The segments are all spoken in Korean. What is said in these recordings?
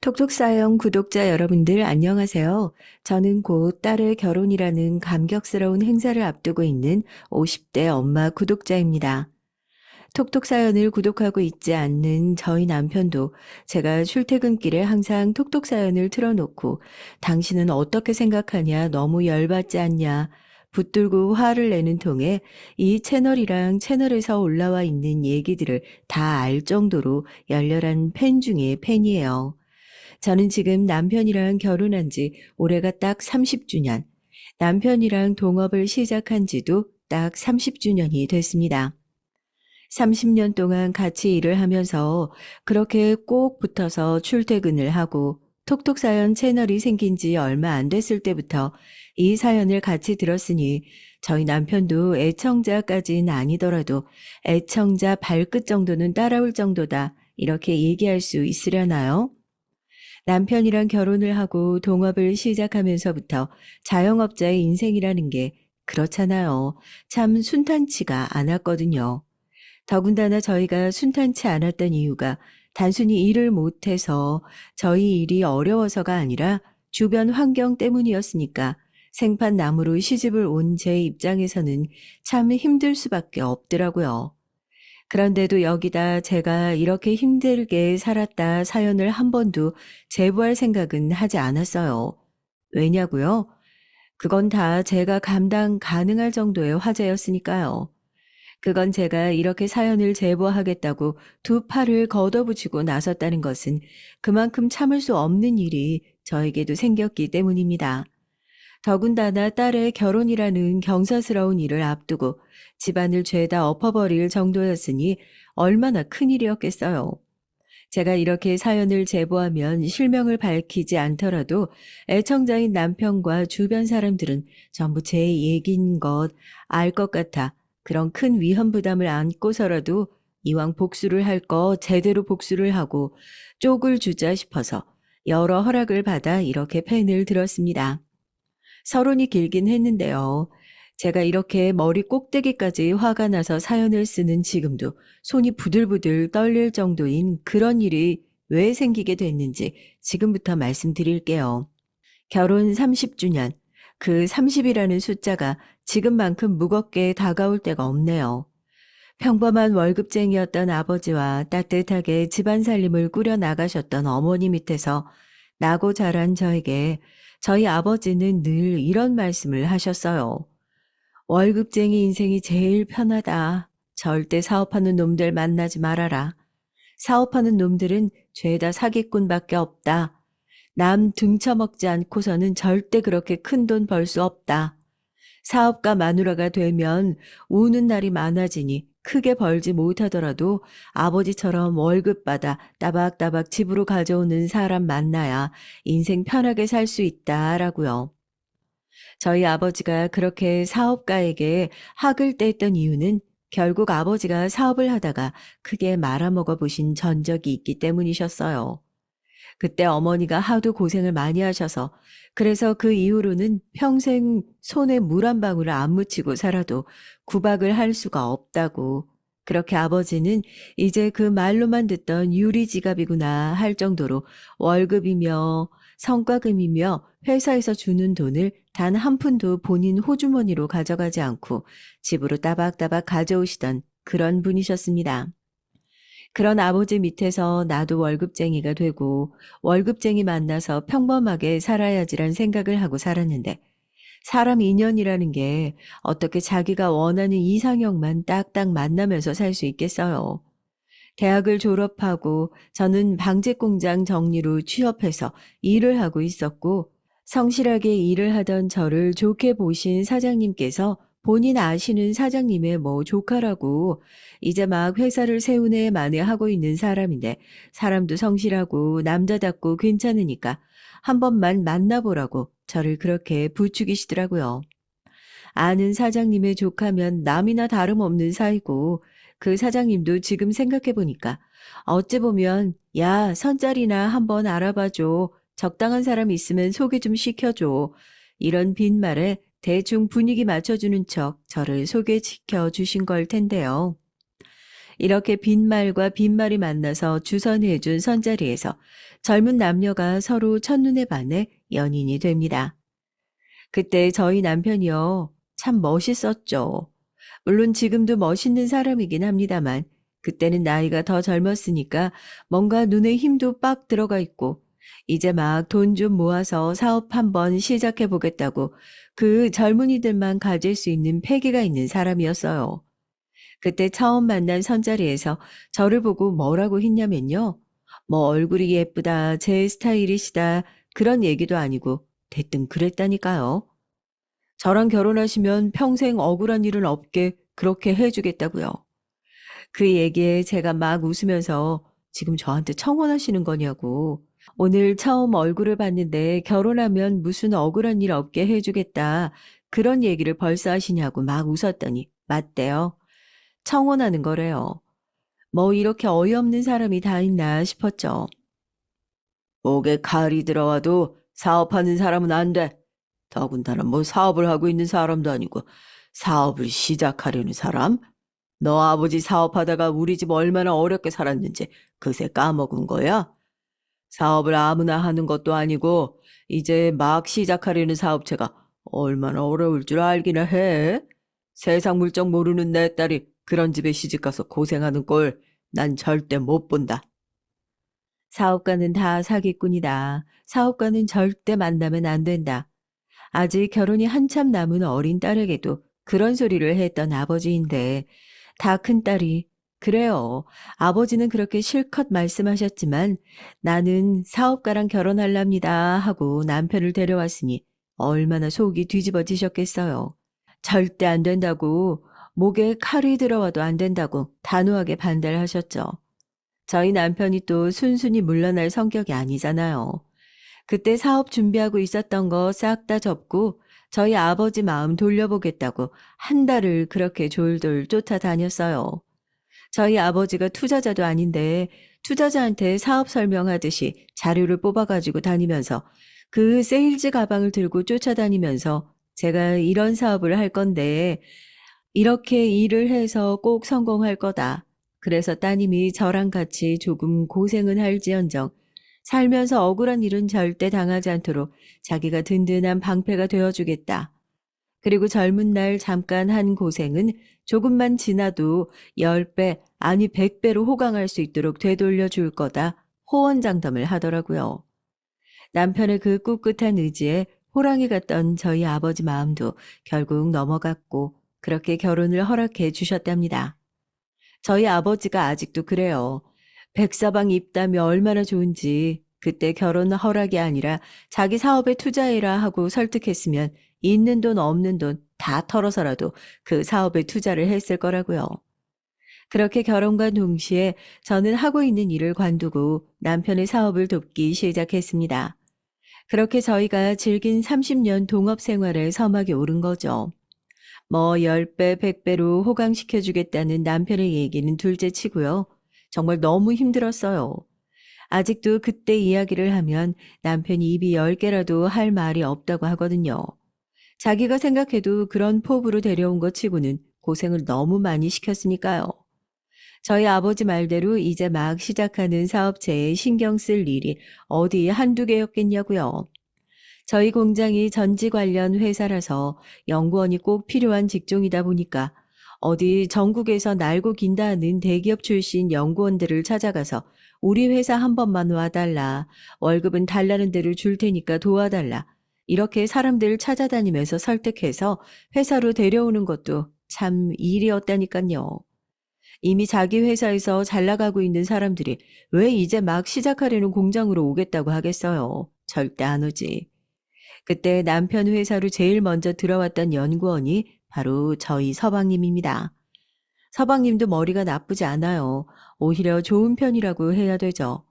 톡톡사용 구독자 여러분들 안녕하세요. 저는 곧 딸의 결혼이라는 감격스러운 행사를 앞두고 있는 50대 엄마 구독자입니다. 톡톡 사연을 구독하고 있지 않는 저희 남편도 제가 출퇴근길에 항상 톡톡 사연을 틀어놓고 당신은 어떻게 생각하냐, 너무 열받지 않냐, 붙들고 화를 내는 통에 이 채널이랑 채널에서 올라와 있는 얘기들을 다 알 정도로 열렬한 팬 중에 팬이에요. 저는 지금 남편이랑 결혼한 지 올해가 딱 30주년, 남편이랑 동업을 시작한 지도 딱 30주년이 됐습니다. 30년 동안 같이 일을 하면서 그렇게 꼭 붙어서 출퇴근을 하고 톡톡 사연 채널이 생긴 지 얼마 안 됐을 때부터 이 사연을 같이 들었으니 저희 남편도 애청자까지는 아니더라도 애청자 발끝 정도는 따라올 정도다 이렇게 얘기할 수 있으려나요? 남편이랑 결혼을 하고 동업을 시작하면서부터 자영업자의 인생이라는 게 그렇잖아요. 참 순탄치가 않았거든요. 더군다나 저희가 순탄치 않았던 이유가 단순히 일을 못해서 저희 일이 어려워서가 아니라 주변 환경 때문이었으니까 생판남으로 시집을 온 제 입장에서는 참 힘들 수밖에 없더라고요. 그런데도 여기다 제가 이렇게 힘들게 살았다 사연을 한 번도 제보할 생각은 하지 않았어요. 왜냐고요? 그건 다 제가 감당 가능할 정도의 화제였으니까요. 그건 제가 이렇게 사연을 제보하겠다고 두 팔을 걷어붙이고 나섰다는 것은 그만큼 참을 수 없는 일이 저에게도 생겼기 때문입니다. 더군다나 딸의 결혼이라는 경사스러운 일을 앞두고 집안을 죄다 엎어버릴 정도였으니 얼마나 큰일이었겠어요. 제가 이렇게 사연을 제보하면 실명을 밝히지 않더라도 애청자인 남편과 주변 사람들은 전부 제 얘기인 것 알 것 같아 그런 큰 위험 부담을 안고서라도 이왕 복수를 할 거 제대로 복수를 하고 쪽을 주자 싶어서 여러 허락을 받아 이렇게 펜을 들었습니다. 서론이 길긴 했는데요. 제가 이렇게 머리 꼭대기까지 화가 나서 사연을 쓰는 지금도 손이 부들부들 떨릴 정도인 그런 일이 왜 생기게 됐는지 지금부터 말씀드릴게요. 결혼 30주년, 그 30이라는 숫자가 지금만큼 무겁게 다가올 때가 없네요. 평범한 월급쟁이였던 아버지와 따뜻하게 집안 살림을 꾸려 나가셨던 어머니 밑에서 나고 자란 저에게 저희 아버지는 늘 이런 말씀을 하셨어요. 월급쟁이 인생이 제일 편하다. 절대 사업하는 놈들 만나지 말아라. 사업하는 놈들은 죄다 사기꾼밖에 없다. 남 등쳐먹지 않고서는 절대 그렇게 큰 돈 벌 수 없다. 사업가 마누라가 되면 우는 날이 많아지니 크게 벌지 못하더라도 아버지처럼 월급 받아 따박따박 집으로 가져오는 사람 만나야 인생 편하게 살 수 있다라고요. 저희 아버지가 그렇게 사업가에게 학을 뗐던 이유는 결국 아버지가 사업을 하다가 크게 말아먹어 보신 전적이 있기 때문이셨어요. 그때 어머니가 하도 고생을 많이 하셔서 그래서 그 이후로는 평생 손에 물 한 방울을 안 묻히고 살아도 구박을 할 수가 없다고. 그렇게 아버지는 이제 그 말로만 듣던 유리지갑이구나 할 정도로 월급이며 성과금이며 회사에서 주는 돈을 단 한 푼도 본인 호주머니로 가져가지 않고 집으로 따박따박 가져오시던 그런 분이셨습니다. 그런 아버지 밑에서 나도 월급쟁이가 되고 월급쟁이 만나서 평범하게 살아야지란 생각을 하고 살았는데 사람 인연이라는 게 어떻게 자기가 원하는 이상형만 딱딱 만나면서 살 수 있겠어요. 대학을 졸업하고 저는 방제공장 정리로 취업해서 일을 하고 있었고 성실하게 일을 하던 저를 좋게 보신 사장님께서 본인 아시는 사장님의 뭐 조카라고 이제 막 회사를 세우네 마네 하고 있는 사람인데 사람도 성실하고 남자답고 괜찮으니까 한 번만 만나보라고 저를 그렇게 부추기시더라고요. 아는 사장님의 조카면 남이나 다름없는 사이고 그 사장님도 지금 생각해보니까 어찌 보면 야 선짜리나 한번 알아봐줘. 적당한 사람 있으면 소개 좀 시켜줘. 이런 빈말에 대충 분위기 맞춰주는 척 저를 소개시켜 주신 걸 텐데요. 이렇게 빈말과 빈말이 만나서 주선해준 선자리에서 젊은 남녀가 서로 첫눈에 반해 연인이 됩니다. 그때 저희 남편이요. 참 멋있었죠. 물론 지금도 멋있는 사람이긴 합니다만 그때는 나이가 더 젊었으니까 뭔가 눈에 힘도 빡 들어가 있고 이제 막 돈 좀 모아서 사업 한번 시작해 보겠다고 그 젊은이들만 가질 수 있는 패기가 있는 사람이었어요. 그때 처음 만난 선자리에서 저를 보고 뭐라고 했냐면요. 뭐 얼굴이 예쁘다, 제 스타일이시다 그런 얘기도 아니고 대뜸 그랬다니까요. 저랑 결혼하시면 평생 억울한 일은 없게 그렇게 해주겠다고요. 그 얘기에 제가 막 웃으면서 지금 저한테 청혼하시는 거냐고. 오늘 처음 얼굴을 봤는데 결혼하면 무슨 억울한 일 없게 해주겠다. 그런 얘기를 벌써 하시냐고 막 웃었더니 맞대요. 청혼하는 거래요. 뭐 이렇게 어이없는 사람이 다 있나 싶었죠. 목에 칼이 들어와도 사업하는 사람은 안 돼. 더군다나 뭐 사업을 하고 있는 사람도 아니고 사업을 시작하려는 사람? 너 아버지 사업하다가 우리 집 얼마나 어렵게 살았는지 그새 까먹은 거야? 사업을 아무나 하는 것도 아니고 이제 막 시작하려는 사업체가 얼마나 어려울 줄 알기나 해. 세상 물정 모르는 내 딸이 그런 집에 시집가서 고생하는 꼴 난 절대 못 본다. 사업가는 다 사기꾼이다. 사업가는 절대 만나면 안 된다. 아직 결혼이 한참 남은 어린 딸에게도 그런 소리를 했던 아버지인데 다 큰 딸이 그래요. 아버지는 그렇게 실컷 말씀하셨지만 나는 사업가랑 결혼할랍니다 하고 남편을 데려왔으니 얼마나 속이 뒤집어지셨겠어요. 절대 안 된다고 목에 칼이 들어와도 안 된다고 단호하게 반대를 하셨죠. 저희 남편이 또 순순히 물러날 성격이 아니잖아요. 그때 사업 준비하고 있었던 거 싹 다 접고 저희 아버지 마음 돌려보겠다고 한 달을 그렇게 졸졸 쫓아다녔어요. 저희 아버지가 투자자도 아닌데 투자자한테 사업 설명하듯이 자료를 뽑아가지고 다니면서 그 세일즈 가방을 들고 쫓아다니면서 제가 이런 사업을 할 건데 이렇게 일을 해서 꼭 성공할 거다. 그래서 따님이 저랑 같이 조금 고생은 할지언정 살면서 억울한 일은 절대 당하지 않도록 자기가 든든한 방패가 되어주겠다. 그리고 젊은 날 잠깐 한 고생은 조금만 지나도 10배, 아니 100배로 호강할 수 있도록 되돌려 줄 거다. 호언장담을 하더라고요. 남편의 그 꿋꿋한 의지에 호랑이 같던 저희 아버지 마음도 결국 넘어갔고 그렇게 결혼을 허락해 주셨답니다. 저희 아버지가 아직도 그래요. 백서방 입다며 얼마나 좋은지 그때 결혼 허락이 아니라 자기 사업에 투자해라 하고 설득했으면 있는 돈 없는 돈 다 털어서라도 그 사업에 투자를 했을 거라고요. 그렇게 결혼과 동시에 저는 하고 있는 일을 관두고 남편의 사업을 돕기 시작했습니다. 그렇게 저희가 즐긴 30년 동업 생활의 서막에 오른 거죠. 뭐 10배, 100배로 호강시켜주겠다는 남편의 얘기는 둘째 치고요. 정말 너무 힘들었어요. 아직도 그때 이야기를 하면 남편이 입이 10개라도 할 말이 없다고 하거든요. 자기가 생각해도 그런 포부로 데려온 것 치고는 고생을 너무 많이 시켰으니까요. 저희 아버지 말대로 이제 막 시작하는 사업체에 신경 쓸 일이 어디 한두 개였겠냐고요. 저희 공장이 전지 관련 회사라서 연구원이 꼭 필요한 직종이다 보니까 어디 전국에서 날고 긴다 하는 대기업 출신 연구원들을 찾아가서 우리 회사 한 번만 와달라. 월급은 달라는 대로 줄 테니까 도와달라. 이렇게 사람들 찾아다니면서 설득해서 회사로 데려오는 것도 참 일이었다니까요. 이미 자기 회사에서 잘 나가고 있는 사람들이 왜 이제 막 시작하려는 공장으로 오겠다고 하겠어요. 절대 안 오지. 그때 남편 회사로 제일 먼저 들어왔던 연구원이 바로 저희 서방님입니다. 서방님도 머리가 나쁘지 않아요. 오히려 좋은 편이라고 해야 되죠.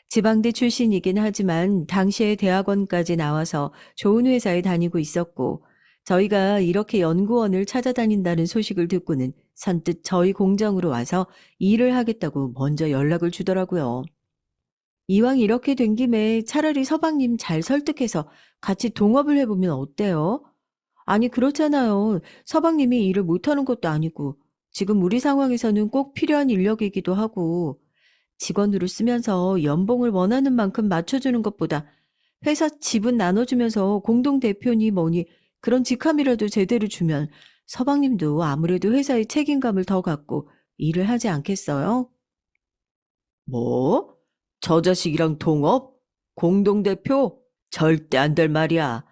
지방대 출신이긴 하지만 당시에 대학원까지 나와서 좋은 회사에 다니고 있었고 저희가 이렇게 연구원을 찾아다닌다는 소식을 듣고는 선뜻 저희 공장으로 와서 일을 하겠다고 먼저 연락을 주더라고요. 이왕 이렇게 된 김에 차라리 서방님 잘 설득해서 같이 동업을 해보면 어때요? 아니, 그렇잖아요. 서방님이 일을 못하는 것도 아니고 지금 우리 상황에서는 꼭 필요한 인력이기도 하고, 직원으로 쓰면서 연봉을 원하는 만큼 맞춰주는 것보다 회사 지분 나눠주면서 공동대표니 뭐니 그런 직함이라도 제대로 주면 서방님도 아무래도 회사의 책임감을 더 갖고 일을 하지 않겠어요? 뭐? 저 자식이랑 동업? 공동대표? 절대 안 될 말이야.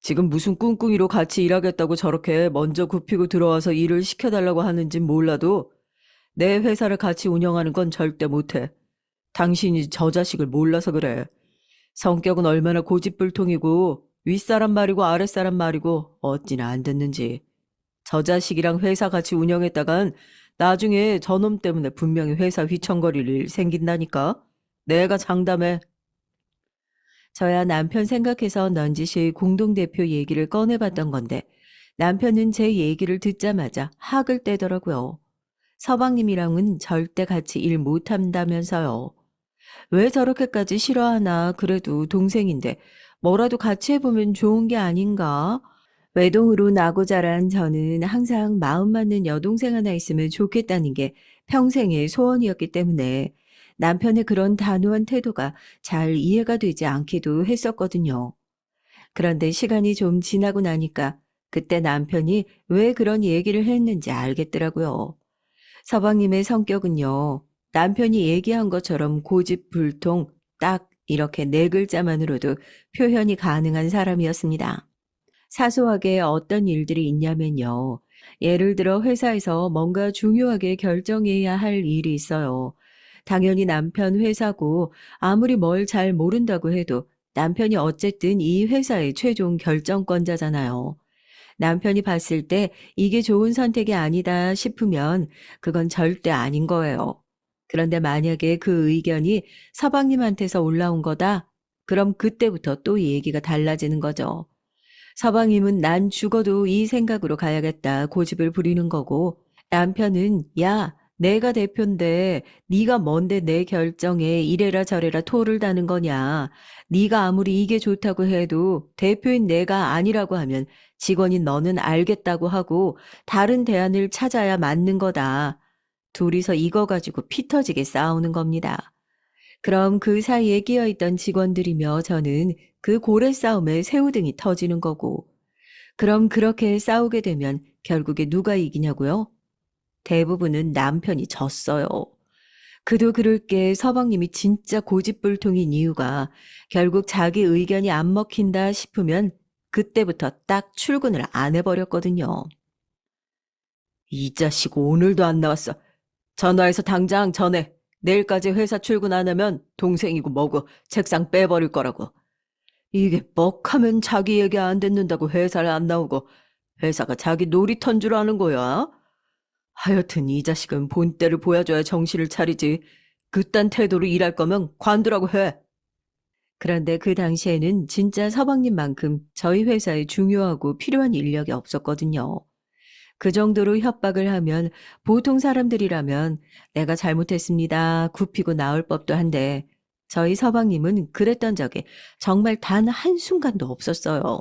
지금 무슨 꿍꿍이로 같이 일하겠다고 저렇게 먼저 굽히고 들어와서 일을 시켜달라고 하는진 몰라도 내 회사를 같이 운영하는 건 절대 못해. 당신이 저 자식을 몰라서 그래. 성격은 얼마나 고집불통이고 윗사람 말이고 아랫사람 말이고 어찌나 안 듣는지. 저 자식이랑 회사 같이 운영했다간 나중에 저놈 때문에 분명히 회사 휘청거릴 일 생긴다니까. 내가 장담해. 저야 남편 생각해서 넌지시 공동대표 얘기를 꺼내봤던 건데 남편은 제 얘기를 듣자마자 학을 떼더라고요. 서방님이랑은 절대 같이 일 못한다면서요. 왜 저렇게까지 싫어하나 그래도 동생인데 뭐라도 같이 해보면 좋은 게 아닌가? 외동으로 나고 자란 저는 항상 마음 맞는 여동생 하나 있으면 좋겠다는 게 평생의 소원이었기 때문에 남편의 그런 단호한 태도가 잘 이해가 되지 않기도 했었거든요. 그런데 시간이 좀 지나고 나니까 그때 남편이 왜 그런 얘기를 했는지 알겠더라고요. 서방님의 성격은요, 남편이 얘기한 것처럼 고집불통 딱 이렇게 네 글자만으로도 표현이 가능한 사람이었습니다. 사소하게 어떤 일들이 있냐면요. 예를 들어 회사에서 뭔가 중요하게 결정해야 할 일이 있어요. 당연히 남편 회사고 아무리 뭘 잘 모른다고 해도 남편이 어쨌든 이 회사의 최종 결정권자잖아요. 남편이 봤을 때 이게 좋은 선택이 아니다 싶으면 그건 절대 아닌 거예요. 그런데 만약에 그 의견이 서방님한테서 올라온 거다? 그럼 그때부터 또 얘기가 달라지는 거죠. 서방님은 난 죽어도 이 생각으로 가야겠다 고집을 부리는 거고 남편은 야 내가 대표인데 네가 뭔데 내 결정에 이래라 저래라 토를 다는 거냐. 네가 아무리 이게 좋다고 해도 대표인 내가 아니라고 하면 직원인 너는 알겠다고 하고 다른 대안을 찾아야 맞는 거다. 둘이서 이거 가지고 피 터지게 싸우는 겁니다. 그럼 그 사이에 끼어있던 직원들이며 저는 그 고래 싸움에 새우등이 터지는 거고 그럼 그렇게 싸우게 되면 결국에 누가 이기냐고요? 대부분은 남편이 졌어요. 그도 그럴 게 서방님이 진짜 고집불통인 이유가 결국 자기 의견이 안 먹힌다 싶으면 그때부터 딱 출근을 안 해버렸거든요. 이 자식 오늘도 안 나왔어. 전화해서 당장 전해. 내일까지 회사 출근 안 하면 동생이고 뭐고 책상 빼버릴 거라고. 이게 뻑하면 자기 얘기 안 듣는다고 회사를 안 나오고 회사가 자기 놀이터인 줄 아는 거야? 하여튼 이 자식은 본때를 보여줘야 정신을 차리지. 그딴 태도로 일할 거면 관두라고 해. 그런데 그 당시에는 진짜 서방님만큼 저희 회사에 중요하고 필요한 인력이 없었거든요. 그 정도로 협박을 하면 보통 사람들이라면 내가 잘못했습니다. 굽히고 나올 법도 한데 저희 서방님은 그랬던 적이 정말 단 한순간도 없었어요.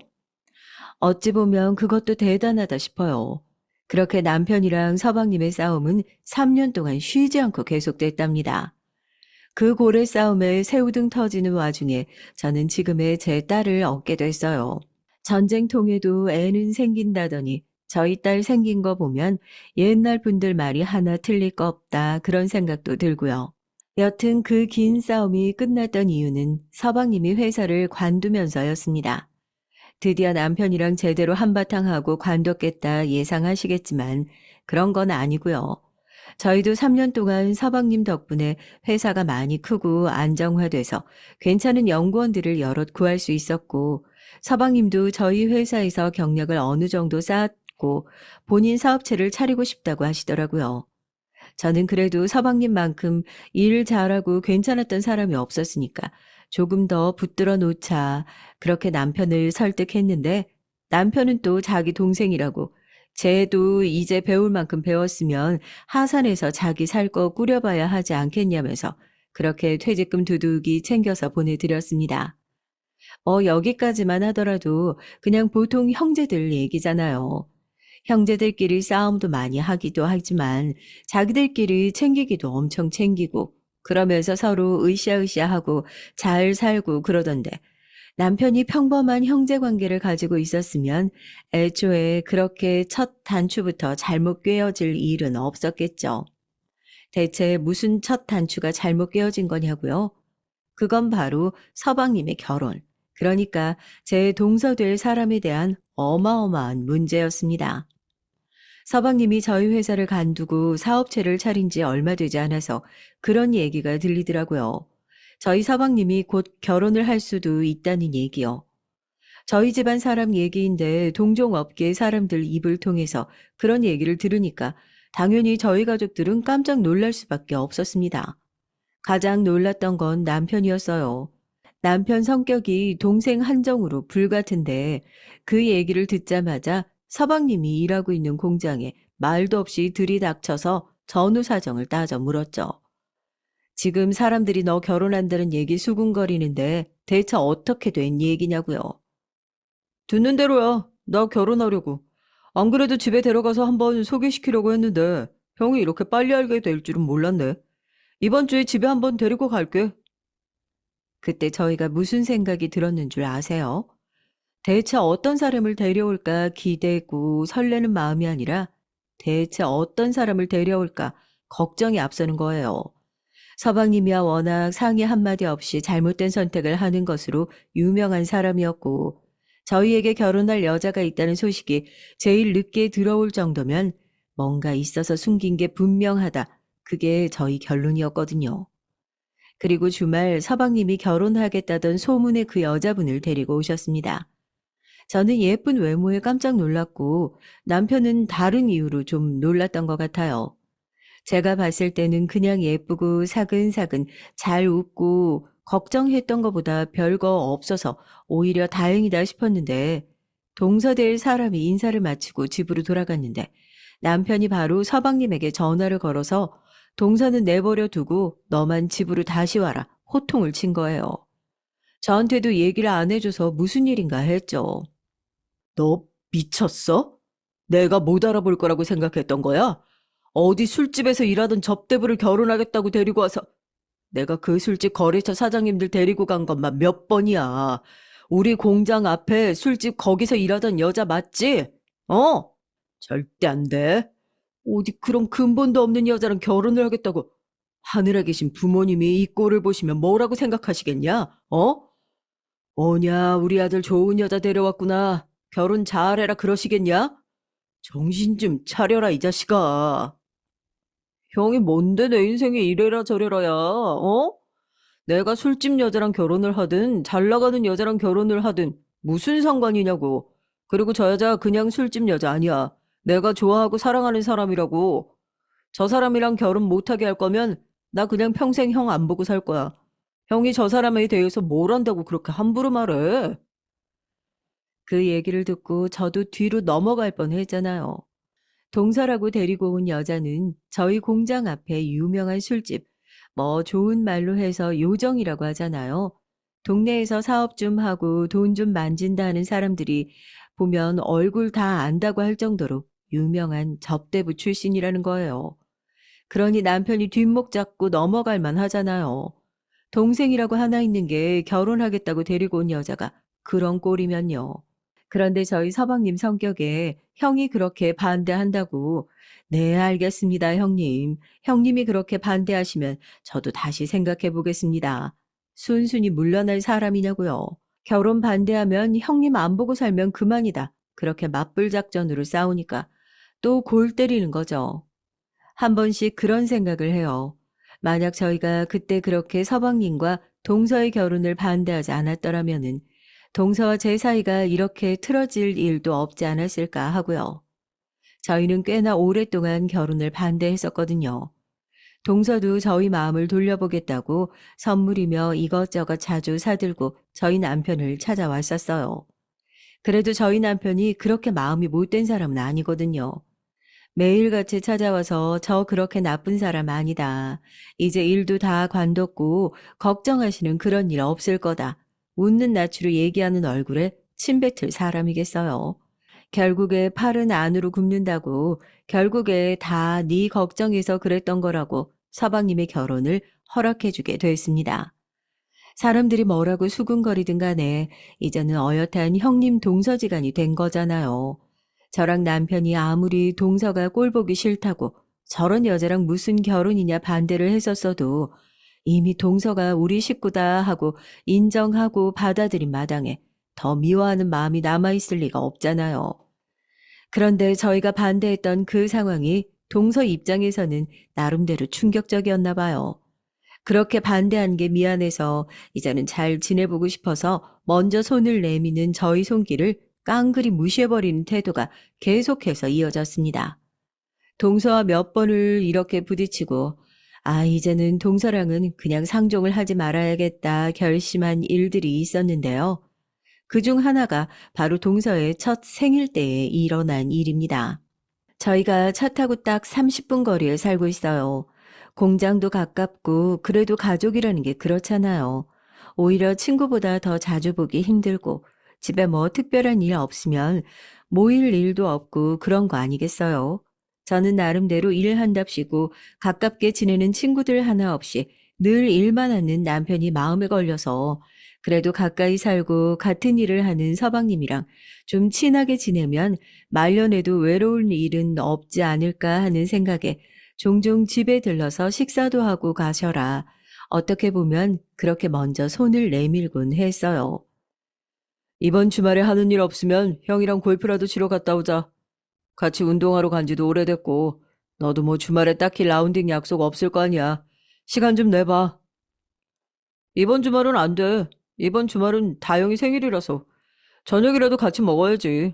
어찌 보면 그것도 대단하다 싶어요. 그렇게 남편이랑 서방님의 싸움은 3년 동안 쉬지 않고 계속됐답니다. 그 고래 싸움에 새우등 터지는 와중에 저는 지금의 제 딸을 얻게 됐어요. 전쟁통에도 애는 생긴다더니 저희 딸 생긴 거 보면 옛날 분들 말이 하나 틀릴 거 없다 그런 생각도 들고요. 여튼 그 긴 싸움이 끝났던 이유는 서방님이 회사를 관두면서였습니다. 드디어 남편이랑 제대로 한바탕 하고 관뒀겠다 예상하시겠지만 그런 건 아니고요. 저희도 3년 동안 서방님 덕분에 회사가 많이 크고 안정화돼서 괜찮은 연구원들을 여럿 구할 수 있었고 서방님도 저희 회사에서 경력을 어느 정도 쌓았고 본인 사업체를 차리고 싶다고 하시더라고요. 저는 그래도 서방님만큼 일을 잘하고 괜찮았던 사람이 없었으니까 조금 더 붙들어 놓자 그렇게 남편을 설득했는데 남편은 또 자기 동생이라고 쟤도 이제 배울 만큼 배웠으면 하산해서 자기 살 거 꾸려봐야 하지 않겠냐면서 그렇게 퇴직금 두둑이 챙겨서 보내드렸습니다. 여기까지만 하더라도 그냥 보통 형제들 얘기잖아요. 형제들끼리 싸움도 많이 하기도 하지만 자기들끼리 챙기기도 엄청 챙기고 그러면서 서로 으쌰으쌰하고 잘 살고 그러던데 남편이 평범한 형제 관계를 가지고 있었으면 애초에 그렇게 첫 단추부터 잘못 꿰어질 일은 없었겠죠. 대체 무슨 첫 단추가 잘못 꿰어진 거냐고요? 그건 바로 서방님의 결혼. 그러니까 제 동서될 사람에 대한 어마어마한 문제였습니다. 서방님이 저희 회사를 간두고 사업체를 차린 지 얼마 되지 않아서 그런 얘기가 들리더라고요. 저희 서방님이 곧 결혼을 할 수도 있다는 얘기요. 저희 집안 사람 얘기인데 동종업계 사람들 입을 통해서 그런 얘기를 들으니까 당연히 저희 가족들은 깜짝 놀랄 수밖에 없었습니다. 가장 놀랐던 건 남편이었어요. 남편 성격이 동생 한정으로 불같은데 그 얘기를 듣자마자 서방님이 일하고 있는 공장에 말도 없이 들이닥쳐서 전후 사정을 따져 물었죠. 지금 사람들이 너 결혼한다는 얘기 수군거리는데 대체 어떻게 된 얘기냐고요. 듣는 대로야. 나 결혼하려고. 안 그래도 집에 데려가서 한번 소개시키려고 했는데 형이 이렇게 빨리 알게 될 줄은 몰랐네. 이번 주에 집에 한번 데리고 갈게. 그때 저희가 무슨 생각이 들었는 줄 아세요? 대체 어떤 사람을 데려올까 기대고 설레는 마음이 아니라 대체 어떤 사람을 데려올까 걱정이 앞서는 거예요. 서방님이야 워낙 상의 한마디 없이 잘못된 선택을 하는 것으로 유명한 사람이었고 저희에게 결혼할 여자가 있다는 소식이 제일 늦게 들어올 정도면 뭔가 있어서 숨긴 게 분명하다. 그게 저희 결론이었거든요. 그리고 주말 서방님이 결혼하겠다던 소문의 그 여자분을 데리고 오셨습니다. 저는 예쁜 외모에 깜짝 놀랐고 남편은 다른 이유로 좀 놀랐던 것 같아요. 제가 봤을 때는 그냥 예쁘고 사근사근 잘 웃고 걱정했던 것보다 별거 없어서 오히려 다행이다 싶었는데 동서될 사람이 인사를 마치고 집으로 돌아갔는데 남편이 바로 서방님에게 전화를 걸어서 동서는 내버려 두고 너만 집으로 다시 와라 호통을 친 거예요. 저한테도 얘기를 안 해줘서 무슨 일인가 했죠. 너 미쳤어? 내가 못 알아볼 거라고 생각했던 거야? 어디 술집에서 일하던 접대부를 결혼하겠다고 데리고 와서 내가 그 술집 거래처 사장님들 데리고 간 것만 몇 번이야. 우리 공장 앞에 술집 거기서 일하던 여자 맞지? 어? 절대 안 돼. 어디 그런 근본도 없는 여자랑 결혼을 하겠다고 하늘에 계신 부모님이 이 꼴을 보시면 뭐라고 생각하시겠냐? 어? 뭐냐, 우리 아들 좋은 여자 데려왔구나. 결혼 잘해라 그러시겠냐? 정신 좀 차려라, 이 자식아. 형이 뭔데 내 인생에 이래라 저래라야, 어? 내가 술집 여자랑 결혼을 하든 잘 나가는 여자랑 결혼을 하든 무슨 상관이냐고. 그리고 저 여자 그냥 술집 여자 아니야. 내가 좋아하고 사랑하는 사람이라고. 저 사람이랑 결혼 못하게 할 거면 나 그냥 평생 형 안 보고 살 거야. 형이 저 사람에 대해서 뭘 안다고 그렇게 함부로 말해. 그 얘기를 듣고 저도 뒤로 넘어갈 뻔했잖아요. 동서라고 데리고 온 여자는 저희 공장 앞에 유명한 술집, 뭐 좋은 말로 해서 요정이라고 하잖아요. 동네에서 사업 좀 하고 돈 좀 만진다 하는 사람들이 보면 얼굴 다 안다고 할 정도로 유명한 접대부 출신이라는 거예요. 그러니 남편이 뒷목 잡고 넘어갈 만 하잖아요. 동생이라고 하나 있는 게 결혼하겠다고 데리고 온 여자가 그런 꼴이면요. 그런데 저희 서방님 성격에 형이 그렇게 반대한다고 네, 알겠습니다, 형님. 형님이 그렇게 반대하시면 저도 다시 생각해 보겠습니다. 순순히 물러날 사람이냐고요. 결혼 반대하면 형님 안 보고 살면 그만이다. 그렇게 맞불 작전으로 싸우니까 또 골 때리는 거죠. 한 번씩 그런 생각을 해요. 만약 저희가 그때 그렇게 서방님과 동서의 결혼을 반대하지 않았더라면은 동서와 제 사이가 이렇게 틀어질 일도 없지 않았을까 하고요. 저희는 꽤나 오랫동안 결혼을 반대했었거든요. 동서도 저희 마음을 돌려보겠다고 선물이며 이것저것 자주 사들고 저희 남편을 찾아왔었어요. 그래도 저희 남편이 그렇게 마음이 못된 사람은 아니거든요. 매일같이 찾아와서 저 그렇게 나쁜 사람 아니다. 이제 일도 다 관뒀고 걱정하시는 그런 일 없을 거다. 웃는 낯으로 얘기하는 얼굴에 침 뱉을 사람이겠어요. 결국에 팔은 안으로 굽는다고 결국에 다 네 걱정해서 그랬던 거라고 서방님의 결혼을 허락해주게 됐습니다. 사람들이 뭐라고 수군거리든 간에 이제는 어엿한 형님 동서지간이 된 거잖아요. 저랑 남편이 아무리 동서가 꼴보기 싫다고 저런 여자랑 무슨 결혼이냐 반대를 했었어도 이미 동서가 우리 식구다 하고 인정하고 받아들인 마당에 더 미워하는 마음이 남아있을 리가 없잖아요. 그런데 저희가 반대했던 그 상황이 동서 입장에서는 나름대로 충격적이었나 봐요. 그렇게 반대한 게 미안해서 이제는 잘 지내보고 싶어서 먼저 손을 내미는 저희 손길을 깡그리 무시해버리는 태도가 계속해서 이어졌습니다. 동서와 몇 번을 이렇게 부딪히고 이제는 동서랑은 그냥 상종을 하지 말아야겠다 결심한 일들이 있었는데요. 그중 하나가 바로 동서의 첫 생일 때에 일어난 일입니다. 저희가 차 타고 딱 30분 거리에 살고 있어요. 공장도 가깝고 그래도 가족이라는 게 그렇잖아요. 오히려 친구보다 더 자주 보기 힘들고 집에 뭐 특별한 일 없으면 모일 일도 없고 그런 거 아니겠어요? 저는 나름대로 일한답시고 가깝게 지내는 친구들 하나 없이 늘 일만 하는 남편이 마음에 걸려서 그래도 가까이 살고 같은 일을 하는 서방님이랑 좀 친하게 지내면 말년에도 외로울 일은 없지 않을까 하는 생각에 종종 집에 들러서 식사도 하고 가셔라. 어떻게 보면 그렇게 먼저 손을 내밀곤 했어요. 이번 주말에 하는 일 없으면 형이랑 골프라도 치러 갔다 오자. 같이 운동하러 간 지도 오래됐고 너도 뭐 주말에 딱히 라운딩 약속 없을 거 아니야. 시간 좀 내봐. 이번 주말은 안 돼. 이번 주말은 다영이 생일이라서 저녁이라도 같이 먹어야지.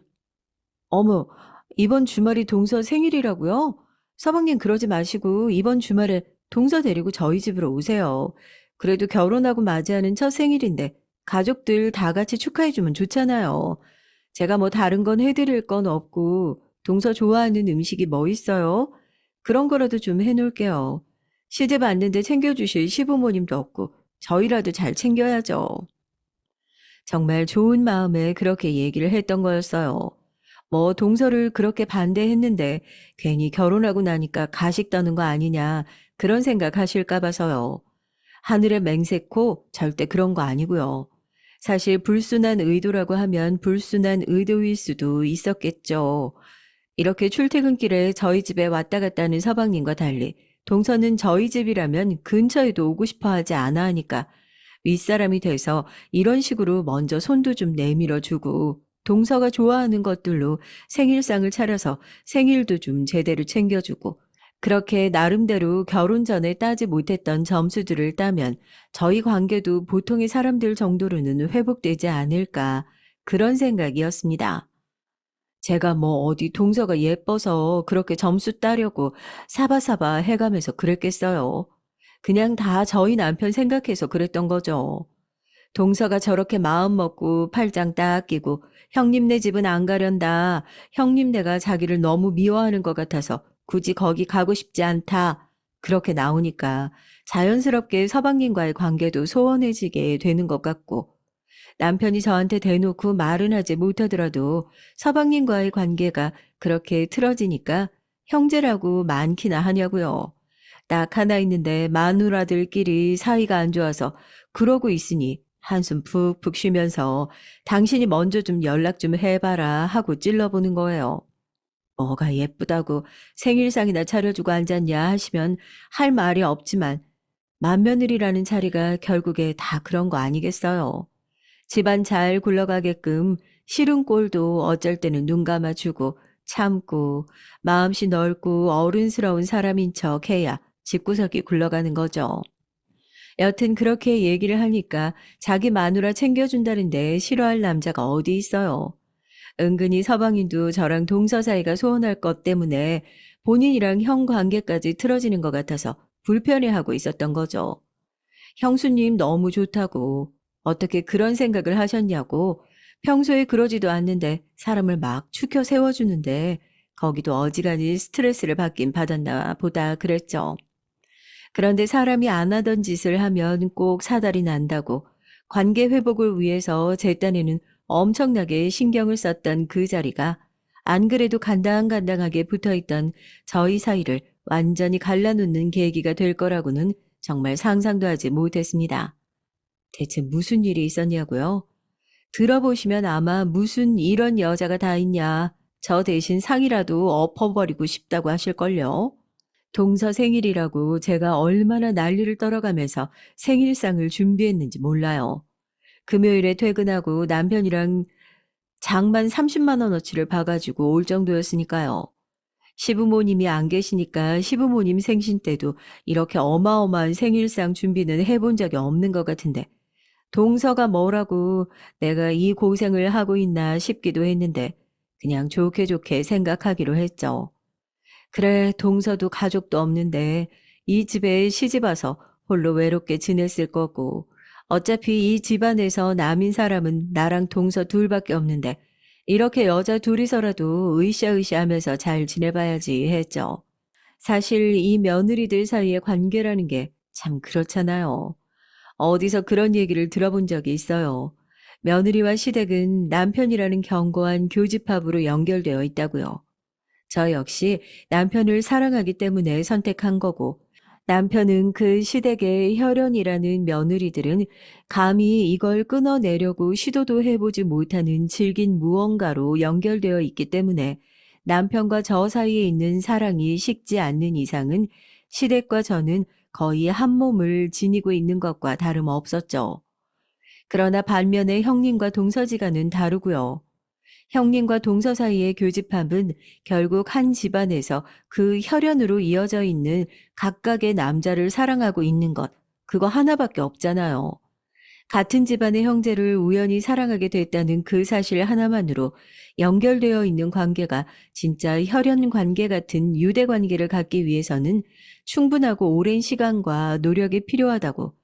어머, 이번 주말이 동서 생일이라고요? 서방님 그러지 마시고 이번 주말에 동서 데리고 저희 집으로 오세요. 그래도 결혼하고 맞이하는 첫 생일인데 가족들 다 같이 축하해주면 좋잖아요. 제가 뭐 다른 건 해드릴 건 없고 동서 좋아하는 음식이 뭐 있어요? 그런 거라도 좀 해놓을게요. 시집 왔는데 챙겨주실 시부모님도 없고 저희라도 잘 챙겨야죠. 정말 좋은 마음에 그렇게 얘기를 했던 거였어요. 뭐 동서를 그렇게 반대했는데 괜히 결혼하고 나니까 가식 떠는 거 아니냐 그런 생각 하실까 봐서요. 하늘의 맹세코 절대 그런 거 아니고요. 사실 불순한 의도라고 하면 불순한 의도일 수도 있었겠죠. 이렇게 출퇴근길에 저희 집에 왔다 갔다 하는 서방님과 달리 동서는 저희 집이라면 근처에도 오고 싶어 하지 않아 하니까 윗사람이 돼서 이런 식으로 먼저 손도 좀 내밀어 주고 동서가 좋아하는 것들로 생일상을 차려서 생일도 좀 제대로 챙겨주고 그렇게 나름대로 결혼 전에 따지 못했던 점수들을 따면 저희 관계도 보통의 사람들 정도로는 회복되지 않을까 그런 생각이었습니다. 제가 뭐 어디 동서가 예뻐서 그렇게 점수 따려고 사바사바 해가면서 그랬겠어요. 그냥 다 저희 남편 생각해서 그랬던 거죠. 동서가 저렇게 마음 먹고 팔짱 딱 끼고 형님네 집은 안 가련다. 형님네가 자기를 너무 미워하는 것 같아서 굳이 거기 가고 싶지 않다. 그렇게 나오니까 자연스럽게 서방님과의 관계도 소원해지게 되는 것 같고 남편이 저한테 대놓고 말은 하지 못하더라도 서방님과의 관계가 그렇게 틀어지니까 형제라고 많기나 하냐고요. 딱 하나 있는데 마누라들끼리 사이가 안 좋아서 그러고 있으니 한숨 푹푹 쉬면서 당신이 먼저 좀 연락 좀 해봐라 하고 찔러보는 거예요. 뭐가 예쁘다고 생일상이나 차려주고 앉았냐 하시면 할 말이 없지만 맏며느리라는 자리가 결국에 다 그런 거 아니겠어요. 집안 잘 굴러가게끔 싫은 꼴도 어쩔 때는 눈 감아주고 참고 마음씨 넓고 어른스러운 사람인 척 해야 집구석이 굴러가는 거죠. 여튼 그렇게 얘기를 하니까 자기 마누라 챙겨준다는데 싫어할 남자가 어디 있어요. 은근히 서방인도 저랑 동서 사이가 소원할 것 때문에 본인이랑 형 관계까지 틀어지는 것 같아서 불편해하고 있었던 거죠. 형수님 너무 좋다고 어떻게 그런 생각을 하셨냐고 평소에 그러지도 않는데 사람을 막 추켜 세워주는데 거기도 어지간히 스트레스를 받긴 받았나 보다 그랬죠. 그런데 사람이 안 하던 짓을 하면 꼭 사달이 난다고 관계 회복을 위해서 제 딴에는 엄청나게 신경을 썼던 그 자리가 안 그래도 간당간당하게 붙어있던 저희 사이를 완전히 갈라놓는 계기가 될 거라고는 정말 상상도 하지 못했습니다. 대체 무슨 일이 있었냐고요? 들어보시면 아마 무슨 이런 여자가 다 있냐. 저 대신 상이라도 엎어버리고 싶다고 하실걸요. 동서 생일이라고 제가 얼마나 난리를 떨어가면서 생일상을 준비했는지 몰라요. 금요일에 퇴근하고 남편이랑 장만 30만 원어치를 봐가지고 올 정도였으니까요. 시부모님이 안 계시니까 시부모님 생신 때도 이렇게 어마어마한 생일상 준비는 해본 적이 없는 것 같은데 동서가 뭐라고 내가 이 고생을 하고 있나 싶기도 했는데 그냥 좋게 좋게 생각하기로 했죠. 그래, 동서도 가족도 없는데 이 집에 시집 와서 홀로 외롭게 지냈을 거고 어차피 이 집안에서 남인 사람은 나랑 동서 둘밖에 없는데 이렇게 여자 둘이서라도 으쌰으쌰 하면서 잘 지내봐야지 했죠. 사실 이 며느리들 사이의 관계라는 게 참 그렇잖아요. 어디서 그런 얘기를 들어본 적이 있어요. 며느리와 시댁은 남편이라는 견고한 교집합으로 연결되어 있다고요. 저 역시 남편을 사랑하기 때문에 선택한 거고, 남편은 그 시댁의 혈연이라는 며느리들은 감히 이걸 끊어내려고 시도도 해보지 못하는 질긴 무언가로 연결되어 있기 때문에 남편과 저 사이에 있는 사랑이 식지 않는 이상은 시댁과 저는 거의 한 몸을 지니고 있는 것과 다름없었죠. 그러나 반면에 형님과 동서지간은 다르고요. 형님과 동서 사이의 교집합은 결국 한 집안에서 그 혈연으로 이어져 있는 각각의 남자를 사랑하고 있는 것, 그거 하나밖에 없잖아요. 같은 집안의 형제를 우연히 사랑하게 됐다는 그 사실 하나만으로 연결되어 있는 관계가 진짜 혈연 관계 같은 유대 관계를 갖기 위해서는 충분하고 오랜 시간과 노력이 필요하다고.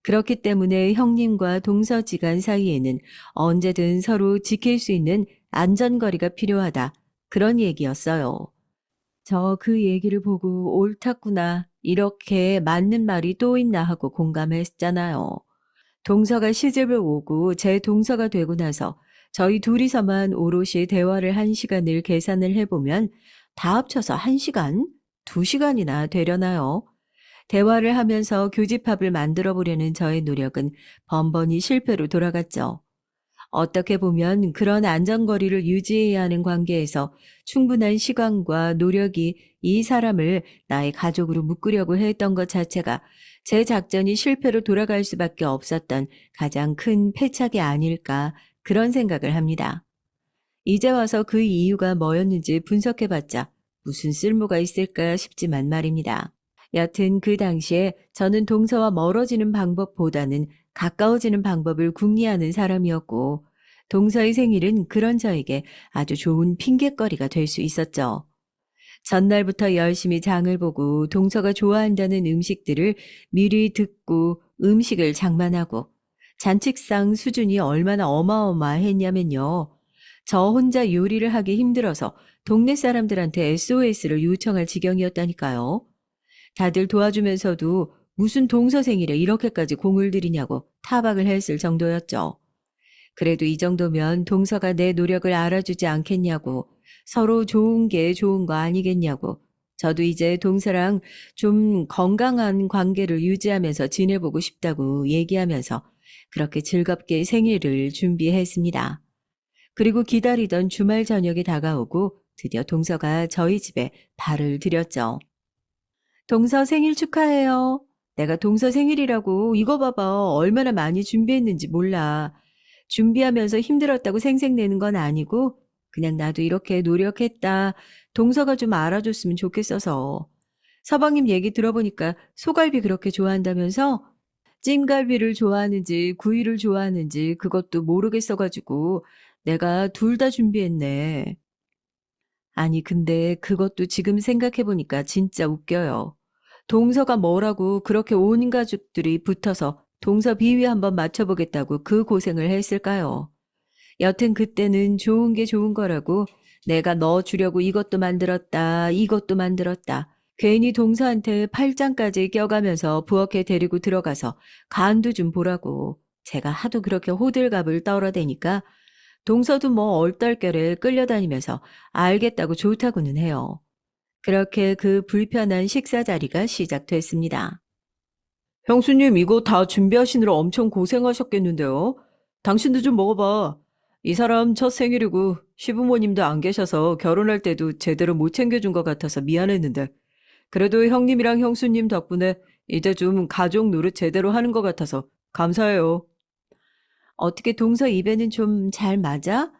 그렇기 때문에 형님과 동서지간 사이에는 언제든 서로 지킬 수 있는 안전거리가 필요하다. 그런 얘기였어요. 저 그 얘기를 보고 옳았구나. 이렇게 맞는 말이 또 있나 하고 공감했잖아요. 동서가 시집을 오고 제 동서가 되고 나서 저희 둘이서만 오롯이 대화를 한 시간을 계산을 해보면 다 합쳐서 1시간? 2시간이나 되려나요? 대화를 하면서 교집합을 만들어 보려는 저의 노력은 번번이 실패로 돌아갔죠. 어떻게 보면 그런 안전거리를 유지해야 하는 관계에서 충분한 시간과 노력이 이 사람을 나의 가족으로 묶으려고 했던 것 자체가 제 작전이 실패로 돌아갈 수밖에 없었던 가장 큰 패착이 아닐까 그런 생각을 합니다. 이제 와서 그 이유가 뭐였는지 분석해봤자 무슨 쓸모가 있을까 싶지만 말입니다. 여튼 그 당시에 저는 동서와 멀어지는 방법보다는 가까워지는 방법을 궁리하는 사람이었고 동서의 생일은 그런 저에게 아주 좋은 핑곗거리가 될 수 있었죠. 전날부터 열심히 장을 보고 동서가 좋아한다는 음식들을 미리 듣고 음식을 장만하고 잔치상 수준이 얼마나 어마어마했냐면요. 저 혼자 요리를 하기 힘들어서 동네 사람들한테 SOS를 요청할 지경이었다니까요. 다들 도와주면서도 무슨 동서 생일에 이렇게까지 공을 들이냐고 타박을 했을 정도였죠. 그래도 이 정도면 동서가 내 노력을 알아주지 않겠냐고, 서로 좋은 게 좋은 거 아니겠냐고, 저도 이제 동서랑 좀 건강한 관계를 유지하면서 지내보고 싶다고 얘기하면서 그렇게 즐겁게 생일을 준비했습니다. 그리고 기다리던 주말 저녁이 다가오고 드디어 동서가 저희 집에 발을 들였죠. 동서 생일 축하해요. 내가 동서 생일이라고 이거 봐봐. 얼마나 많이 준비했는지 몰라. 준비하면서 힘들었다고 생색내는 건 아니고 그냥 나도 이렇게 노력했다. 동서가 좀 알아줬으면 좋겠어서. 서방님 얘기 들어보니까 소갈비 그렇게 좋아한다면서 찜갈비를 좋아하는지 구이를 좋아하는지 그것도 모르겠어가지고 내가 둘 다 준비했네. 아니 근데 그것도 지금 생각해보니까 진짜 웃겨요. 동서가 뭐라고 그렇게 온 가족들이 붙어서 동서 비위 한번 맞춰보겠다고 그 고생을 했을까요? 여튼 그때는 좋은 게 좋은 거라고 내가 너 주려고 이것도 만들었다, 이것도 만들었다. 괜히 동서한테 팔짱까지 껴가면서 부엌에 데리고 들어가서 간도 좀 보라고. 제가 하도 그렇게 호들갑을 떨어대니까 동서도 뭐 얼떨결에 끌려다니면서 알겠다고 좋다고는 해요. 그렇게 그 불편한 식사 자리가 시작됐습니다. 형수님, 이거 다 준비하시느라 엄청 고생하셨겠는데요? 당신도 좀 먹어봐. 이 사람 첫 생일이고 시부모님도 안 계셔서 결혼할 때도 제대로 못 챙겨준 것 같아서 미안했는데 그래도 형님이랑 형수님 덕분에 이제 좀 가족 노릇 제대로 하는 것 같아서 감사해요. 어떻게 동서 입에는 좀 잘 맞아?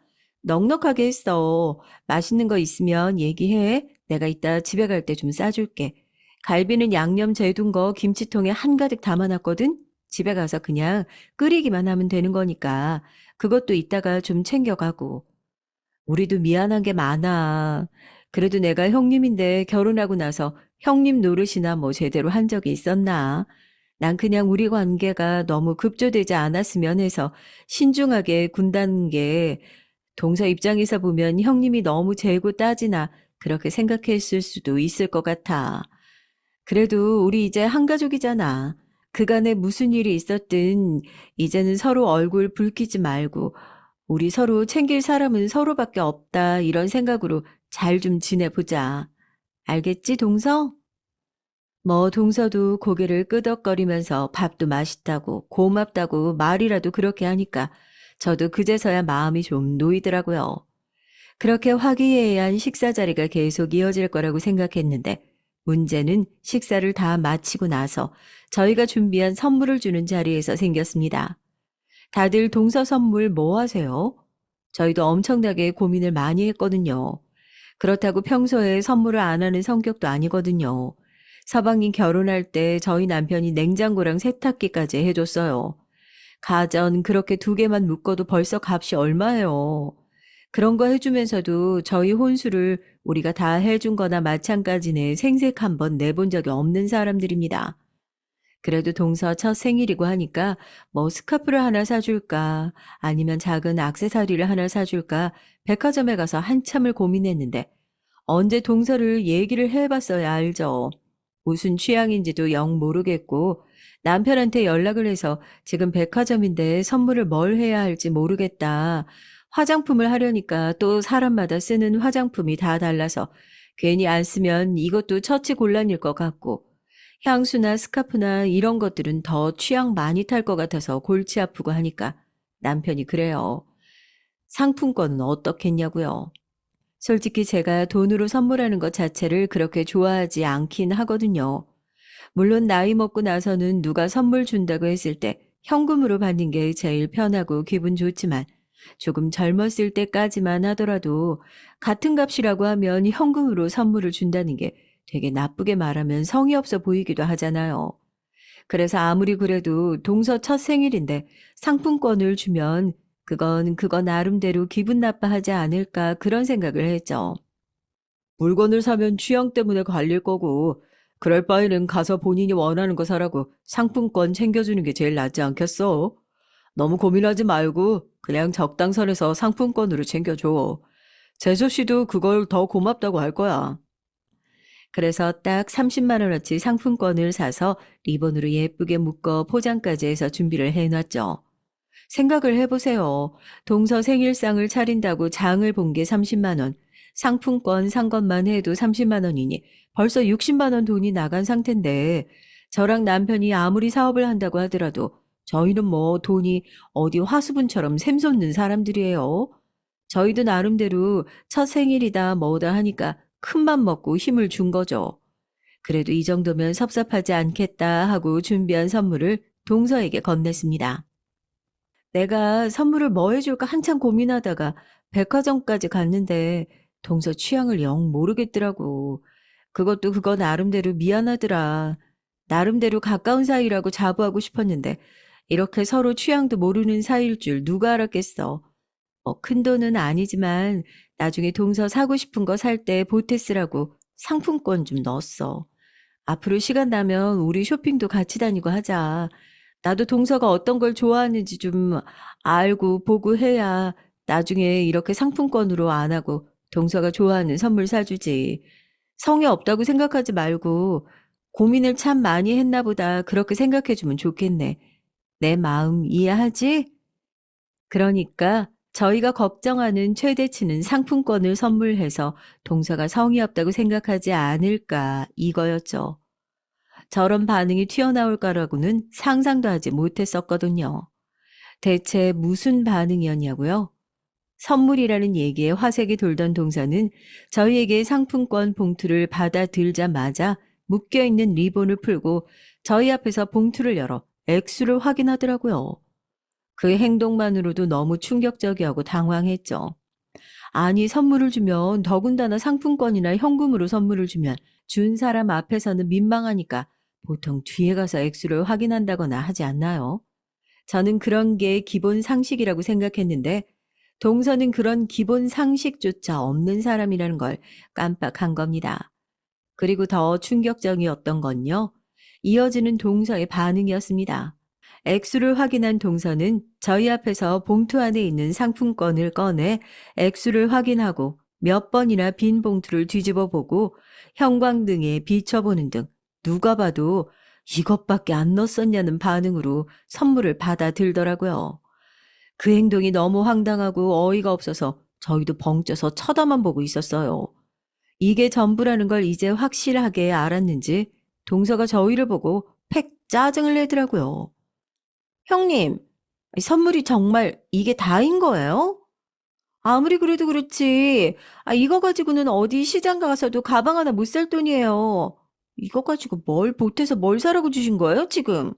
넉넉하게 했어. 맛있는 거 있으면 얘기해. 내가 이따 집에 갈 때 좀 싸줄게. 갈비는 양념 재둔 거 김치통에 한가득 담아놨거든? 집에 가서 그냥 끓이기만 하면 되는 거니까 그것도 이따가 좀 챙겨가고. 우리도 미안한 게 많아. 그래도 내가 형님인데 결혼하고 나서 형님 노릇이나 뭐 제대로 한 적이 있었나? 난 그냥 우리 관계가 너무 급조되지 않았으면 해서 신중하게 군다는 게 동서 입장에서 보면 형님이 너무 재고 따지나 그렇게 생각했을 수도 있을 것 같아. 그래도 우리 이제 한 가족이잖아. 그간에 무슨 일이 있었든 이제는 서로 얼굴 붉히지 말고 우리 서로 챙길 사람은 서로밖에 없다 이런 생각으로 잘 좀 지내보자. 알겠지, 동서? 뭐 동서도 고개를 끄덕거리면서 밥도 맛있다고 고맙다고 말이라도 그렇게 하니까 저도 그제서야 마음이 좀 놓이더라고요. 그렇게 화기애애한 식사 자리가 계속 이어질 거라고 생각했는데 문제는 식사를 다 마치고 나서 저희가 준비한 선물을 주는 자리에서 생겼습니다. 다들 동서 선물 뭐 하세요? 저희도 엄청나게 고민을 많이 했거든요. 그렇다고 평소에 선물을 안 하는 성격도 아니거든요. 서방님 결혼할 때 저희 남편이 냉장고랑 세탁기까지 해줬어요. 가전 그렇게 두 개만 묶어도 벌써 값이 얼마예요. 그런 거 해주면서도 저희 혼수를 우리가 다 해준 거나 마찬가지네 생색 한 번 내본 적이 없는 사람들입니다. 그래도 동서 첫 생일이고 하니까 뭐 스카프를 하나 사줄까 아니면 작은 액세서리를 하나 사줄까 백화점에 가서 한참을 고민했는데 언제 동서를 얘기를 해봤어야 알죠. 무슨 취향인지도 영 모르겠고 남편한테 연락을 해서 지금 백화점인데 선물을 뭘 해야 할지 모르겠다. 화장품을 하려니까 또 사람마다 쓰는 화장품이 다 달라서 괜히 안 쓰면 이것도 처치곤란일 것 같고 향수나 스카프나 이런 것들은 더 취향 많이 탈 것 같아서 골치 아프고 하니까 남편이 그래요. 상품권은 어떻겠냐고요. 솔직히 제가 돈으로 선물하는 것 자체를 그렇게 좋아하지 않긴 하거든요. 물론 나이 먹고 나서는 누가 선물 준다고 했을 때 현금으로 받는 게 제일 편하고 기분 좋지만 조금 젊었을 때까지만 하더라도 같은 값이라고 하면 현금으로 선물을 준다는 게 되게 나쁘게 말하면 성의 없어 보이기도 하잖아요. 그래서 아무리 그래도 동서 첫 생일인데 상품권을 주면 그건 그거 나름대로 기분 나빠하지 않을까 그런 생각을 했죠. 물건을 사면 취향 때문에 갈릴 거고 그럴 바에는 가서 본인이 원하는 거 사라고 상품권 챙겨주는 게 제일 낫지 않겠어? 너무 고민하지 말고 그냥 적당선에서 상품권으로 챙겨줘. 재수 씨도 그걸 더 고맙다고 할 거야. 그래서 딱 30만 원어치 상품권을 사서 리본으로 예쁘게 묶어 포장까지 해서 준비를 해놨죠. 생각을 해보세요. 동서 생일상을 차린다고 장을 본 게 30만 원, 상품권 산 것만 해도 30만 원이니 벌써 60만 원 돈이 나간 상태인데 저랑 남편이 아무리 사업을 한다고 하더라도 저희는 뭐 돈이 어디 화수분처럼 샘솟는 사람들이에요. 저희도 나름대로 첫 생일이다 뭐다 하니까 큰맘 먹고 힘을 준 거죠. 그래도 이 정도면 섭섭하지 않겠다 하고 준비한 선물을 동서에게 건넸습니다. 내가 선물을 뭐 해줄까 한참 고민하다가 백화점까지 갔는데 동서 취향을 영 모르겠더라고. 그것도 그거 나름대로 미안하더라. 나름대로 가까운 사이라고 자부하고 싶었는데 이렇게 서로 취향도 모르는 사이일 줄 누가 알았겠어. 뭐 큰돈은 아니지만 나중에 동서 사고 싶은 거 살 때 보태 쓰라고 상품권 좀 넣었어. 앞으로 시간 나면 우리 쇼핑도 같이 다니고 하자. 나도 동서가 어떤 걸 좋아하는지 좀 알고 보고 해야 나중에 이렇게 상품권으로 안 하고 동서가 좋아하는 선물 사주지. 성의 없다고 생각하지 말고 고민을 참 많이 했나 보다 그렇게 생각해주면 좋겠네. 내 마음 이해하지? 그러니까 저희가 걱정하는 최대치는 상품권을 선물해서 동서가 성의 없다고 생각하지 않을까 이거였죠. 저런 반응이 튀어나올 거라고는 상상도 하지 못했었거든요. 대체 무슨 반응이었냐고요? 선물이라는 얘기에 화색이 돌던 동서는 저희에게 상품권 봉투를 받아들자마자 묶여있는 리본을 풀고 저희 앞에서 봉투를 열어 액수를 확인하더라고요. 그 행동만으로도 너무 충격적이하고 당황했죠. 아니, 선물을 주면 더군다나 상품권이나 현금으로 선물을 주면 준 사람 앞에서는 민망하니까 보통 뒤에 가서 액수를 확인한다거나 하지 않나요? 저는 그런 게 기본 상식이라고 생각했는데 동서는 그런 기본 상식조차 없는 사람이라는 걸 깜빡한 겁니다. 그리고 더 충격적이었던 건요. 이어지는 동서의 반응이었습니다. 액수를 확인한 동서는 저희 앞에서 봉투 안에 있는 상품권을 꺼내 액수를 확인하고 몇 번이나 빈 봉투를 뒤집어 보고 형광등에 비춰보는 등 누가 봐도 이것밖에 안 넣었었냐는 반응으로 선물을 받아들더라고요. 그 행동이 너무 황당하고 어이가 없어서 저희도 벙쪄서 쳐다만 보고 있었어요. 이게 전부라는 걸 이제 확실하게 알았는지 동서가 저희를 보고 팩 짜증을 내더라고요. 형님, 선물이 정말 이게 다인 거예요? 아무리 그래도 그렇지. 이거 가지고는 어디 시장 가서도 가방 하나 못 살 돈이에요. 이거 가지고 뭘 보태서 뭘 사라고 주신 거예요, 지금?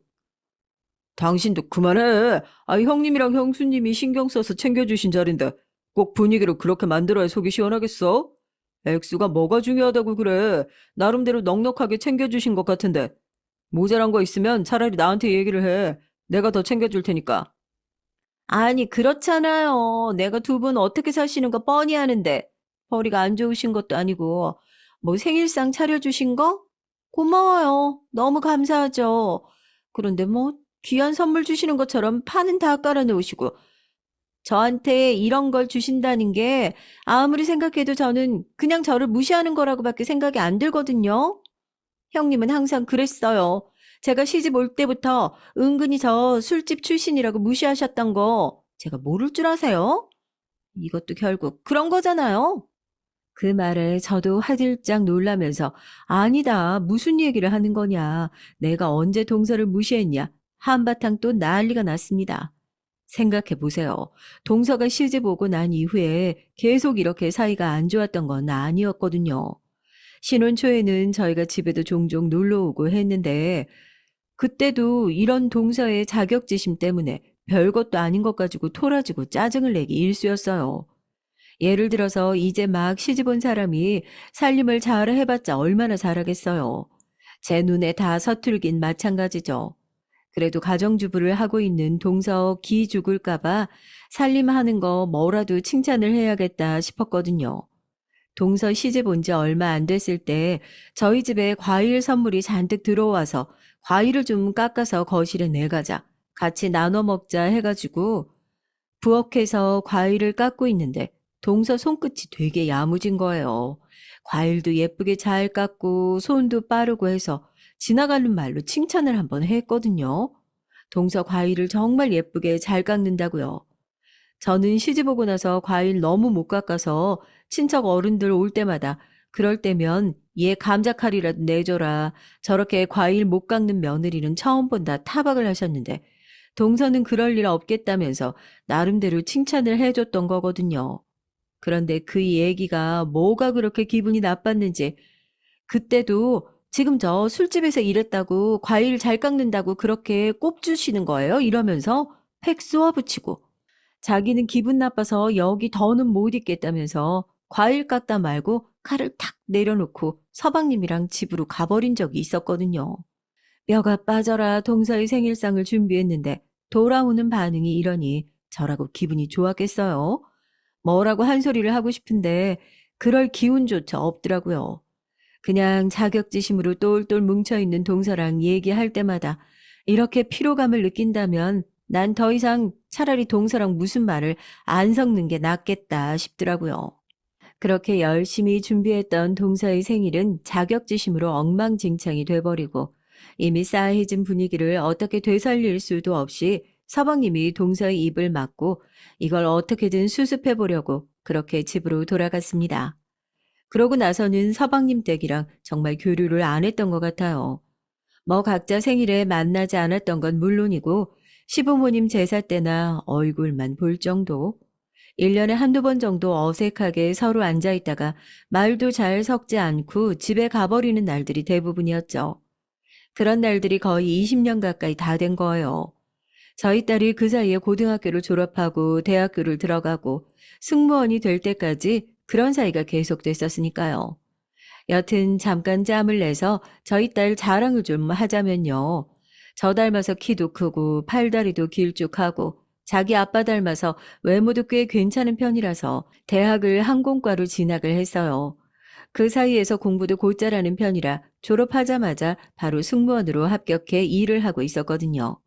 당신도 그만해. 형님이랑 형수님이 신경 써서 챙겨주신 자리인데 꼭 분위기로 그렇게 만들어야 속이 시원하겠어? 액수가 뭐가 중요하다고 그래. 나름대로 넉넉하게 챙겨주신 것 같은데. 모자란 거 있으면 차라리 나한테 얘기를 해. 내가 더 챙겨줄 테니까. 아니, 그렇잖아요. 내가 두 분 어떻게 사시는 거 뻔히 아는데. 벌이가 안 좋으신 것도 아니고. 뭐 생일상 차려주신 거? 고마워요. 너무 감사하죠. 그런데 뭐 귀한 선물 주시는 것처럼 판은 다 깔아놓으시고 저한테 이런 걸 주신다는 게 아무리 생각해도 저는 그냥 저를 무시하는 거라고밖에 생각이 안 들거든요. 형님은 항상 그랬어요. 제가 시집 올 때부터 은근히 저 술집 출신이라고 무시하셨던 거 제가 모를 줄 아세요? 이것도 결국 그런 거잖아요. 그 말에 저도 화들짝 놀라면서 아니다, 무슨 얘기를 하는 거냐. 내가 언제 동서를 무시했냐. 한바탕 또 난리가 났습니다. 생각해 보세요. 동서가 시집 오고 난 이후에 계속 이렇게 사이가 안 좋았던 건 아니었거든요. 신혼 초에는 저희가 집에도 종종 놀러 오고 했는데 그때도 이런 동서의 자격지심 때문에 별것도 아닌 것 가지고 토라지고 짜증을 내기 일쑤였어요. 예를 들어서 이제 막 시집 온 사람이 살림을 잘 해봤자 얼마나 잘하겠어요. 제 눈에 다 서툴긴 마찬가지죠. 그래도 가정주부를 하고 있는 동서 기 죽을까봐 살림하는 거 뭐라도 칭찬을 해야겠다 싶었거든요. 동서 시집 온 지 얼마 안 됐을 때 저희 집에 과일 선물이 잔뜩 들어와서 과일을 좀 깎아서 거실에 내가자 같이 나눠 먹자 해가지고 부엌에서 과일을 깎고 있는데 동서 손끝이 되게 야무진 거예요. 과일도 예쁘게 잘 깎고 손도 빠르고 해서 지나가는 말로 칭찬을 한번 했거든요. 동서 과일을 정말 예쁘게 잘 깎는다고요. 저는 시집 오고 나서 과일 너무 못 깎아서 친척 어른들 올 때마다 그럴 때면 얘 감자칼이라도 내줘라. 저렇게 과일 못 깎는 며느리는 처음 본다 타박을 하셨는데 동서는 그럴 일 없겠다면서 나름대로 칭찬을 해줬던 거거든요. 그런데 그 얘기가 뭐가 그렇게 기분이 나빴는지 그때도 지금 저 술집에서 일했다고 과일 잘 깎는다고 그렇게 꼽주시는 거예요? 이러면서 팩 쏘아붙이고 자기는 기분 나빠서 여기 더는 못 있겠다면서 과일 깎다 말고 칼을 탁 내려놓고 서방님이랑 집으로 가버린 적이 있었거든요. 뼈가 빠져라 동서의 생일상을 준비했는데 돌아오는 반응이 이러니 저라고 기분이 좋았겠어요. 뭐라고 한 소리를 하고 싶은데 그럴 기운조차 없더라고요. 그냥 자격지심으로 똘똘 뭉쳐있는 동서랑 얘기할 때마다 이렇게 피로감을 느낀다면 난 더 이상 차라리 동서랑 무슨 말을 안 섞는 게 낫겠다 싶더라고요. 그렇게 열심히 준비했던 동서의 생일은 자격지심으로 엉망진창이 돼버리고 이미 싸해진 분위기를 어떻게 되살릴 수도 없이 서방님이 동서의 입을 막고 이걸 어떻게든 수습해 보려고 그렇게 집으로 돌아갔습니다. 그러고 나서는 서방님 댁이랑 정말 교류를 안 했던 것 같아요. 뭐 각자 생일에 만나지 않았던 건 물론이고 시부모님 제사 때나 얼굴만 볼 정도. 1년에 한두 번 정도 어색하게 서로 앉아 있다가 말도 잘 섞지 않고 집에 가버리는 날들이 대부분이었죠. 그런 날들이 거의 20년 가까이 다 된 거예요. 저희 딸이 그 사이에 고등학교를 졸업하고 대학교를 들어가고 승무원이 될 때까지 그런 사이가 계속됐었으니까요. 여튼 잠깐 짬을 내서 저희 딸 자랑을 좀 하자면요. 저 닮아서 키도 크고 팔다리도 길쭉하고 자기 아빠 닮아서 외모도 꽤 괜찮은 편이라서 대학을 항공과로 진학을 했어요. 그 사이에서 공부도 곧잘하는 편이라 졸업하자마자 바로 승무원으로 합격해 일을 하고 있었거든요.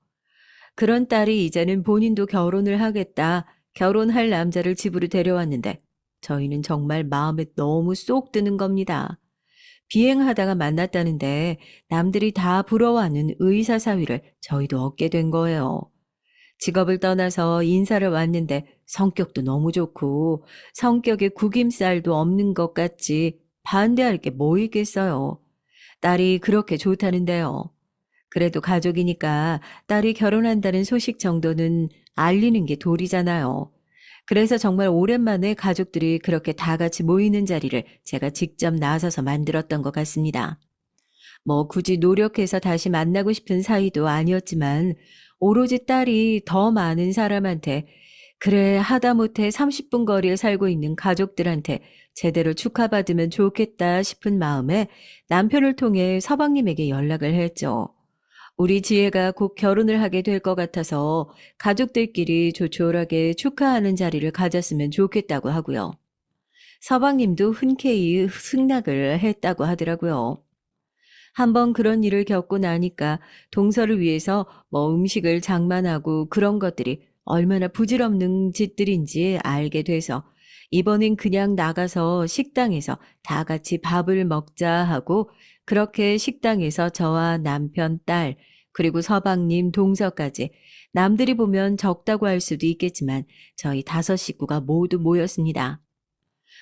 그런 딸이 이제는 본인도 결혼을 하겠다, 결혼할 남자를 집으로 데려왔는데 저희는 정말 마음에 너무 쏙 드는 겁니다. 비행하다가 만났다는데 남들이 다 부러워하는 의사 사위를 저희도 얻게 된 거예요. 직업을 떠나서 인사를 왔는데 성격도 너무 좋고 성격에 구김살도 없는 것 같지 반대할 게 뭐 있겠어요. 딸이 그렇게 좋다는데요. 그래도 가족이니까 딸이 결혼한다는 소식 정도는 알리는 게 도리잖아요. 그래서 정말 오랜만에 가족들이 그렇게 다 같이 모이는 자리를 제가 직접 나서서 만들었던 것 같습니다. 뭐 굳이 노력해서 다시 만나고 싶은 사이도 아니었지만 오로지 딸이 더 많은 사람한테 그래 하다못해 30분 거리에 살고 있는 가족들한테 제대로 축하받으면 좋겠다 싶은 마음에 남편을 통해 서방님에게 연락을 했죠. 우리 지혜가 곧 결혼을 하게 될 것 같아서 가족들끼리 조촐하게 축하하는 자리를 가졌으면 좋겠다고 하고요. 서방님도 흔쾌히 승낙을 했다고 하더라고요. 한번 그런 일을 겪고 나니까 동서를 위해서 뭐 음식을 장만하고 그런 것들이 얼마나 부질없는 짓들인지 알게 돼서 이번엔 그냥 나가서 식당에서 다 같이 밥을 먹자 하고 그렇게 식당에서 저와 남편, 딸, 그리고 서방님, 동서까지 남들이 보면 적다고 할 수도 있겠지만 저희 5식구가 모두 모였습니다.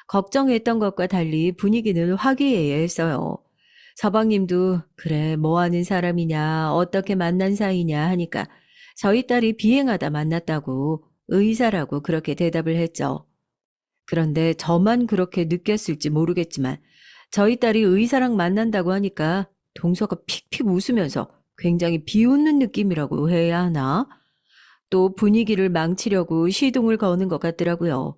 걱정했던 것과 달리 분위기는 화기애애했어요. 서방님도 그래 뭐 하는 사람이냐 어떻게 만난 사이냐 하니까 저희 딸이 비행하다 만났다고 의사라고 그렇게 대답을 했죠. 그런데 저만 그렇게 느꼈을지 모르겠지만 저희 딸이 의사랑 만난다고 하니까 동서가 픽픽 웃으면서 굉장히 비웃는 느낌이라고 해야 하나? 또 분위기를 망치려고 시동을 거는 것 같더라고요.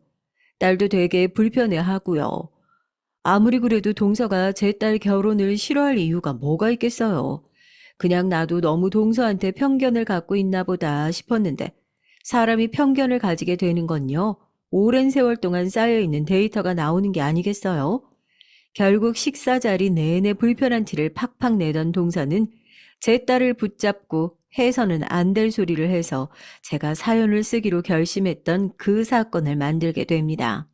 딸도 되게 불편해하고요. 아무리 그래도 동서가 제 딸 결혼을 싫어할 이유가 뭐가 있겠어요. 그냥 나도 너무 동서한테 편견을 갖고 있나 보다 싶었는데 사람이 편견을 가지게 되는 건요. 오랜 세월 동안 쌓여있는 데이터가 나오는 게 아니겠어요? 결국 식사 자리 내내 불편한 티를 팍팍 내던 동서는 제 딸을 붙잡고 해서는 안 될 소리를 해서 제가 사연을 쓰기로 결심했던 그 사건을 만들게 됩니다.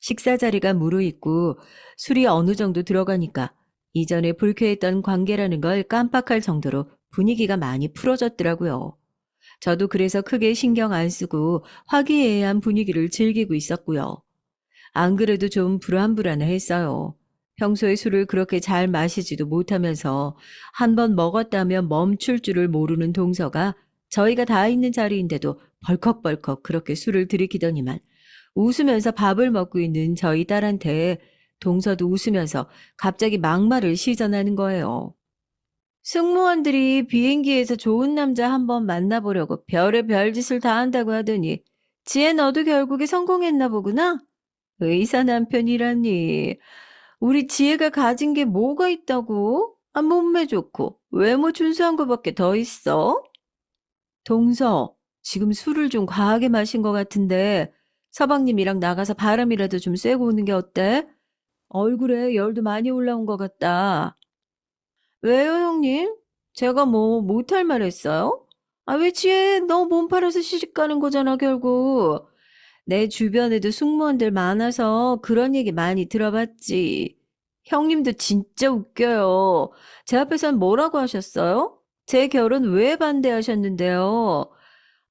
식사 자리가 무르익고 술이 어느 정도 들어가니까 이전에 불쾌했던 관계라는 걸 깜빡할 정도로 분위기가 많이 풀어졌더라고요. 저도 그래서 크게 신경 안 쓰고 화기애애한 분위기를 즐기고 있었고요. 안 그래도 좀 불안불안했어요. 평소에 술을 그렇게 잘 마시지도 못하면서 한 번 먹었다면 멈출 줄을 모르는 동서가 저희가 다 있는 자리인데도 벌컥벌컥 그렇게 술을 들이키더니만 웃으면서 밥을 먹고 있는 저희 딸한테 동서도 웃으면서 갑자기 막말을 시전하는 거예요. 승무원들이 비행기에서 좋은 남자 한번 만나보려고 별의 별짓을 다 한다고 하더니 지혜 너도 결국에 성공했나 보구나? 의사 남편이라니. 우리 지혜가 가진 게 뭐가 있다고? 아, 몸매 좋고 외모 준수한 거밖에 더 있어? 동서, 지금 술을 좀 과하게 마신 것 같은데 서방님이랑 나가서 바람이라도 좀 쐬고 오는 게 어때? 얼굴에 열도 많이 올라온 것 같다. 왜요, 형님? 제가 뭐 못할 말 했어요? 아, 왜 지혜 너 몸 팔아서 시집 가는 거잖아, 결국. 내 주변에도 승무원들 많아서 그런 얘기 많이 들어봤지. 형님도 진짜 웃겨요. 제 앞에선 뭐라고 하셨어요? 제 결혼 왜 반대하셨는데요?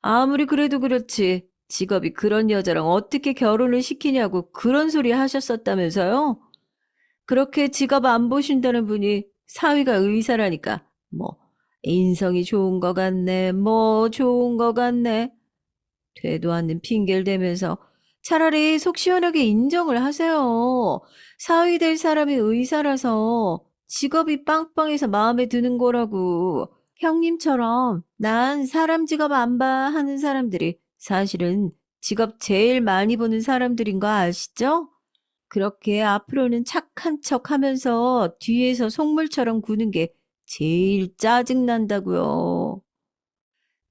아무리 그래도 그렇지. 직업이 그런 여자랑 어떻게 결혼을 시키냐고 그런 소리 하셨었다면서요? 그렇게 직업 안 보신다는 분이 사위가 의사라니까 뭐 인성이 좋은 것 같네, 뭐 좋은 것 같네. 되도 않는 핑계를 대면서 차라리 속 시원하게 인정을 하세요. 사위 될 사람이 의사라서 직업이 빵빵해서 마음에 드는 거라고. 형님처럼 난 사람 직업 안 봐 하는 사람들이 사실은 직업 제일 많이 보는 사람들인 거 아시죠? 그렇게 앞으로는 착한 척 하면서 뒤에서 속물처럼 구는 게 제일 짜증난다고요.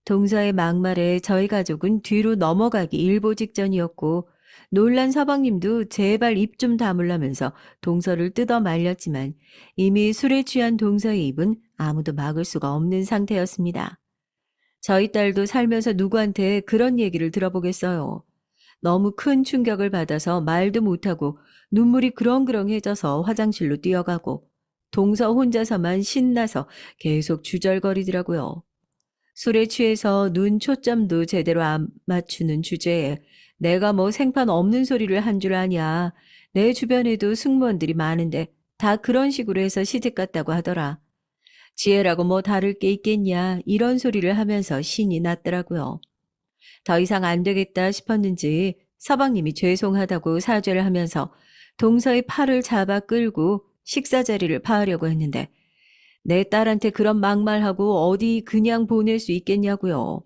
동서의 막말에 저희 가족은 뒤로 넘어가기 일보 직전이었고 놀란 서방님도 제발 입 좀 다물라면서 동서를 뜯어 말렸지만 이미 술에 취한 동서의 입은 아무도 막을 수가 없는 상태였습니다. 저희 딸도 살면서 누구한테 그런 얘기를 들어보겠어요. 너무 큰 충격을 받아서 말도 못하고 눈물이 그렁그렁해져서 화장실로 뛰어가고 동서 혼자서만 신나서 계속 주절거리더라고요. 술에 취해서 눈 초점도 제대로 안 맞추는 주제에 내가 뭐 생판 없는 소리를 한 줄 아냐. 내 주변에도 승무원들이 많은데 다 그런 식으로 해서 시집 갔다고 하더라. 지혜라고 뭐 다를 게 있겠냐. 이런 소리를 하면서 신이 났더라고요. 더 이상 안 되겠다 싶었는지 서방님이 죄송하다고 사죄를 하면서 동서의 팔을 잡아 끌고 식사 자리를 파하려고 했는데 내 딸한테 그런 막말하고 어디 그냥 보낼 수 있겠냐고요.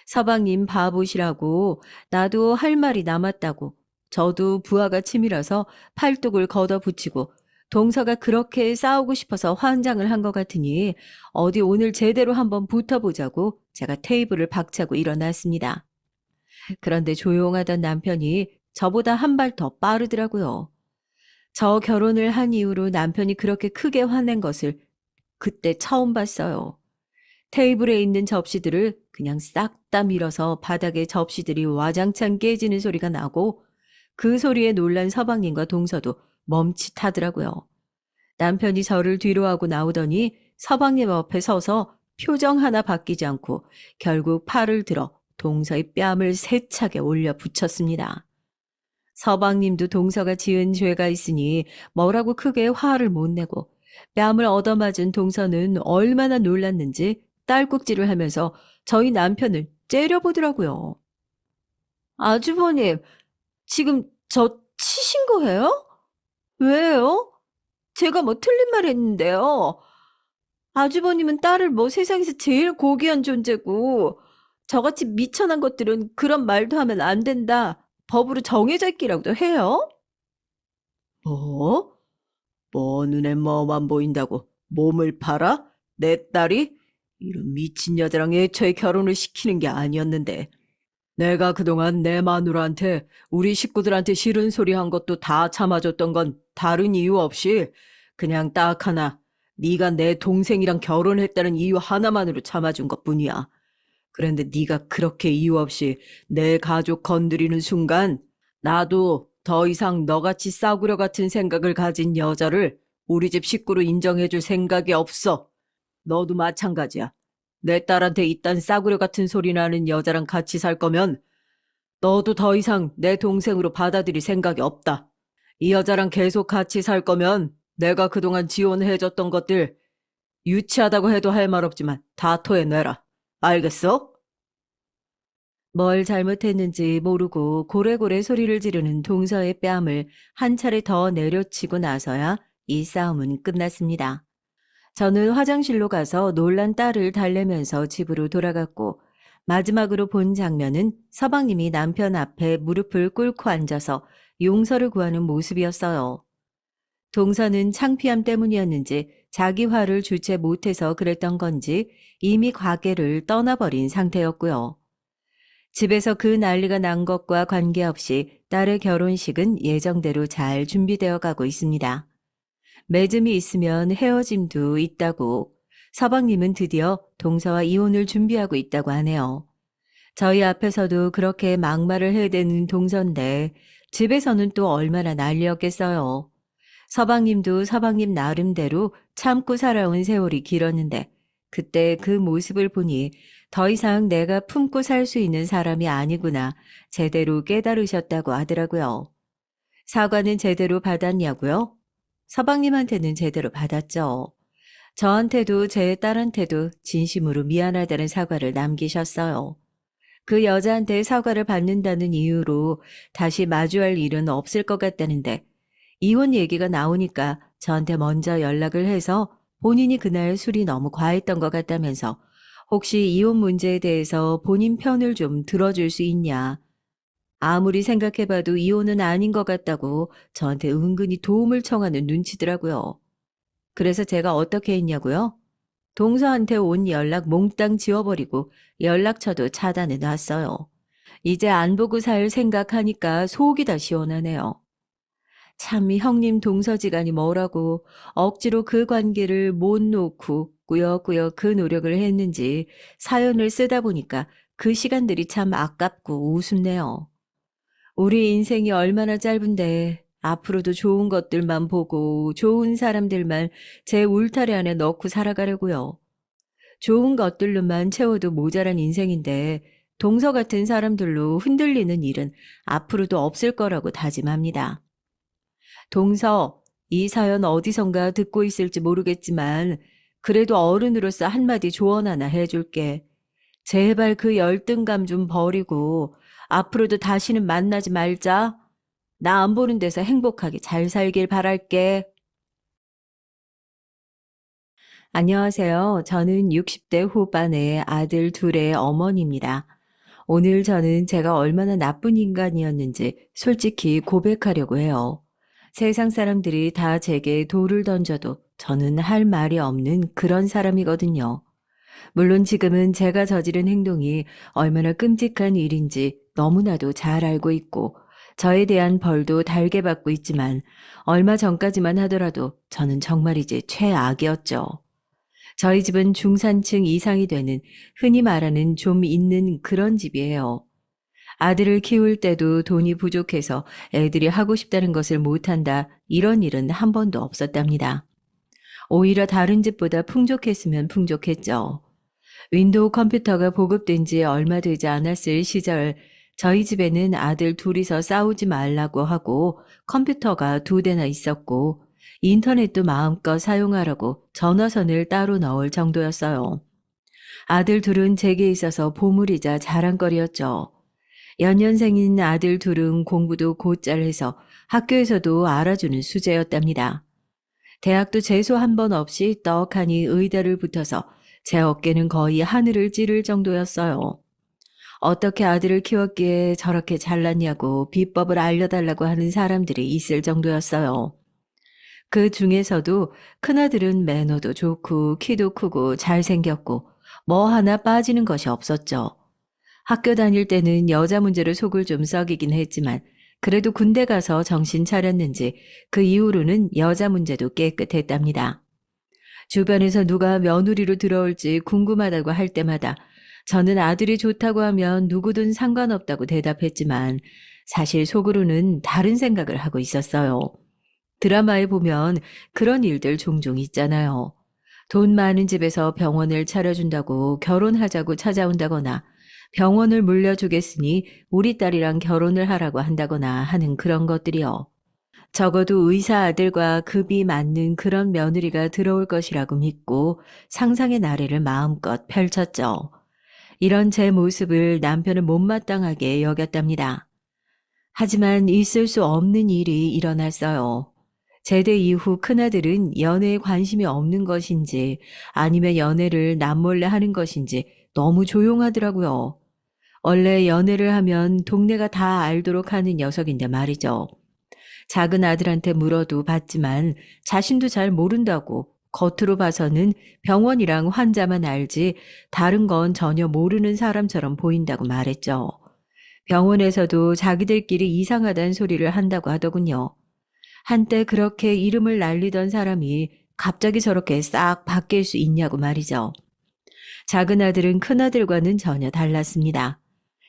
서방님 바보시라고 나도 할 말이 남았다고 저도 부하가 치밀어서 팔뚝을 걷어붙이고 동서가 그렇게 싸우고 싶어서 환장을 한 것 같으니 어디 오늘 제대로 한번 붙어보자고 제가 테이블을 박차고 일어났습니다. 그런데 조용하던 남편이 저보다 한 발 더 빠르더라고요. 저 결혼을 한 이후로 남편이 그렇게 크게 화낸 것을 그때 처음 봤어요. 테이블에 있는 접시들을 그냥 싹 다 밀어서 바닥에 접시들이 와장창 깨지는 소리가 나고 그 소리에 놀란 서방님과 동서도 멈칫하더라고요. 남편이 저를 뒤로하고 나오더니 서방님 앞에 서서 표정 하나 바뀌지 않고 결국 팔을 들어 동서의 뺨을 세차게 올려 붙였습니다. 서방님도 동서가 지은 죄가 있으니 뭐라고 크게 화를 못 내고 뺨을 얻어맞은 동서는 얼마나 놀랐는지 딸꾹질을 하면서 저희 남편을 째려보더라고요. 아주버님, 지금 저 치신 거예요? 왜요? 제가 뭐 틀린 말 했는데요. 아주버님은 딸을 뭐 세상에서 제일 고귀한 존재고 저같이 미천한 것들은 그런 말도 하면 안 된다. 법으로 정해져 있기라도 해요? 뭐? 뭐 눈에 뭐만 보인다고 몸을 팔아? 내 딸이? 이런 미친 여자랑 애초에 결혼을 시키는 게 아니었는데 내가 그동안 내 마누라한테 우리 식구들한테 싫은 소리 한 것도 다 참아줬던 건 다른 이유 없이 그냥 딱 하나 네가 내 동생이랑 결혼했다는 이유 하나만으로 참아준 것뿐이야. 그런데 네가 그렇게 이유 없이 내 가족 건드리는 순간 나도 더 이상 너같이 싸구려 같은 생각을 가진 여자를 우리 집 식구로 인정해줄 생각이 없어. 너도 마찬가지야. 내 딸한테 이딴 싸구려 같은 소리 나는 여자랑 같이 살 거면 너도 더 이상 내 동생으로 받아들일 생각이 없다. 이 여자랑 계속 같이 살 거면 내가 그동안 지원해줬던 것들 유치하다고 해도 할 말 없지만 다 토해내라. 알겠어? 뭘 잘못했는지 모르고 고래고래 소리를 지르는 동서의 뺨을 한 차례 더 내려치고 나서야 이 싸움은 끝났습니다. 저는 화장실로 가서 놀란 딸을 달래면서 집으로 돌아갔고 마지막으로 본 장면은 서방님이 남편 앞에 무릎을 꿇고 앉아서 용서를 구하는 모습이었어요. 동서는 창피함 때문이었는지 자기 화를 주체 못해서 그랬던 건지 이미 가게를 떠나버린 상태였고요. 집에서 그 난리가 난 것과 관계없이 딸의 결혼식은 예정대로 잘 준비되어 가고 있습니다. 매점이 있으면 헤어짐도 있다고 서방님은 드디어 동서와 이혼을 준비하고 있다고 하네요. 저희 앞에서도 그렇게 막말을 해대는 동서인데 집에서는 또 얼마나 난리였겠어요. 서방님도 서방님 나름대로 참고 살아온 세월이 길었는데 그때 그 모습을 보니 더 이상 내가 품고 살 수 있는 사람이 아니구나 제대로 깨달으셨다고 하더라고요. 사과는 제대로 받았냐고요? 서방님한테는 제대로 받았죠. 저한테도 제 딸한테도 진심으로 미안하다는 사과를 남기셨어요. 그 여자한테 사과를 받는다는 이유로 다시 마주할 일은 없을 것 같다는데 이혼 얘기가 나오니까 저한테 먼저 연락을 해서 본인이 그날 술이 너무 과했던 것 같다면서 혹시 이혼 문제에 대해서 본인 편을 좀 들어줄 수 있냐. 아무리 생각해봐도 이혼은 아닌 것 같다고 저한테 은근히 도움을 청하는 눈치더라고요. 그래서 제가 어떻게 했냐고요? 동서한테 온 연락 몽땅 지워버리고 연락처도 차단해 놨어요. 이제 안 보고 살 생각하니까 속이 다 시원하네요. 참 형님 동서지간이 뭐라고 억지로 그 관계를 못 놓고 꾸역꾸역 그 노력을 했는지 사연을 쓰다 보니까 그 시간들이 참 아깝고 우습네요. 우리 인생이 얼마나 짧은데 앞으로도 좋은 것들만 보고 좋은 사람들만 제 울타리 안에 넣고 살아가려고요. 좋은 것들로만 채워도 모자란 인생인데 동서 같은 사람들로 흔들리는 일은 앞으로도 없을 거라고 다짐합니다. 동서, 이 사연 어디선가 듣고 있을지 모르겠지만 그래도 어른으로서 한마디 조언 하나 해줄게. 제발 그 열등감 좀 버리고 앞으로도 다시는 만나지 말자. 나 안 보는 데서 행복하게 잘 살길 바랄게. 안녕하세요. 저는 60대 후반의 아들 둘의 어머니입니다. 오늘 저는 제가 얼마나 나쁜 인간이었는지 솔직히 고백하려고 해요. 세상 사람들이 다 제게 돌을 던져도 저는 할 말이 없는 그런 사람이거든요. 물론 지금은 제가 저지른 행동이 얼마나 끔찍한 일인지 너무나도 잘 알고 있고 저에 대한 벌도 달게 받고 있지만 얼마 전까지만 하더라도 저는 정말이지 최악이었죠. 저희 집은 중산층 이상이 되는 흔히 말하는 좀 있는 그런 집이에요. 아들을 키울 때도 돈이 부족해서 애들이 하고 싶다는 것을 못한다 이런 일은 한 번도 없었답니다. 오히려 다른 집보다 풍족했으면 풍족했죠. 윈도우 컴퓨터가 보급된 지 얼마 되지 않았을 시절 저희 집에는 아들 둘이서 싸우지 말라고 하고 컴퓨터가 2대나 있었고 인터넷도 마음껏 사용하라고 전화선을 따로 넣을 정도였어요. 아들 둘은 제게 있어서 보물이자 자랑거리였죠. 연년생인 아들 둘은 공부도 곧잘 해서 학교에서도 알아주는 수재였답니다. 대학도 재수 한 번 없이 떡하니 의대를 붙어서 제 어깨는 거의 하늘을 찌를 정도였어요. 어떻게 아들을 키웠기에 저렇게 잘났냐고 비법을 알려달라고 하는 사람들이 있을 정도였어요. 그 중에서도 큰아들은 매너도 좋고 키도 크고 잘생겼고 뭐 하나 빠지는 것이 없었죠. 학교 다닐 때는 여자 문제로 속을 좀 썩이긴 했지만 그래도 군대 가서 정신 차렸는지 그 이후로는 여자 문제도 깨끗했답니다. 주변에서 누가 며느리로 들어올지 궁금하다고 할 때마다 저는 아들이 좋다고 하면 누구든 상관없다고 대답했지만 사실 속으로는 다른 생각을 하고 있었어요. 드라마에 보면 그런 일들 종종 있잖아요. 돈 많은 집에서 병원을 차려준다고 결혼하자고 찾아온다거나 병원을 물려주겠으니 우리 딸이랑 결혼을 하라고 한다거나 하는 그런 것들이요. 적어도 의사 아들과 급이 맞는 그런 며느리가 들어올 것이라고 믿고 상상의 나래를 마음껏 펼쳤죠. 이런 제 모습을 남편은 못마땅하게 여겼답니다. 하지만 있을 수 없는 일이 일어났어요. 제대 이후 큰아들은 연애에 관심이 없는 것인지 아니면 연애를 남몰래 하는 것인지 너무 조용하더라고요. 원래 연애를 하면 동네가 다 알도록 하는 녀석인데 말이죠. 작은 아들한테 물어도 받지만 자신도 잘 모른다고 겉으로 봐서는 병원이랑 환자만 알지 다른 건 전혀 모르는 사람처럼 보인다고 말했죠. 병원에서도 자기들끼리 이상하다는 소리를 한다고 하더군요. 한때 그렇게 이름을 날리던 사람이 갑자기 저렇게 싹 바뀔 수 있냐고 말이죠. 작은 아들은 큰 아들과는 전혀 달랐습니다.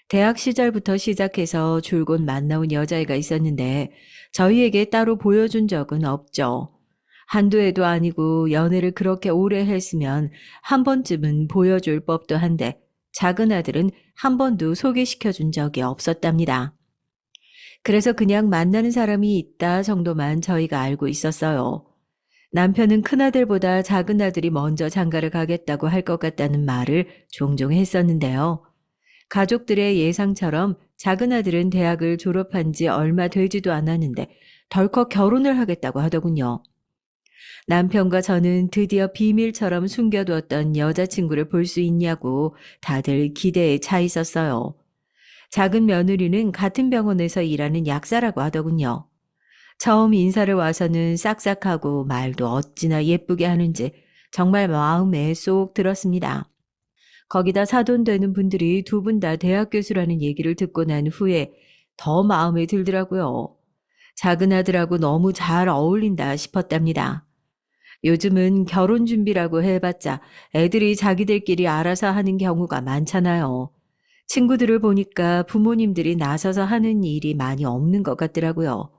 대학 시절부터 시작해서 줄곧 만나온 여자애가 있었는데 저희에게 따로 보여준 적은 없죠. 한두 해도 아니고 연애를 그렇게 오래 했으면 한 번쯤은 보여줄 법도 한데 작은 아들은 한 번도 소개시켜 준 적이 없었답니다. 그래서 그냥 만나는 사람이 있다 정도만 저희가 알고 있었어요. 남편은 큰아들보다 작은 아들이 먼저 장가를 가겠다고 할 것 같다는 말을 종종 했었는데요. 가족들의 예상처럼 작은 아들은 대학을 졸업한 지 얼마 되지도 않았는데 덜컥 결혼을 하겠다고 하더군요. 남편과 저는 드디어 비밀처럼 숨겨두었던 여자친구를 볼 수 있냐고 다들 기대에 차 있었어요. 작은 며느리는 같은 병원에서 일하는 약사라고 하더군요. 처음 인사를 와서는 싹싹하고 말도 어찌나 예쁘게 하는지 정말 마음에 쏙 들었습니다. 거기다 사돈되는 분들이 두 분 다 대학 교수라는 얘기를 듣고 난 후에 더 마음에 들더라고요. 작은 아들하고 너무 잘 어울린다 싶었답니다. 요즘은 결혼 준비라고 해봤자 애들이 자기들끼리 알아서 하는 경우가 많잖아요. 친구들을 보니까 부모님들이 나서서 하는 일이 많이 없는 것 같더라고요.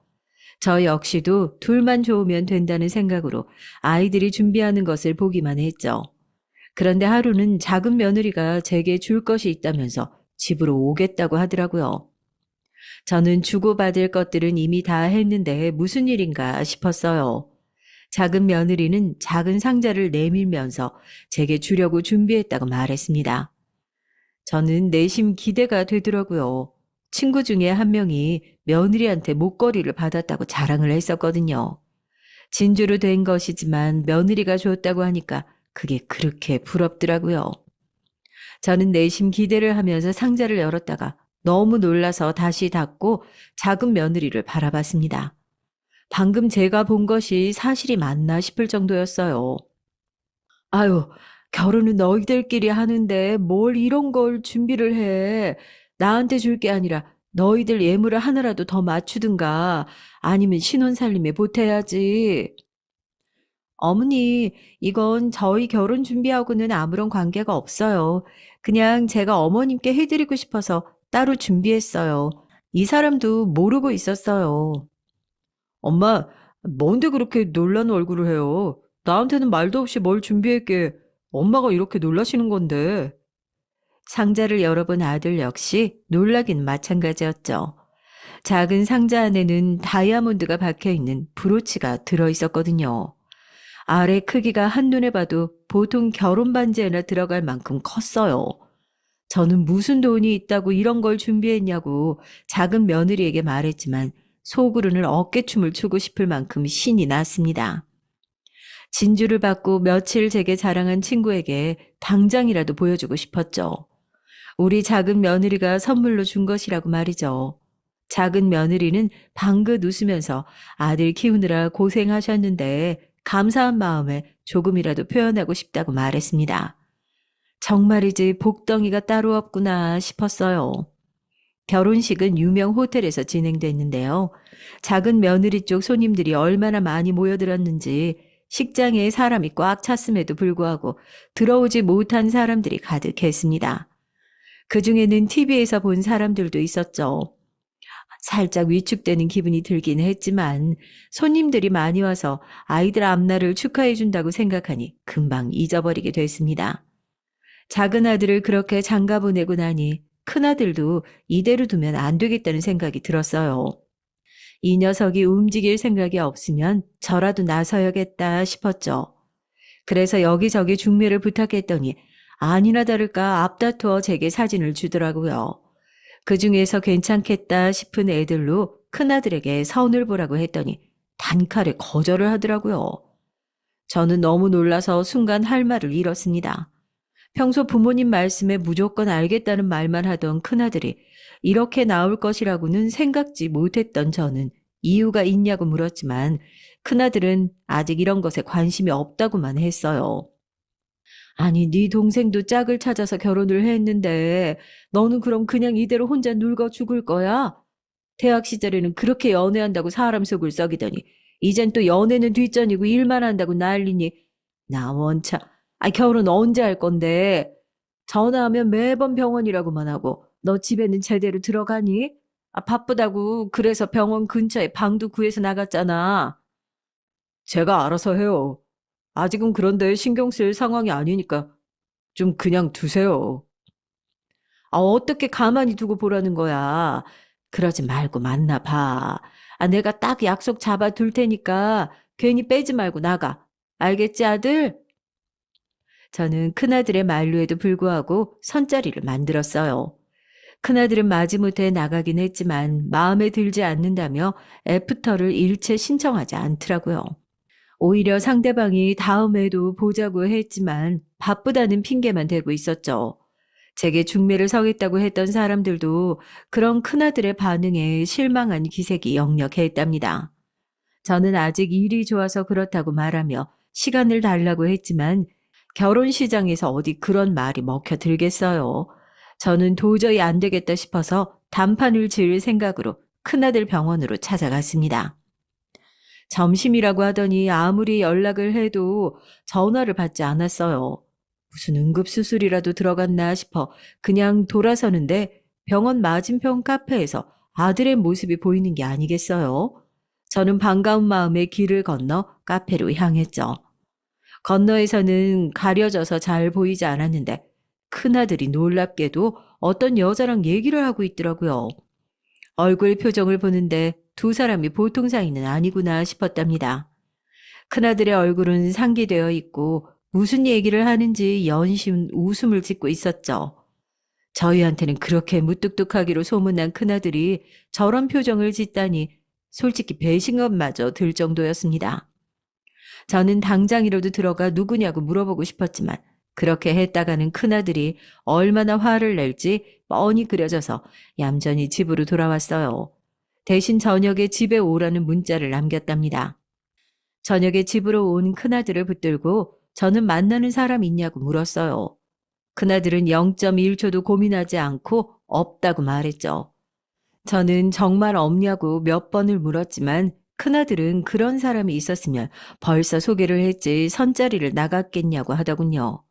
저 역시도 둘만 좋으면 된다는 생각으로 아이들이 준비하는 것을 보기만 했죠. 그런데 하루는 작은 며느리가 제게 줄 것이 있다면서 집으로 오겠다고 하더라고요. 저는 주고받을 것들은 이미 다 했는데 무슨 일인가 싶었어요. 작은 며느리는 작은 상자를 내밀면서 제게 주려고 준비했다고 말했습니다. 저는 내심 기대가 되더라고요. 친구 중에 한 명이 며느리한테 목걸이를 받았다고 자랑을 했었거든요. 진주로 된 것이지만 며느리가 줬다고 하니까 그게 그렇게 부럽더라고요. 저는 내심 기대를 하면서 상자를 열었다가 너무 놀라서 다시 닫고 작은 며느리를 바라봤습니다. 방금 제가 본 것이 사실이 맞나 싶을 정도였어요. 아유, 결혼은 너희들끼리 하는데 뭘 이런 걸 준비를 해. 나한테 줄 게 아니라 너희들 예물을 하나라도 더 맞추든가 아니면 신혼살림에 보태야지. 어머니, 이건 저희 결혼 준비하고는 아무런 관계가 없어요. 그냥 제가 어머님께 해드리고 싶어서 따로 준비했어요. 이 사람도 모르고 있었어요. 엄마, 뭔데 그렇게 놀란 얼굴을 해요? 나한테는 말도 없이 뭘 준비했게 엄마가 이렇게 놀라시는 건데. 상자를 열어본 아들 역시 놀라긴 마찬가지였죠. 작은 상자 안에는 다이아몬드가 박혀 있는 브로치가 들어 있었거든요. 알의 크기가 한눈에 봐도 보통 결혼 반지에나 들어갈 만큼 컸어요. 저는 무슨 돈이 있다고 이런 걸 준비했냐고 작은 며느리에게 말했지만 속으로는 어깨춤을 추고 싶을 만큼 신이 났습니다. 진주를 받고 며칠 제게 자랑한 친구에게 당장이라도 보여주고 싶었죠. 우리 작은 며느리가 선물로 준 것이라고 말이죠. 작은 며느리는 방긋 웃으면서 아들 키우느라 고생하셨는데 감사한 마음에 조금이라도 표현하고 싶다고 말했습니다. 정말이지 복덩이가 따로 없구나 싶었어요. 결혼식은 유명 호텔에서 진행됐는데요. 작은 며느리 쪽 손님들이 얼마나 많이 모여들었는지 식장에 사람이 꽉 찼음에도 불구하고 들어오지 못한 사람들이 가득했습니다. 그중에는 TV에서 본 사람들도 있었죠. 살짝 위축되는 기분이 들긴 했지만 손님들이 많이 와서 아이들 앞날을 축하해 준다고 생각하니 금방 잊어버리게 됐습니다. 작은 아들을 그렇게 장가 보내고 나니 큰아들도 이대로 두면 안 되겠다는 생각이 들었어요. 이 녀석이 움직일 생각이 없으면 저라도 나서야겠다 싶었죠. 그래서 여기저기 중매를 부탁했더니 아니나 다를까 앞다투어 제게 사진을 주더라고요. 그 중에서 괜찮겠다 싶은 애들로 큰아들에게 선을 보라고 했더니 단칼에 거절을 하더라고요. 저는 너무 놀라서 순간 할 말을 잃었습니다. 평소 부모님 말씀에 무조건 알겠다는 말만 하던 큰아들이 이렇게 나올 것이라고는 생각지 못했던 저는 이유가 있냐고 물었지만 큰아들은 아직 이런 것에 관심이 없다고만 했어요. 아니, 네 동생도 짝을 찾아서 결혼을 했는데 너는 그럼 그냥 이대로 혼자 늙어 죽을 거야? 대학 시절에는 그렇게 연애한다고 사람 속을 썩이더니 이젠 또 연애는 뒷전이고 일만 한다고 난리니 나 원차 결혼 언제 할 건데 전화하면 매번 병원이라고만 하고 너 집에는 제대로 들어가니? 바쁘다고 그래서 병원 근처에 방도 구해서 나갔잖아. 제가 알아서 해요. 아직은 그런데 신경 쓸 상황이 아니니까 좀 그냥 두세요. 어떻게 가만히 두고 보라는 거야. 그러지 말고 만나봐. 내가 딱 약속 잡아둘 테니까 괜히 빼지 말고 나가. 알겠지, 아들? 저는 큰아들의 만류에도 불구하고 선자리를 만들었어요. 큰아들은 마지못해 나가긴 했지만 마음에 들지 않는다며 애프터를 일체 신청하지 않더라고요. 오히려 상대방이 다음에도 보자고 했지만 바쁘다는 핑계만 대고 있었죠. 제게 중매를 서겠다고 했던 사람들도 그런 큰아들의 반응에 실망한 기색이 역력했답니다. 저는 아직 일이 좋아서 그렇다고 말하며 시간을 달라고 했지만 결혼 시장에서 어디 그런 말이 먹혀 들겠어요. 저는 도저히 안 되겠다 싶어서 단판을 지을 생각으로 큰아들 병원으로 찾아갔습니다. 점심이라고 하더니 아무리 연락을 해도 전화를 받지 않았어요. 무슨 응급수술이라도 들어갔나 싶어 그냥 돌아서는데 병원 맞은편 카페에서 아들의 모습이 보이는 게 아니겠어요? 저는 반가운 마음에 길을 건너 카페로 향했죠. 건너에서는 가려져서 잘 보이지 않았는데 큰아들이 놀랍게도 어떤 여자랑 얘기를 하고 있더라고요. 얼굴 표정을 보는데 두 사람이 보통 사이는 아니구나 싶었답니다. 큰아들의 얼굴은 상기되어 있고 무슨 얘기를 하는지 연신 웃음을 짓고 있었죠. 저희한테는 그렇게 무뚝뚝하기로 소문난 큰아들이 저런 표정을 짓다니 솔직히 배신감마저 들 정도였습니다. 저는 당장이라도 들어가 누구냐고 물어보고 싶었지만 그렇게 했다가는 큰아들이 얼마나 화를 낼지 뻔히 그려져서 얌전히 집으로 돌아왔어요. 대신 저녁에 집에 오라는 문자를 남겼답니다. 저녁에 집으로 온 큰아들을 붙들고 저는 만나는 사람 있냐고 물었어요. 큰아들은 0.1초도 고민하지 않고 없다고 말했죠. 저는 정말 없냐고 몇 번을 물었지만 큰아들은 그런 사람이 있었으면 벌써 소개를 했지 선자리를 나갔겠냐고 하더군요.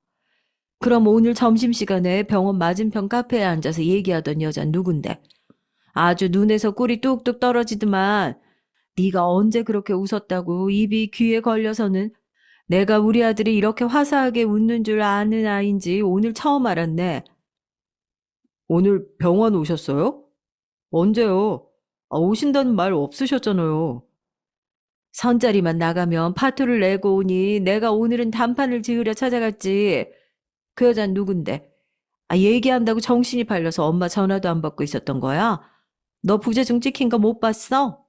그럼 오늘 점심시간에 병원 맞은편 카페에 앉아서 얘기하던 여잔 누군데? 아주 눈에서 꿀이 뚝뚝 떨어지더만. 네가 언제 그렇게 웃었다고 입이 귀에 걸려서는 내가 우리 아들이 이렇게 화사하게 웃는 줄 아는 아인지 오늘 처음 알았네. 오늘 병원 오셨어요? 언제요? 오신다는 말 없으셨잖아요. 선자리만 나가면 파토를 내고 오니 내가 오늘은 단판을 지으려 찾아갔지. 그 여잔 누군데? 얘기한다고 정신이 팔려서 엄마 전화도 안 받고 있었던 거야? 너 부재중 찍힌 거 못 봤어?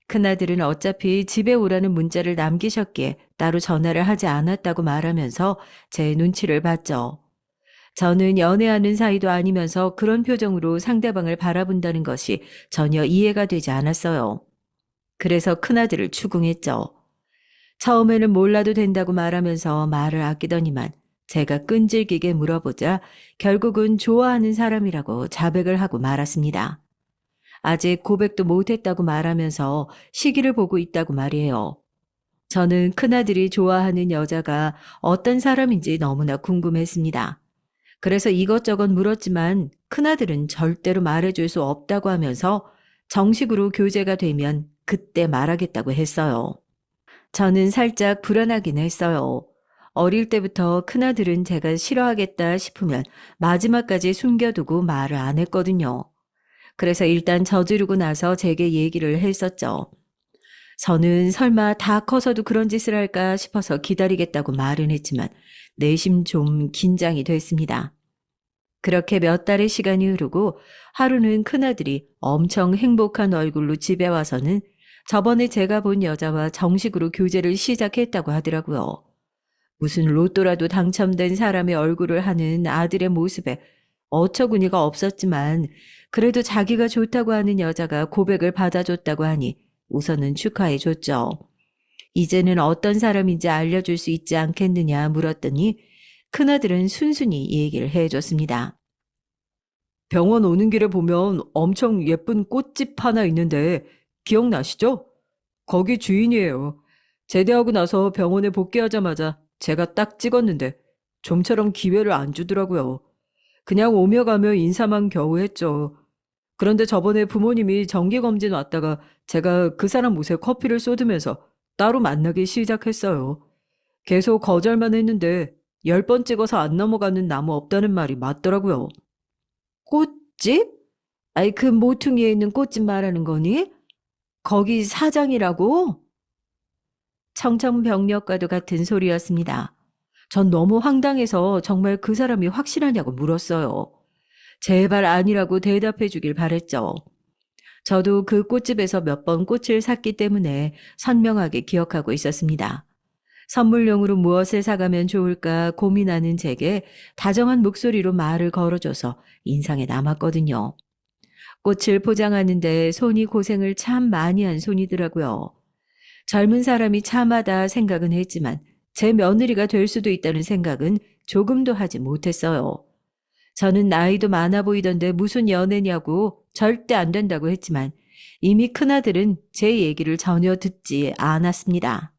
큰아들은 어차피 집에 오라는 문자를 남기셨기에 따로 전화를 하지 않았다고 말하면서 제 눈치를 봤죠. 저는 연애하는 사이도 아니면서 그런 표정으로 상대방을 바라본다는 것이 전혀 이해가 되지 않았어요. 그래서 큰아들을 추궁했죠. 처음에는 몰라도 된다고 말하면서 말을 아끼더니만 제가 끈질기게 물어보자 결국은 좋아하는 사람이라고 자백을 하고 말았습니다. 아직 고백도 못했다고 말하면서 시기를 보고 있다고 말이에요. 저는 큰아들이 좋아하는 여자가 어떤 사람인지 너무나 궁금했습니다. 그래서 이것저것 물었지만 큰아들은 절대로 말해줄 수 없다고 하면서 정식으로 교제가 되면 그때 말하겠다고 했어요. 저는 살짝 불안하긴 했어요. 어릴 때부터 큰아들은 제가 싫어하겠다 싶으면 마지막까지 숨겨두고 말을 안 했거든요. 그래서 일단 저지르고 나서 제게 얘기를 했었죠. 저는 설마 다 커서도 그런 짓을 할까 싶어서 기다리겠다고 말은 했지만 내심 좀 긴장이 됐습니다. 그렇게 몇 달의 시간이 흐르고 하루는 큰아들이 엄청 행복한 얼굴로 집에 와서는 저번에 제가 본 여자와 정식으로 교제를 시작했다고 하더라고요. 무슨 로또라도 당첨된 사람의 얼굴을 하는 아들의 모습에 어처구니가 없었지만 그래도 자기가 좋다고 하는 여자가 고백을 받아줬다고 하니 우선은 축하해줬죠. 이제는 어떤 사람인지 알려줄 수 있지 않겠느냐 물었더니 큰아들은 순순히 얘기를 해줬습니다. 병원 오는 길에 보면 엄청 예쁜 꽃집 하나 있는데 기억나시죠? 거기 주인이에요. 제대하고 나서 병원에 복귀하자마자 제가 딱 찍었는데 좀처럼 기회를 안 주더라고요. 그냥 오며 가며 인사만 겨우 했죠. 그런데 저번에 부모님이 정기검진 왔다가 제가 그 사람 옷에 커피를 쏟으면서 따로 만나기 시작했어요. 계속 거절만 했는데 10번 찍어서 안 넘어가는 나무 없다는 말이 맞더라고요. 꽃집? 아이, 그 모퉁이에 있는 꽃집 말하는 거니? 거기 사장이라고? 청천벽력과도 같은 소리였습니다. 전 너무 황당해서 정말 그 사람이 확실하냐고 물었어요. 제발 아니라고 대답해 주길 바랬죠. 저도 그 꽃집에서 몇 번 꽃을 샀기 때문에 선명하게 기억하고 있었습니다. 선물용으로 무엇을 사가면 좋을까 고민하는 제게 다정한 목소리로 말을 걸어줘서 인상에 남았거든요. 꽃을 포장하는데 손이 고생을 참 많이 한 손이더라고요. 젊은 사람이 참하다 생각은 했지만 제 며느리가 될 수도 있다는 생각은 조금도 하지 못했어요. 저는 나이도 많아 보이던데 무슨 연애냐고 절대 안 된다고 했지만 이미 큰아들은 제 얘기를 전혀 듣지 않았습니다.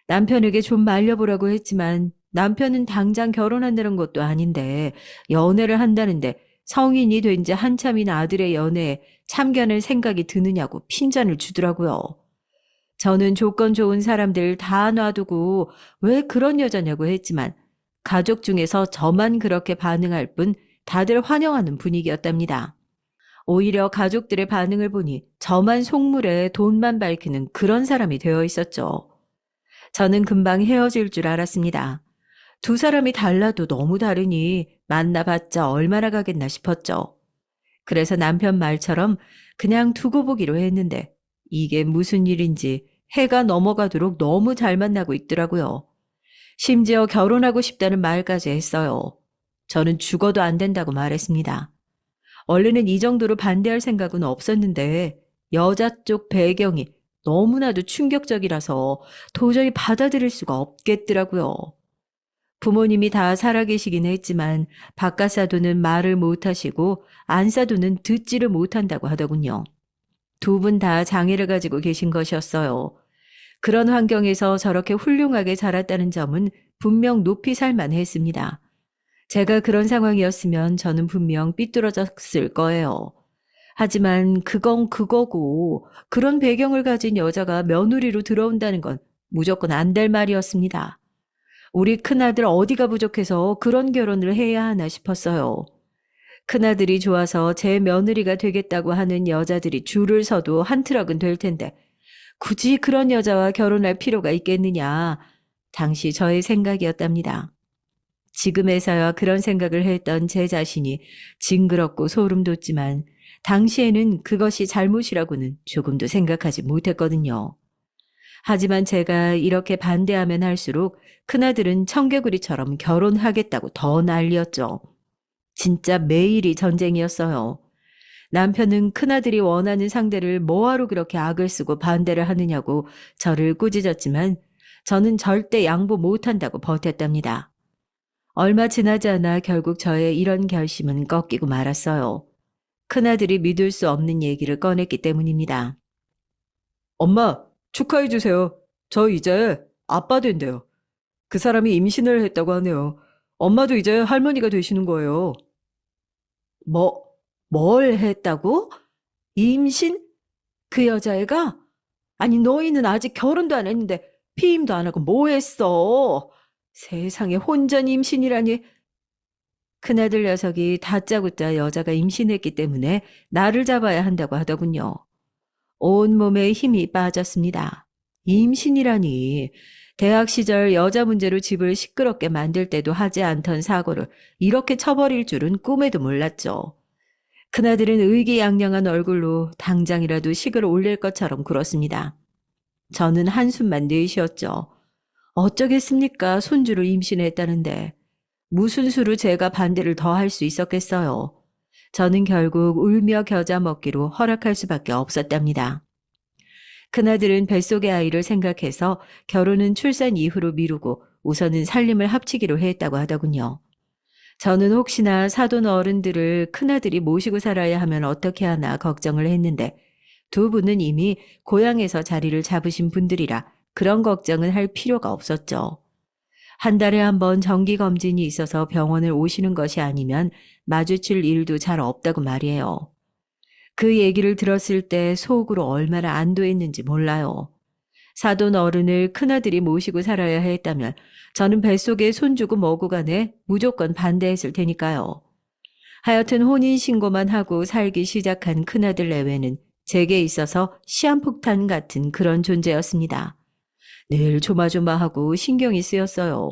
남편에게 좀 말려보라고 했지만 남편은 당장 결혼한다는 것도 아닌데 연애를 한다는데 성인이 된 지 한참인 아들의 연애에 참견할 생각이 드느냐고 핀잔을 주더라고요. 저는 조건 좋은 사람들 다 놔두고 왜 그런 여자냐고 했지만 가족 중에서 저만 그렇게 반응할 뿐 다들 환영하는 분위기였답니다. 오히려 가족들의 반응을 보니 저만 속물에 돈만 밝히는 그런 사람이 되어 있었죠. 저는 금방 헤어질 줄 알았습니다. 두 사람이 달라도 너무 다르니 만나봤자 얼마나 가겠나 싶었죠. 그래서 남편 말처럼 그냥 두고 보기로 했는데 이게 무슨 일인지 해가 넘어가도록 너무 잘 만나고 있더라고요. 심지어 결혼하고 싶다는 말까지 했어요. 저는 죽어도 안 된다고 말했습니다. 원래는 이 정도로 반대할 생각은 없었는데 여자 쪽 배경이 너무나도 충격적이라서 도저히 받아들일 수가 없겠더라고요. 부모님이 다 살아계시긴 했지만 바깥사도는 말을 못하시고 안사도는 듣지를 못한다고 하더군요. 두 분 다 장애를 가지고 계신 것이었어요. 그런 환경에서 저렇게 훌륭하게 자랐다는 점은 분명 높이 살만 했습니다. 제가 그런 상황이었으면 저는 분명 삐뚤어졌을 거예요. 하지만 그건 그거고 그런 배경을 가진 여자가 며느리로 들어온다는 건 무조건 안 될 말이었습니다. 우리 큰아들 어디가 부족해서 그런 결혼을 해야 하나 싶었어요. 큰아들이 좋아서 제 며느리가 되겠다고 하는 여자들이 줄을 서도 한 트럭은 될 텐데 굳이 그런 여자와 결혼할 필요가 있겠느냐. 당시 저의 생각이었답니다. 지금에서야 그런 생각을 했던 제 자신이 징그럽고 소름 돋지만 당시에는 그것이 잘못이라고는 조금도 생각하지 못했거든요. 하지만 제가 이렇게 반대하면 할수록 큰아들은 청개구리처럼 결혼하겠다고 더 난리였죠. 진짜 매일이 전쟁이었어요. 남편은 큰아들이 원하는 상대를 뭐하러 그렇게 악을 쓰고 반대를 하느냐고 저를 꾸짖었지만 저는 절대 양보 못한다고 버텼답니다. 얼마 지나지 않아 결국 저의 이런 결심은 꺾이고 말았어요. 큰아들이 믿을 수 없는 얘기를 꺼냈기 때문입니다. 엄마, 축하해주세요. 저 이제 아빠 된대요. 그 사람이 임신을 했다고 하네요. 엄마도 이제 할머니가 되시는 거예요. 뭐, 뭘 했다고? 임신? 그 여자애가? 아니, 너희는 아직 결혼도 안 했는데 피임도 안 하고 뭐 했어? 세상에 혼전 임신이라니. 큰아들 녀석이 다짜고짜 여자가 임신했기 때문에 나를 잡아야 한다고 하더군요. 온몸에 힘이 빠졌습니다. 임신이라니. 대학 시절 여자 문제로 집을 시끄럽게 만들 때도 하지 않던 사고를 이렇게 쳐버릴 줄은 꿈에도 몰랐죠. 큰아들은 의기양양한 얼굴로 당장이라도 식을 올릴 것처럼 굴었습니다. 저는 한숨만 내쉬었죠. 어쩌겠습니까? 손주를 임신했다는데. 무슨 수로 제가 반대를 더 할 수 있었겠어요. 저는 결국 울며 겨자 먹기로 허락할 수밖에 없었답니다. 큰아들은 뱃속의 아이를 생각해서 결혼은 출산 이후로 미루고 우선은 살림을 합치기로 했다고 하더군요. 저는 혹시나 사돈 어른들을 큰아들이 모시고 살아야 하면 어떻게 하나 걱정을 했는데 두 분은 이미 고향에서 자리를 잡으신 분들이라 그런 걱정은 할 필요가 없었죠. 한 달에 한 번 정기검진이 있어서 병원을 오시는 것이 아니면 마주칠 일도 잘 없다고 말이에요. 그 얘기를 들었을 때 속으로 얼마나 안도했는지 몰라요. 사돈 어른을 큰아들이 모시고 살아야 했다면 저는 뱃속에 손주고 뭐고 간에 무조건 반대했을 테니까요. 하여튼 혼인신고만 하고 살기 시작한 큰아들 내외는 제게 있어서 시한폭탄 같은 그런 존재였습니다. 늘 조마조마하고 신경이 쓰였어요.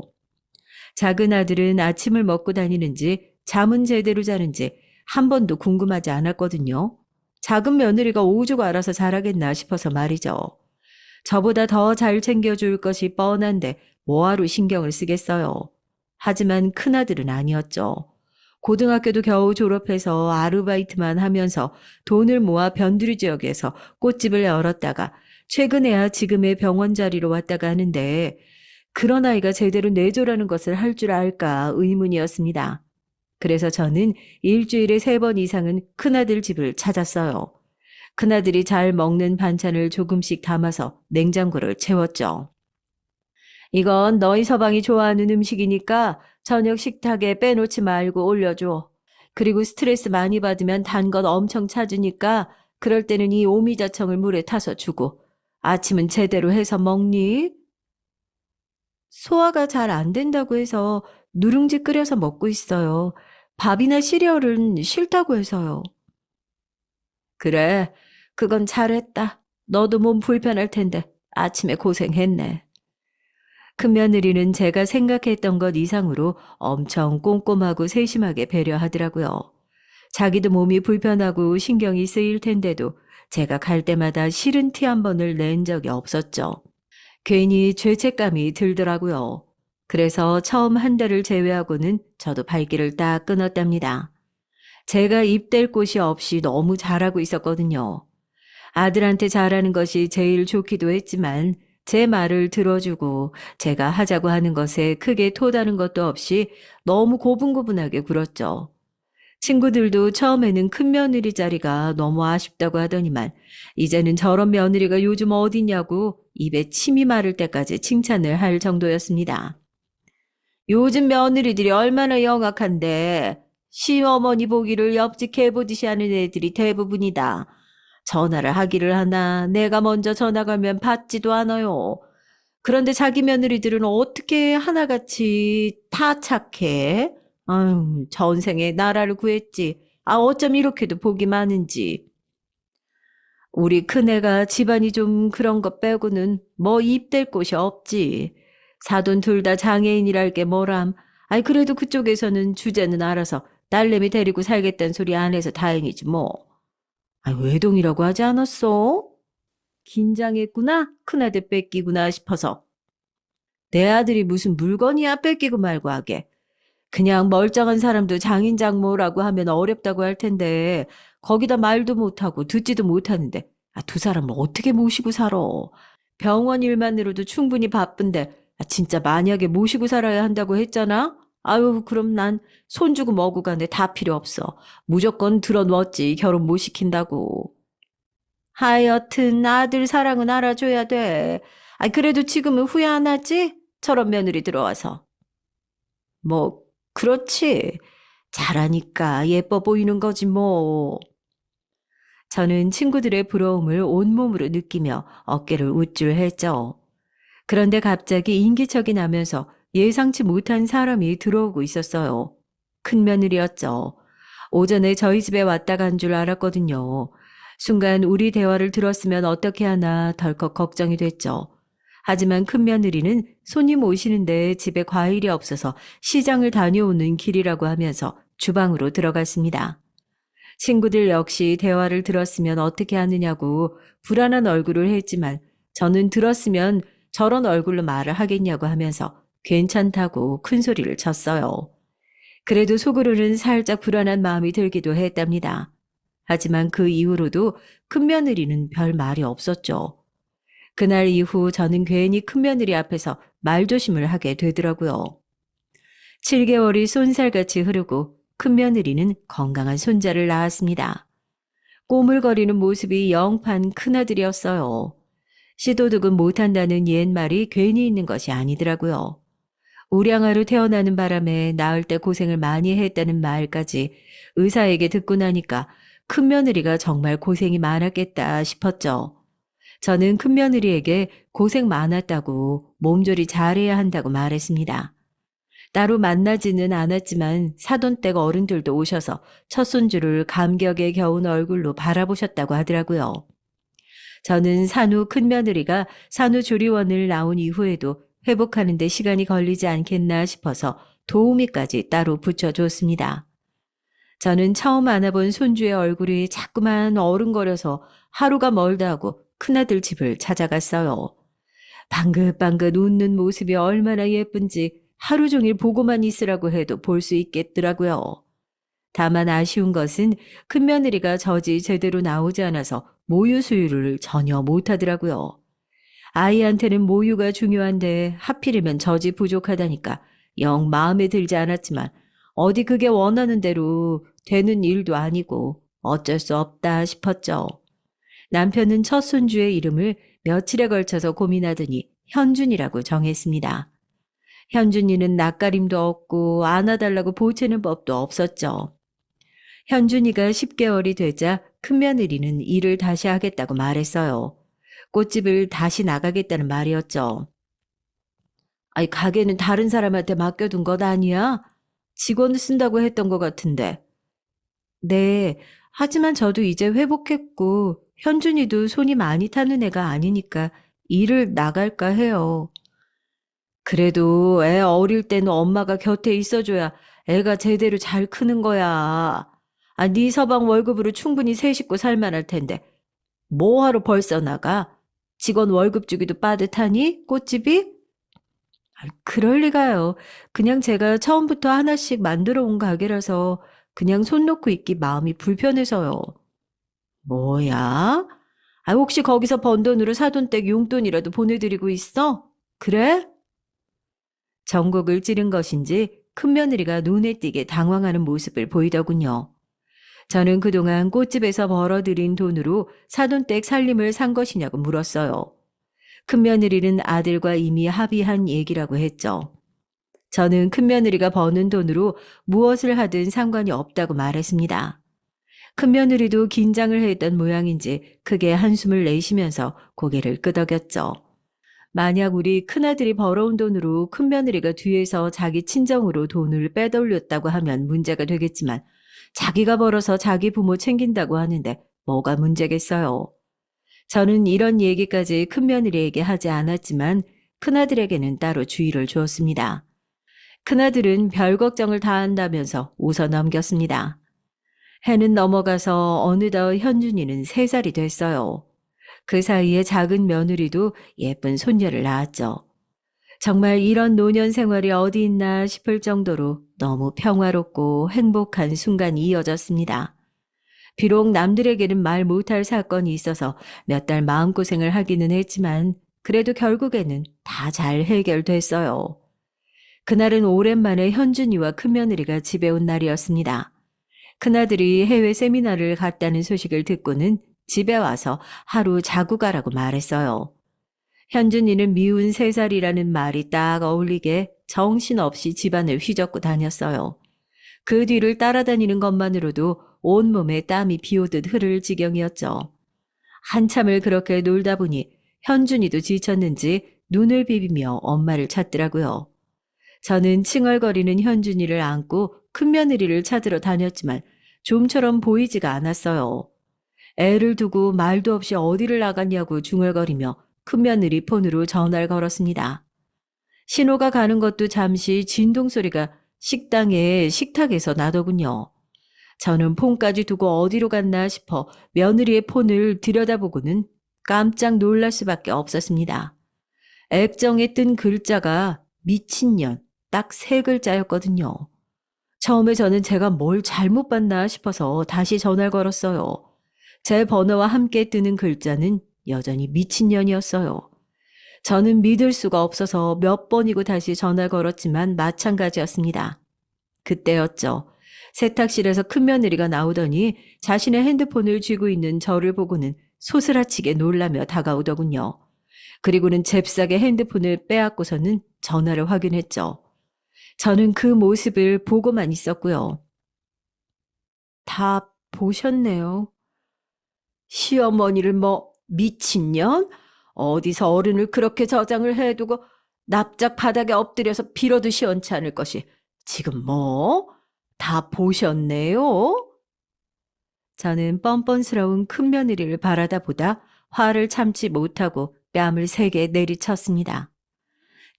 작은 아들은 아침을 먹고 다니는지 잠은 제대로 자는지 한 번도 궁금하지 않았거든요. 작은 며느리가 오죽 알아서 잘하겠나 싶어서 말이죠. 저보다 더 잘 챙겨줄 것이 뻔한데 뭐하러 신경을 쓰겠어요. 하지만 큰아들은 아니었죠. 고등학교도 겨우 졸업해서 아르바이트만 하면서 돈을 모아 변두리 지역에서 꽃집을 열었다가 최근에야 지금의 병원 자리로 왔다가 하는데 그런 아이가 제대로 내조라는 것을 할 줄 알까 의문이었습니다. 그래서 저는 일주일에 3번 이상은 큰아들 집을 찾았어요. 큰아들이 잘 먹는 반찬을 조금씩 담아서 냉장고를 채웠죠. 이건 너희 서방이 좋아하는 음식이니까 저녁 식탁에 빼놓지 말고 올려줘. 그리고 스트레스 많이 받으면 단 것 엄청 찾으니까 그럴 때는 이 오미자청을 물에 타서 주고 아침은 제대로 해서 먹니? 소화가 잘 안 된다고 해서 누룽지 끓여서 먹고 있어요. 밥이나 시리얼은 싫다고 해서요. 그래, 그건 잘했다. 너도 몸 불편할 텐데 아침에 고생했네. 큰며느리는 제가 생각했던 것 이상으로 엄청 꼼꼼하고 세심하게 배려하더라고요. 자기도 몸이 불편하고 신경이 쓰일 텐데도 제가 갈 때마다 싫은 티 한 번을 낸 적이 없었죠. 괜히 죄책감이 들더라고요. 그래서 처음 한 달을 제외하고는 저도 발길을 딱 끊었답니다. 제가 입댈 곳이 없이 너무 잘하고 있었거든요. 아들한테 잘하는 것이 제일 좋기도 했지만 제 말을 들어주고 제가 하자고 하는 것에 크게 토다는 것도 없이 너무 고분고분하게 굴었죠. 친구들도 처음에는 큰 며느리 자리가 너무 아쉽다고 하더니만 이제는 저런 며느리가 요즘 어디냐고 입에 침이 마를 때까지 칭찬을 할 정도였습니다. 요즘 며느리들이 얼마나 영악한데 시어머니 보기를 옆집 해보듯이 하는 애들이 대부분이다. 전화를 하기를 하나 내가 먼저 전화 가면 받지도 않아요. 그런데 자기 며느리들은 어떻게 하나같이 다 착해? 아유, 전생에 나라를 구했지. 아, 어쩜 이렇게도 복이 많은지. 우리 큰애가 집안이 좀 그런 것 빼고는 뭐 입댈 곳이 없지. 사돈 둘 다 장애인이랄 게 뭐람. 아이, 그래도 그쪽에서는 주제는 알아서 딸내미 데리고 살겠다는 소리 안 해서 다행이지 뭐. 아, 외동이라고 하지 않았어? 긴장했구나? 큰아들 뺏기구나 싶어서. 내 아들이 무슨 물건이야 뺏기고 말고 하게. 그냥 멀쩡한 사람도 장인장모라고 하면 어렵다고 할 텐데 거기다 말도 못하고 듣지도 못하는데 두 사람을 어떻게 모시고 살아. 병원 일만으로도 충분히 바쁜데 진짜 만약에 모시고 살아야 한다고 했잖아? 아유 그럼 난 손 주고 먹고 가네 다 필요 없어. 무조건 들어놓았지 결혼 못 시킨다고. 하여튼 아들 사랑은 알아줘야 돼. 그래도 지금은 후회 안 하지? 저런 며느리 들어와서. 뭐 그렇지. 잘하니까 예뻐 보이는 거지 뭐. 저는 친구들의 부러움을 온몸으로 느끼며 어깨를 우쭐했죠. 그런데 갑자기 인기척이 나면서 예상치 못한 사람이 들어오고 있었어요. 큰며느리였죠. 오전에 저희 집에 왔다 간 줄 알았거든요. 순간 우리 대화를 들었으면 어떻게 하나 덜컥 걱정이 됐죠. 하지만 큰며느리는 손님 오시는데 집에 과일이 없어서 시장을 다녀오는 길이라고 하면서 주방으로 들어갔습니다. 친구들 역시 대화를 들었으면 어떻게 하느냐고 불안한 얼굴을 했지만 저는 들었으면 저런 얼굴로 말을 하겠냐고 하면서 괜찮다고 큰 소리를 쳤어요. 그래도 속으로는 살짝 불안한 마음이 들기도 했답니다. 하지만 그 이후로도 큰며느리는 별 말이 없었죠. 그날 이후 저는 괜히 큰며느리 앞에서 말조심을 하게 되더라고요. 7개월이 쏜살같이 흐르고 큰며느리는 건강한 손자를 낳았습니다. 꼬물거리는 모습이 영판 큰아들이었어요. 시도득은 못한다는 옛말이 괜히 있는 것이 아니더라고요. 우량아로 태어나는 바람에 낳을 때 고생을 많이 했다는 말까지 의사에게 듣고 나니까 큰며느리가 정말 고생이 많았겠다 싶었죠. 저는 큰며느리에게 고생 많았다고 몸조리 잘해야 한다고 말했습니다. 따로 만나지는 않았지만 사돈댁 어른들도 오셔서 첫 손주를 감격에 겨운 얼굴로 바라보셨다고 하더라고요. 저는 산후 큰며느리가 산후조리원을 나온 이후에도 회복하는 데 시간이 걸리지 않겠나 싶어서 도우미까지 따로 붙여줬습니다. 저는 처음 안아본 손주의 얼굴이 자꾸만 어른거려서 하루가 멀다 하고 큰아들 집을 찾아갔어요. 방긋방긋 웃는 모습이 얼마나 예쁜지 하루 종일 보고만 있으라고 해도 볼 수 있겠더라고요. 다만 아쉬운 것은 큰며느리가 젖이 제대로 나오지 않아서 모유 수유를 전혀 못하더라고요. 아이한테는 모유가 중요한데 하필이면 젖이 부족하다니까 영 마음에 들지 않았지만 어디 그게 원하는 대로 되는 일도 아니고 어쩔 수 없다 싶었죠. 남편은 첫 손주의 이름을 며칠에 걸쳐서 고민하더니 현준이라고 정했습니다. 현준이는 낯가림도 없고 안아달라고 보채는 법도 없었죠. 현준이가 10개월이 되자 큰며느리는 일을 다시 하겠다고 말했어요. 꽃집을 다시 나가겠다는 말이었죠. 아니, 가게는 다른 사람한테 맡겨둔 것 아니야? 직원을 쓴다고 했던 것 같은데. 네, 하지만 저도 이제 회복했고 현준이도 손이 많이 타는 애가 아니니까 일을 나갈까 해요. 그래도 애 어릴 때는 엄마가 곁에 있어줘야 애가 제대로 잘 크는 거야. 아, 네 서방 월급으로 충분히 세 식구 살만할 텐데 뭐하러 벌써 나가? 직원 월급 주기도 빠듯하니? 꽃집이? 아, 그럴 리가요. 그냥 제가 처음부터 하나씩 만들어 온 가게라서 그냥 손 놓고 있기 마음이 불편해서요. 뭐야? 아, 혹시 거기서 번 돈으로 사돈댁 용돈이라도 보내드리고 있어? 그래? 전곡을 찌른 것인지 큰며느리가 눈에 띄게 당황하는 모습을 보이더군요. 저는 그동안 꽃집에서 벌어들인 돈으로 사돈댁 살림을 산 것이냐고 물었어요. 큰며느리는 아들과 이미 합의한 얘기라고 했죠. 저는 큰며느리가 버는 돈으로 무엇을 하든 상관이 없다고 말했습니다. 큰며느리도 긴장을 했던 모양인지 크게 한숨을 내쉬면서 고개를 끄덕였죠. 만약 우리 큰아들이 벌어온 돈으로 큰며느리가 뒤에서 자기 친정으로 돈을 빼돌렸다고 하면 문제가 되겠지만 자기가 벌어서 자기 부모 챙긴다고 하는데 뭐가 문제겠어요. 저는 이런 얘기까지 큰며느리에게 하지 않았지만 큰아들에게는 따로 주의를 주었습니다. 큰아들은 별 걱정을 다 한다면서 웃어 넘겼습니다. 해는 넘어가서 어느덧 현준이는 3살이 됐어요. 그 사이에 작은 며느리도 예쁜 손녀를 낳았죠. 정말 이런 노년 생활이 어디 있나 싶을 정도로 너무 평화롭고 행복한 순간이 이어졌습니다. 비록 남들에게는 말 못할 사건이 있어서 몇 달 마음고생을 하기는 했지만 그래도 결국에는 다 잘 해결됐어요. 그날은 오랜만에 현준이와 큰며느리가 집에 온 날이었습니다. 큰아들이 해외 세미나를 갔다는 소식을 듣고는 집에 와서 하루 자고 가라고 말했어요. 현준이는 미운 3살이라는 말이 딱 어울리게 정신없이 집안을 휘젓고 다녔어요. 그 뒤를 따라다니는 것만으로도 온몸에 땀이 비오듯 흐를 지경이었죠. 한참을 그렇게 놀다 보니 현준이도 지쳤는지 눈을 비비며 엄마를 찾더라고요. 저는 칭얼거리는 현준이를 안고 큰며느리를 찾으러 다녔지만 좀처럼 보이지가 않았어요. 애를 두고 말도 없이 어디를 나갔냐고 중얼거리며 큰며느리 폰으로 전화를 걸었습니다. 신호가 가는 것도 잠시 진동 소리가 식당의 식탁에서 나더군요. 저는 폰까지 두고 어디로 갔나 싶어 며느리의 폰을 들여다보고는 깜짝 놀랄 수밖에 없었습니다. 액정에 뜬 글자가 미친년 딱 3글자였거든요. 처음에 저는 제가 뭘 잘못 봤나 싶어서 다시 전화를 걸었어요. 제 번호와 함께 뜨는 글자는 여전히 미친년이었어요. 저는 믿을 수가 없어서 몇 번이고 다시 전화를 걸었지만 마찬가지였습니다. 그때였죠. 세탁실에서 큰며느리가 나오더니 자신의 핸드폰을 쥐고 있는 저를 보고는 소스라치게 놀라며 다가오더군요. 그리고는 잽싸게 핸드폰을 빼앗고서는 전화를 확인했죠. 저는 그 모습을 보고만 있었고요. 다 보셨네요. 시어머니를 뭐 미친년? 어디서 어른을 그렇게 저장을 해두고 납작 바닥에 엎드려서 빌어도 시원치 않을 것이 지금 뭐? 다 보셨네요? 저는 뻔뻔스러운 큰며느리를 바라다 보다 화를 참지 못하고 뺨을 세게 내리쳤습니다.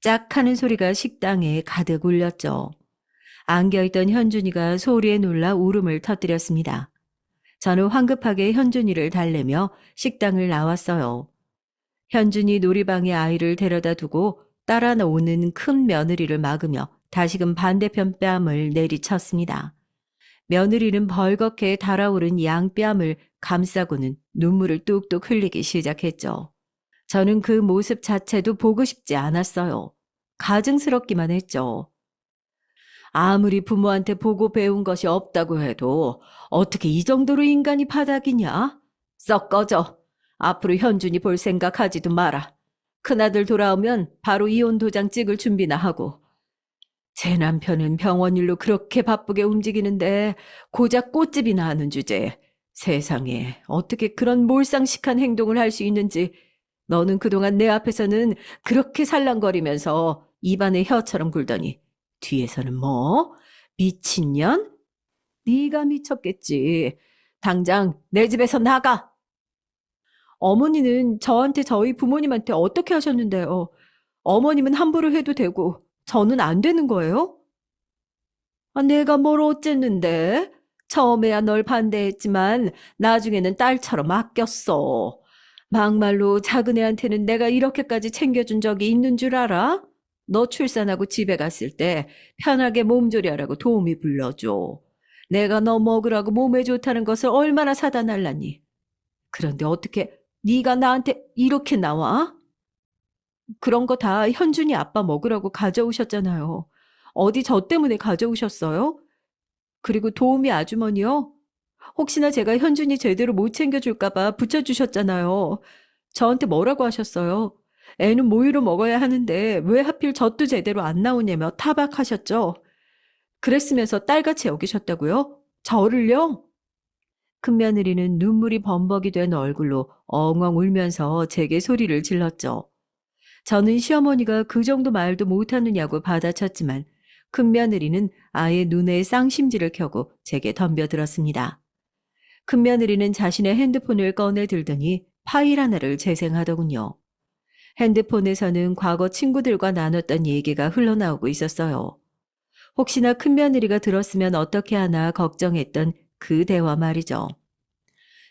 짝 하는 소리가 식당에 가득 울렸죠. 안겨있던 현준이가 소리에 놀라 울음을 터뜨렸습니다. 저는 황급하게 현준이를 달래며 식당을 나왔어요. 현준이 놀이방에 아이를 데려다 두고 따라 나오는 큰 며느리를 막으며 다시금 반대편 뺨을 내리쳤습니다. 며느리는 벌겋게 달아오른 양뺨을 감싸고는 눈물을 뚝뚝 흘리기 시작했죠. 저는 그 모습 자체도 보고 싶지 않았어요. 가증스럽기만 했죠. 아무리 부모한테 보고 배운 것이 없다고 해도 어떻게 이 정도로 인간이 바닥이냐? 썩 꺼져. 앞으로 현준이 볼 생각하지도 마라. 큰아들 돌아오면 바로 이혼 도장 찍을 준비나 하고. 제 남편은 병원 일로 그렇게 바쁘게 움직이는데 고작 꽃집이나 하는 주제에 세상에 어떻게 그런 몰상식한 행동을 할 수 있는지 너는 그동안 내 앞에서는 그렇게 살랑거리면서 입안에 혀처럼 굴더니 뒤에서는 뭐? 미친년? 네가 미쳤겠지. 당장 내 집에서 나가. 어머니는 저한테 저희 부모님한테 어떻게 하셨는데요? 어머님은 함부로 해도 되고 저는 안 되는 거예요? 아, 내가 뭘 어쨌는데? 처음에야 널 반대했지만 나중에는 딸처럼 아꼈어. 막말로 작은 애한테는 내가 이렇게까지 챙겨준 적이 있는 줄 알아? 너 출산하고 집에 갔을 때 편하게 몸조리하라고 도우미 불러줘. 내가 너 먹으라고 몸에 좋다는 것을 얼마나 사다 날랐니? 그런데 어떻게 네가 나한테 이렇게 나와? 그런 거 다 현준이 아빠 먹으라고 가져오셨잖아요. 어디 저 때문에 가져오셨어요? 그리고 도우미 아주머니요? 혹시나 제가 현준이 제대로 못 챙겨줄까 봐 붙여주셨잖아요. 저한테 뭐라고 하셨어요? 애는 모유로 먹어야 하는데 왜 하필 젖도 제대로 안 나오냐며 타박하셨죠? 그랬으면서 딸같이 여기셨다고요? 저를요? 큰며느리는 눈물이 범벅이 된 얼굴로 엉엉 울면서 제게 소리를 질렀죠. 저는 시어머니가 그 정도 말도 못하느냐고 받아쳤지만 큰며느리는 아예 눈에 쌍심지를 켜고 제게 덤벼들었습니다. 큰며느리는 자신의 핸드폰을 꺼내 들더니 파일 하나를 재생하더군요. 핸드폰에서는 과거 친구들과 나눴던 얘기가 흘러나오고 있었어요. 혹시나 큰며느리가 들었으면 어떻게 하나 걱정했던 그 대화 말이죠.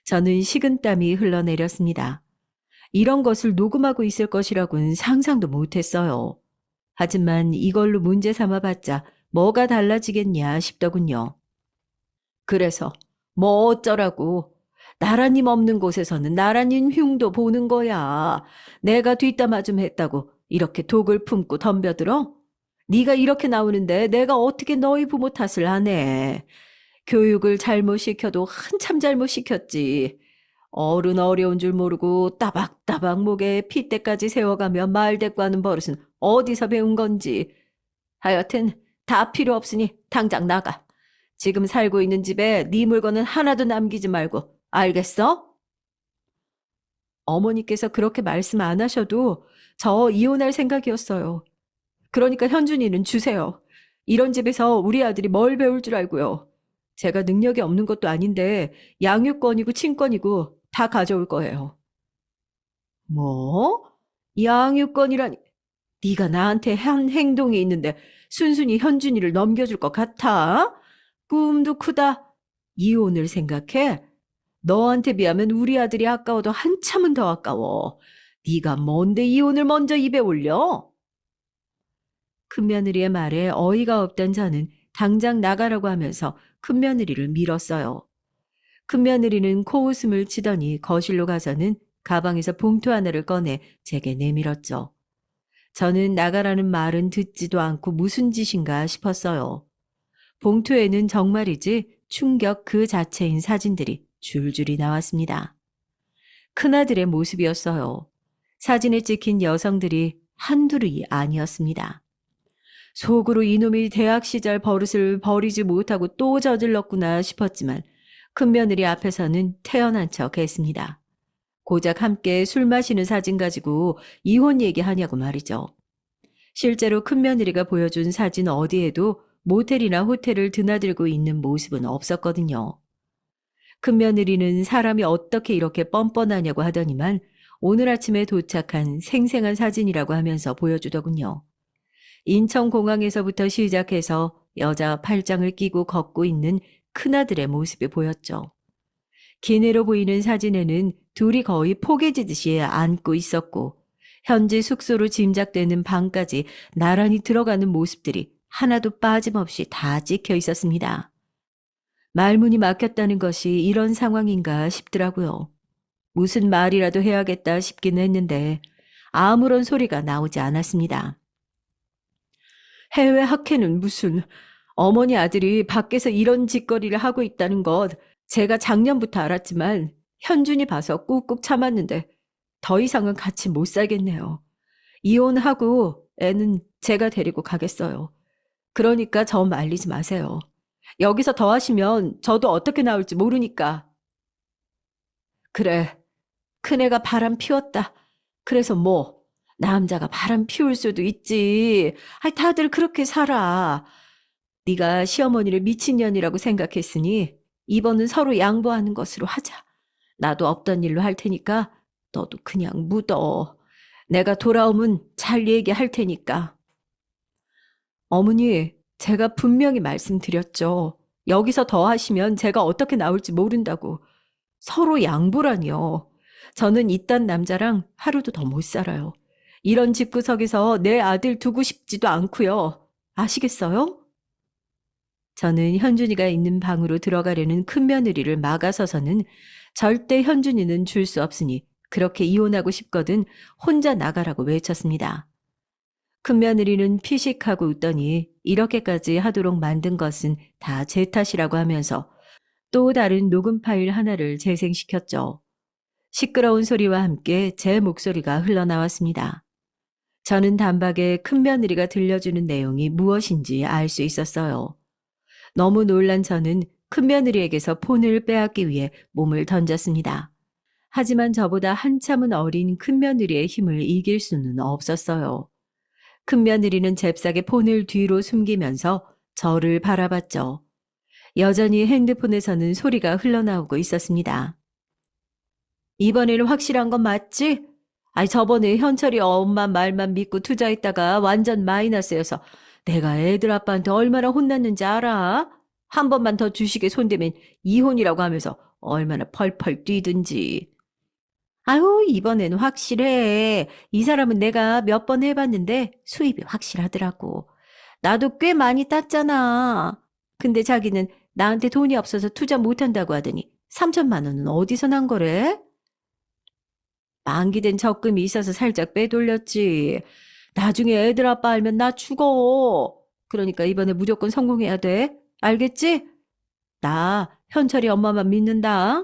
저는 식은땀이 흘러내렸습니다. 이런 것을 녹음하고 있을 것이라고는 상상도 못했어요. 하지만 이걸로 문제 삼아봤자 뭐가 달라지겠냐 싶더군요. 그래서 뭐 어쩌라고. 나라님 없는 곳에서는 나라님 흉도 보는 거야. 내가 뒷담화 좀 했다고 이렇게 독을 품고 덤벼들어? 네가 이렇게 나오는데 내가 어떻게 너희 부모 탓을 하네. 교육을 잘못 시켜도 한참 잘못 시켰지. 어른 어려운 줄 모르고 따박따박 목에 핏대까지 세워가며 말대꾸하는 버릇은 어디서 배운 건지. 하여튼 다 필요 없으니 당장 나가. 지금 살고 있는 집에 네 물건은 하나도 남기지 말고 알겠어? 어머니께서 그렇게 말씀 안 하셔도 저 이혼할 생각이었어요. 그러니까 현준이는 주세요. 이런 집에서 우리 아들이 뭘 배울 줄 알고요. 제가 능력이 없는 것도 아닌데 양육권이고 친권이고 다 가져올 거예요. 뭐? 양육권이라니. 네가 나한테 한 행동이 있는데 순순히 현준이를 넘겨줄 것 같아? 꿈도 크다. 이혼을 생각해? 너한테 비하면 우리 아들이 아까워도 한참은 더 아까워. 네가 뭔데 이혼을 먼저 입에 올려? 큰며느리의 말에 어이가 없던 저는 당장 나가라고 하면서 큰며느리를 밀었어요. 큰며느리는 코웃음을 치더니 거실로 가서는 가방에서 봉투 하나를 꺼내 제게 내밀었죠. 저는 나가라는 말은 듣지도 않고 무슨 짓인가 싶었어요. 봉투에는 정말이지 충격 그 자체인 사진들이 줄줄이 나왔습니다. 큰아들의 모습이었어요. 사진에 찍힌 여성들이 한둘이 아니었습니다. 속으로 이놈이 대학 시절 버릇을 버리지 못하고 또 저질렀구나 싶었지만 큰며느리 앞에서는 태연한 척 했습니다. 고작 함께 술 마시는 사진 가지고 이혼 얘기하냐고 말이죠. 실제로 큰며느리가 보여준 사진 어디에도 모텔이나 호텔을 드나들고 있는 모습은 없었거든요. 큰며느리는 사람이 어떻게 이렇게 뻔뻔하냐고 하더니만 오늘 아침에 도착한 생생한 사진이라고 하면서 보여주더군요. 인천공항에서부터 시작해서 여자 팔짱을 끼고 걷고 있는 큰아들의 모습이 보였죠. 기내로 보이는 사진에는 둘이 거의 포개지듯이 안고 있었고 현지 숙소로 짐작되는 방까지 나란히 들어가는 모습들이 하나도 빠짐없이 다 찍혀 있었습니다. 말문이 막혔다는 것이 이런 상황인가 싶더라고요. 무슨 말이라도 해야겠다 싶긴 했는데 아무런 소리가 나오지 않았습니다. 해외 학회는 무슨, 어머니 아들이 밖에서 이런 짓거리를 하고 있다는 것 제가 작년부터 알았지만 현준이 봐서 꾹꾹 참았는데 더 이상은 같이 못 살겠네요. 이혼하고 애는 제가 데리고 가겠어요. 그러니까 저 말리지 마세요. 여기서 더 하시면 저도 어떻게 나올지 모르니까. 그래, 큰애가 바람 피웠다. 그래서 뭐, 남자가 바람 피울 수도 있지. 아이, 다들 그렇게 살아. 네가 시어머니를 미친년이라고 생각했으니 이번은 서로 양보하는 것으로 하자. 나도 없던 일로 할 테니까 너도 그냥 묻어. 내가 돌아오면 잘 얘기할 테니까. 어머니, 제가 분명히 말씀드렸죠. 여기서 더 하시면 제가 어떻게 나올지 모른다고. 서로 양보라니요. 저는 이딴 남자랑 하루도 더 못 살아요. 이런 집구석에서 내 아들 두고 싶지도 않고요. 아시겠어요? 저는 현준이가 있는 방으로 들어가려는 큰며느리를 막아서서는 절대 현준이는 줄 수 없으니 그렇게 이혼하고 싶거든 혼자 나가라고 외쳤습니다. 큰며느리는 피식하고 웃더니 이렇게까지 하도록 만든 것은 다 제 탓이라고 하면서 또 다른 녹음 파일 하나를 재생시켰죠. 시끄러운 소리와 함께 제 목소리가 흘러나왔습니다. 저는 단박에 큰며느리가 들려주는 내용이 무엇인지 알 수 있었어요. 너무 놀란 저는 큰며느리에게서 폰을 빼앗기 위해 몸을 던졌습니다. 하지만 저보다 한참은 어린 큰며느리의 힘을 이길 수는 없었어요. 큰며느리는 잽싸게 폰을 뒤로 숨기면서 저를 바라봤죠. 여전히 핸드폰에서는 소리가 흘러나오고 있었습니다. 이번에는 확실한 건 맞지? 아니 저번에 현철이 엄마 말만 믿고 투자했다가 완전 마이너스여서 내가 애들 아빠한테 얼마나 혼났는지 알아? 한 번만 더 주식에 손대면 이혼이라고 하면서 얼마나 펄펄 뛰든지. 아유, 이번에는 확실해. 이 사람은 내가 몇 번 해봤는데 수입이 확실하더라고. 나도 꽤 많이 땄잖아. 근데 자기는 나한테 돈이 없어서 투자 못한다고 하더니 3천만 원은 어디서 난 거래? 만기된 적금이 있어서 살짝 빼돌렸지. 나중에 애들 아빠 알면 나 죽어. 그러니까 이번에 무조건 성공해야 돼. 알겠지? 나 현철이 엄마만 믿는다.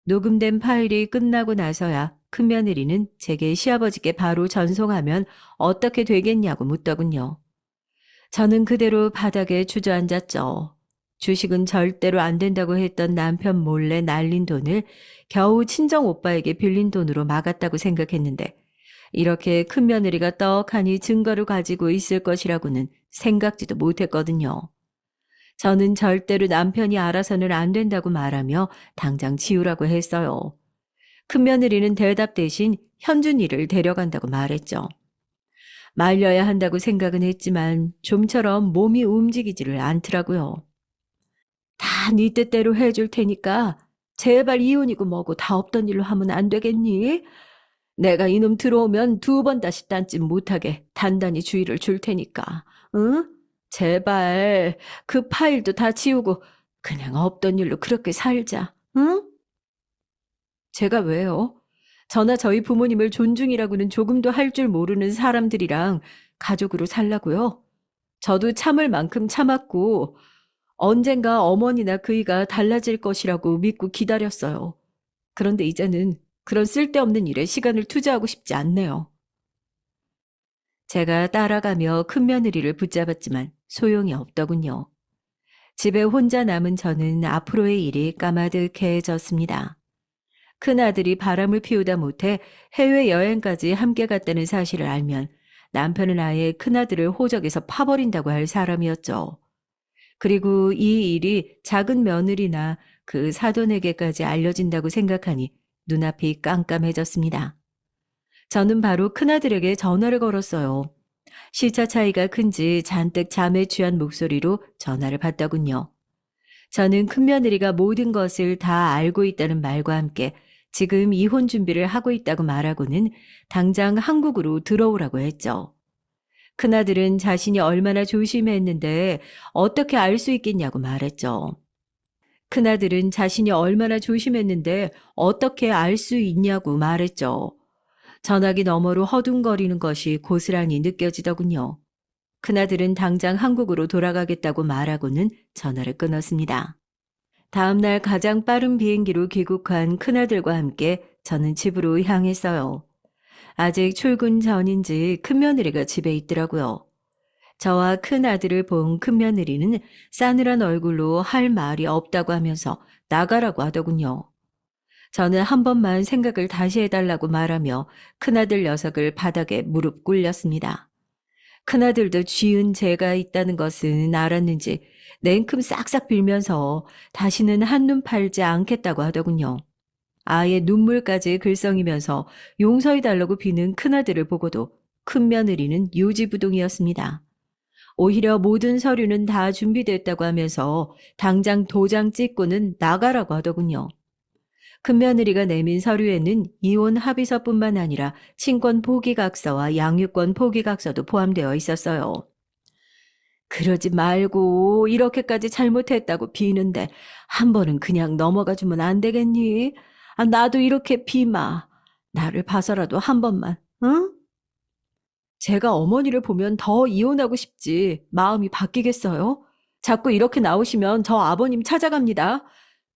녹음된 파일이 끝나고 나서야 큰며느리는 제게 시아버지께 바로 전송하면 어떻게 되겠냐고 묻더군요. 저는 그대로 바닥에 주저앉았죠. 주식은 절대로 안 된다고 했던 남편 몰래 날린 돈을 겨우 친정 오빠에게 빌린 돈으로 막았다고 생각했는데 이렇게 큰며느리가 떡하니 증거를 가지고 있을 것이라고는 생각지도 못했거든요. 저는 절대로 남편이 알아서는 안 된다고 말하며 당장 지우라고 했어요. 큰며느리는 대답 대신 현준이를 데려간다고 말했죠. 말려야 한다고 생각은 했지만 좀처럼 몸이 움직이지를 않더라고요. 다 네 뜻대로 해줄 테니까 제발 이혼이고 뭐고 다 없던 일로 하면 안 되겠니? 내가 이놈 들어오면 2번 다시 딴짓 못하게 단단히 주의를 줄 테니까. 응? 제발 그 파일도 다 지우고 그냥 없던 일로 그렇게 살자. 응? 제가 왜요? 저나 저희 부모님을 존중이라고는 조금도 할 줄 모르는 사람들이랑 가족으로 살라고요? 저도 참을 만큼 참았고 언젠가 어머니나 그이가 달라질 것이라고 믿고 기다렸어요. 그런데 이제는 그런 쓸데없는 일에 시간을 투자하고 싶지 않네요. 제가 따라가며 큰며느리를 붙잡았지만 소용이 없더군요. 집에 혼자 남은 저는 앞으로의 일이 까마득해졌습니다. 큰아들이 바람을 피우다 못해 해외여행까지 함께 갔다는 사실을 알면 남편은 아예 큰아들을 호적에서 파버린다고 할 사람이었죠. 그리고 이 일이 작은 며느리나 그 사돈에게까지 알려진다고 생각하니 눈앞이 깜깜해졌습니다. 저는 바로 큰아들에게 전화를 걸었어요. 시차 차이가 큰지 잔뜩 잠에 취한 목소리로 전화를 받더군요. 저는 큰며느리가 모든 것을 다 알고 있다는 말과 함께 지금 이혼 준비를 하고 있다고 말하고는 당장 한국으로 들어오라고 했죠. 큰아들은 자신이 얼마나 조심했는데 어떻게 알 수 있겠냐고 말했죠. 큰아들은 자신이 얼마나 조심했는데 어떻게 알 수 있냐고 말했죠. 전화기 너머로 허둥거리는 것이 고스란히 느껴지더군요. 큰아들은 당장 한국으로 돌아가겠다고 말하고는 전화를 끊었습니다. 다음 날 가장 빠른 비행기로 귀국한 큰아들과 함께 저는 집으로 향했어요. 아직 출근 전인지 큰며느리가 집에 있더라고요. 저와 큰아들을 본 큰며느리는 싸늘한 얼굴로 할 말이 없다고 하면서 나가라고 하더군요. 저는 한 번만 생각을 다시 해달라고 말하며 큰아들 녀석을 바닥에 무릎 꿇렸습니다. 큰아들도 쥐은 죄가 있다는 것은 알았는지 냉큼 싹싹 빌면서 다시는 한눈 팔지 않겠다고 하더군요. 아예 눈물까지 글썽이면서 용서해달라고 비는 큰아들을 보고도 큰며느리는 요지부동이었습니다. 오히려 모든 서류는 다 준비됐다고 하면서 당장 도장 찍고는 나가라고 하더군요. 큰며느리가 내민 서류에는 이혼 합의서뿐만 아니라 친권 포기각서와 양육권 포기각서도 포함되어 있었어요. 그러지 말고 이렇게까지 잘못했다고 비는데 한 번은 그냥 넘어가 주면 안 되겠니? 아, 나도 이렇게 비마. 나를 봐서라도 한 번만, 응? 제가 어머니를 보면 더 이혼하고 싶지 마음이 바뀌겠어요? 자꾸 이렇게 나오시면 저 아버님 찾아갑니다.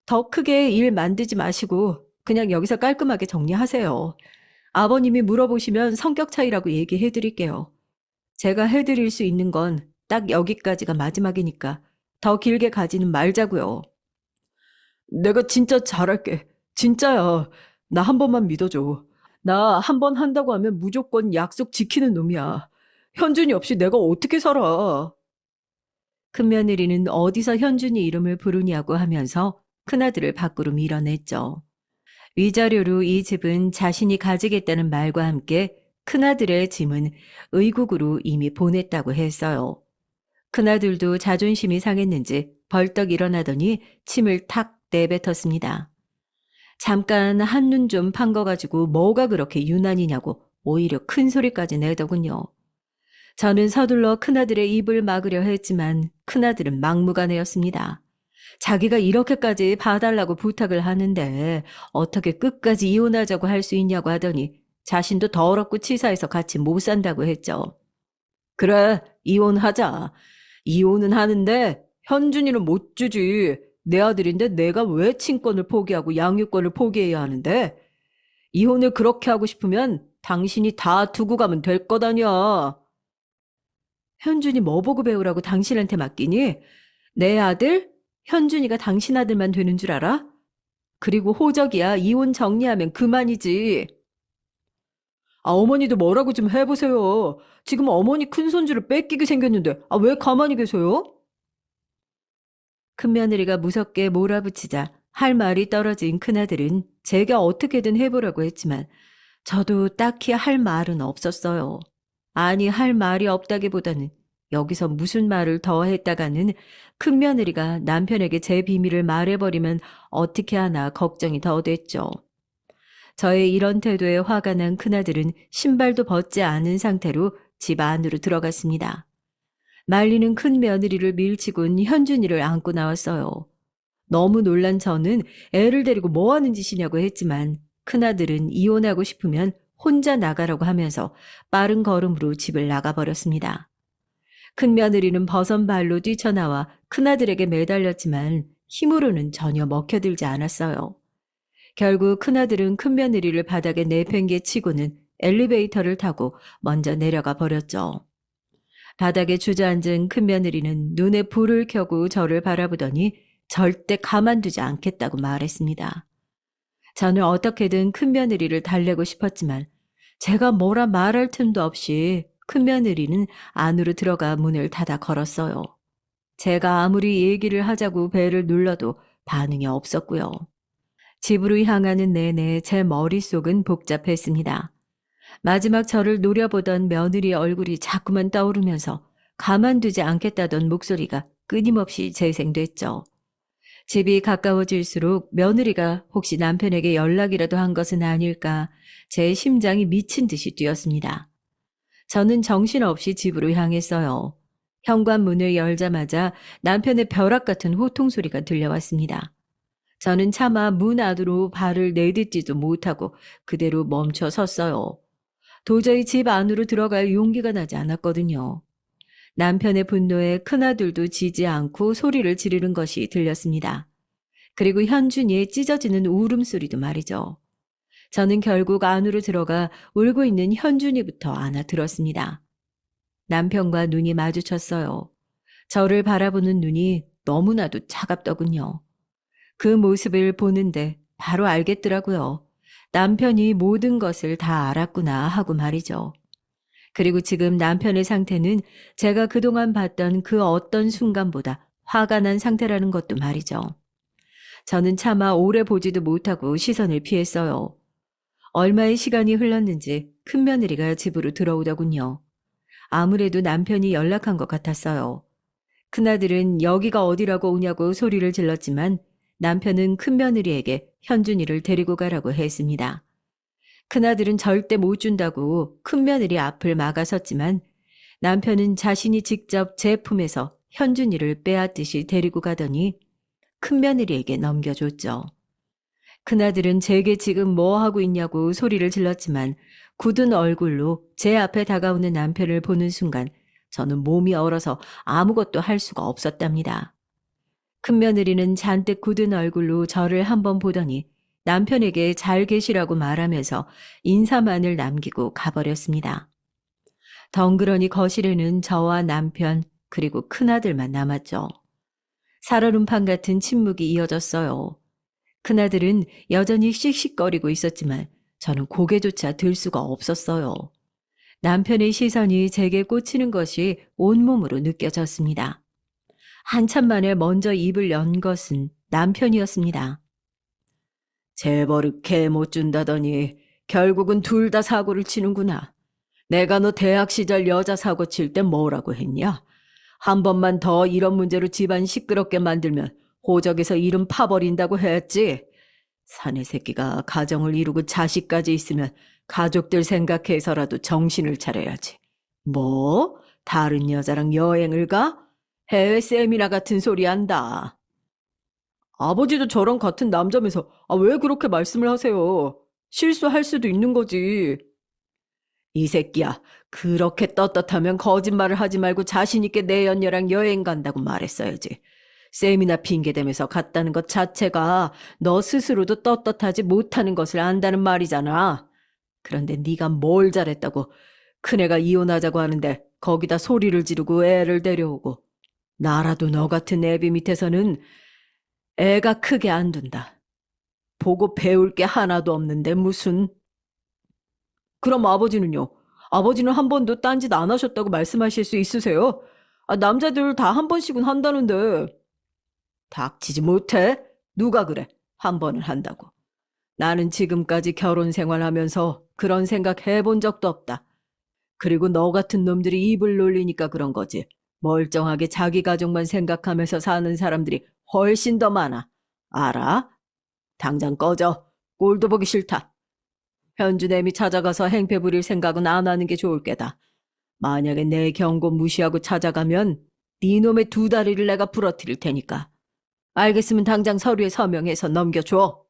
더 크게 일 만들지 마시고 그냥 여기서 깔끔하게 정리하세요. 아버님이 물어보시면 성격 차이라고 얘기해 드릴게요. 제가 해드릴 수 있는 건 딱 여기까지가 마지막이니까 더 길게 가지는 말자고요. 내가 진짜 잘할게. 진짜야. 나 한 번만 믿어줘. 나 한 번 한다고 하면 무조건 약속 지키는 놈이야. 현준이 없이 내가 어떻게 살아? 큰며느리는 어디서 현준이 이름을 부르냐고 하면서 큰아들을 밖으로 밀어냈죠. 위자료로 이 집은 자신이 가지겠다는 말과 함께 큰아들의 짐은 의국으로 이미 보냈다고 했어요. 큰아들도 자존심이 상했는지 벌떡 일어나더니 침을 탁 내뱉었습니다. 잠깐 한눈 좀 판 거 가지고 뭐가 그렇게 유난이냐고 오히려 큰 소리까지 내더군요. 저는 서둘러 큰아들의 입을 막으려 했지만 큰아들은 막무가내였습니다. 자기가 이렇게까지 봐달라고 부탁을 하는데 어떻게 끝까지 이혼하자고 할 수 있냐고 하더니 자신도 더럽고 치사해서 같이 못 산다고 했죠. 그래, 이혼하자. 이혼은 하는데 현준이는 못 주지. 내 아들인데 내가 왜 친권을 포기하고 양육권을 포기해야 하는데? 이혼을 그렇게 하고 싶으면 당신이 다 두고 가면 될 거다냐. 현준이 뭐 보고 배우라고 당신한테 맡기니? 내 아들? 현준이가 당신 아들만 되는 줄 알아? 그리고 호적이야. 이혼 정리하면 그만이지. 아, 어머니도 뭐라고 좀 해보세요. 지금 어머니 큰손주를 뺏기게 생겼는데, 아, 왜 가만히 계세요? 큰며느리가 무섭게 몰아붙이자 할 말이 떨어진 큰아들은 제가 어떻게든 해보라고 했지만 저도 딱히 할 말은 없었어요. 아니, 할 말이 없다기보다는 여기서 무슨 말을 더 했다가는 큰며느리가 남편에게 제 비밀을 말해버리면 어떻게 하나 걱정이 더 됐죠. 저의 이런 태도에 화가 난 큰아들은 신발도 벗지 않은 상태로 집 안으로 들어갔습니다. 말리는 큰 며느리를 밀치곤 현준이를 안고 나왔어요. 너무 놀란 저는 애를 데리고 뭐 하는 짓이냐고 했지만 큰아들은 이혼하고 싶으면 혼자 나가라고 하면서 빠른 걸음으로 집을 나가버렸습니다. 큰 며느리는 버선발로 뛰쳐나와 큰아들에게 매달렸지만 힘으로는 전혀 먹혀들지 않았어요. 결국 큰아들은 큰 며느리를 바닥에 내팽개치고는 엘리베이터를 타고 먼저 내려가 버렸죠. 바닥에 주저앉은 큰며느리는 눈에 불을 켜고 저를 바라보더니 절대 가만두지 않겠다고 말했습니다. 저는 어떻게든 큰며느리를 달래고 싶었지만 제가 뭐라 말할 틈도 없이 큰며느리는 안으로 들어가 문을 닫아 걸었어요. 제가 아무리 얘기를 하자고 벨을 눌러도 반응이 없었고요. 집으로 향하는 내내 제 머릿속은 복잡했습니다. 마지막 저를 노려보던 며느리 얼굴이 자꾸만 떠오르면서 가만두지 않겠다던 목소리가 끊임없이 재생됐죠. 집이 가까워질수록 며느리가 혹시 남편에게 연락이라도 한 것은 아닐까 제 심장이 미친 듯이 뛰었습니다. 저는 정신없이 집으로 향했어요. 현관문을 열자마자 남편의 벼락 같은 호통 소리가 들려왔습니다. 저는 차마 문 안으로 발을 내딛지도 못하고 그대로 멈춰 섰어요. 도저히 집 안으로 들어갈 용기가 나지 않았거든요. 남편의 분노에 큰아들도 지지 않고 소리를 지르는 것이 들렸습니다. 그리고 현준이의 찢어지는 울음소리도 말이죠. 저는 결국 안으로 들어가 울고 있는 현준이부터 안아들었습니다. 남편과 눈이 마주쳤어요. 저를 바라보는 눈이 너무나도 차갑더군요. 그 모습을 보는데 바로 알겠더라고요. 남편이 모든 것을 다 알았구나 하고 말이죠. 그리고 지금 남편의 상태는 제가 그동안 봤던 그 어떤 순간보다 화가 난 상태라는 것도 말이죠. 저는 차마 오래 보지도 못하고 시선을 피했어요. 얼마의 시간이 흘렀는지 큰며느리가 집으로 들어오더군요. 아무래도 남편이 연락한 것 같았어요. 큰아들은 여기가 어디라고 오냐고 소리를 질렀지만 남편은 큰며느리에게 현준이를 데리고 가라고 했습니다. 큰아들은 절대 못 준다고 큰며느리 앞을 막아섰지만 남편은 자신이 직접 제 품에서 현준이를 빼앗듯이 데리고 가더니 큰며느리에게 넘겨줬죠. 큰아들은 제게 지금 뭐 하고 있냐고 소리를 질렀지만 굳은 얼굴로 제 앞에 다가오는 남편을 보는 순간 저는 몸이 얼어서 아무것도 할 수가 없었답니다. 큰며느리는 잔뜩 굳은 얼굴로 저를 한번 보더니 남편에게 잘 계시라고 말하면서 인사만을 남기고 가버렸습니다. 덩그러니 거실에는 저와 남편 그리고 큰아들만 남았죠. 살얼음판 같은 침묵이 이어졌어요. 큰아들은 여전히 씩씩거리고 있었지만 저는 고개조차 들 수가 없었어요. 남편의 시선이 제게 꽂히는 것이 온몸으로 느껴졌습니다. 한참 만에 먼저 입을 연 것은 남편이었습니다. 재벌을 개 못 준다더니 결국은 둘 다 사고를 치는구나. 내가 너 대학 시절 여자 사고 칠 때 뭐라고 했냐? 한 번만 더 이런 문제로 집안 시끄럽게 만들면 호적에서 이름 파버린다고 했지. 사내 새끼가 가정을 이루고 자식까지 있으면 가족들 생각해서라도 정신을 차려야지. 뭐? 다른 여자랑 여행을 가? 해외 세미나 같은 소리 한다. 아버지도 저랑 같은 남자면서 왜 그렇게 말씀을 하세요? 실수할 수도 있는 거지. 이 새끼야, 그렇게 떳떳하면 거짓말을 하지 말고 자신 있게 내 연녀랑 여행 간다고 말했어야지. 세미나 핑계대면서 갔다는 것 자체가 너 스스로도 떳떳하지 못하는 것을 안다는 말이잖아. 그런데 네가 뭘 잘했다고 큰애가 이혼하자고 하는데 거기다 소리를 지르고 애를 데려오고 나라도 너 같은 애비 밑에서는 애가 크게 안 둔다. 보고 배울 게 하나도 없는데 무슨. 그럼 아버지는요? 아버지는 한 번도 딴짓 안 하셨다고 말씀하실 수 있으세요? 남자들 다 한 번씩은 한다는데. 닥치지 못해? 누가 그래? 한 번은 한다고. 나는 지금까지 결혼 생활하면서 그런 생각 해본 적도 없다. 그리고 너 같은 놈들이 입을 놀리니까 그런 거지. 멀쩡하게 자기 가족만 생각하면서 사는 사람들이 훨씬 더 많아. 알아? 당장 꺼져. 꼴도 보기 싫다. 현주애미 찾아가서 행패 부릴 생각은 안 하는 게 좋을 게다. 만약에 내 경고 무시하고 찾아가면 네 놈의 두 다리를 내가 부러뜨릴 테니까. 알겠으면 당장 서류에 서명해서 넘겨줘.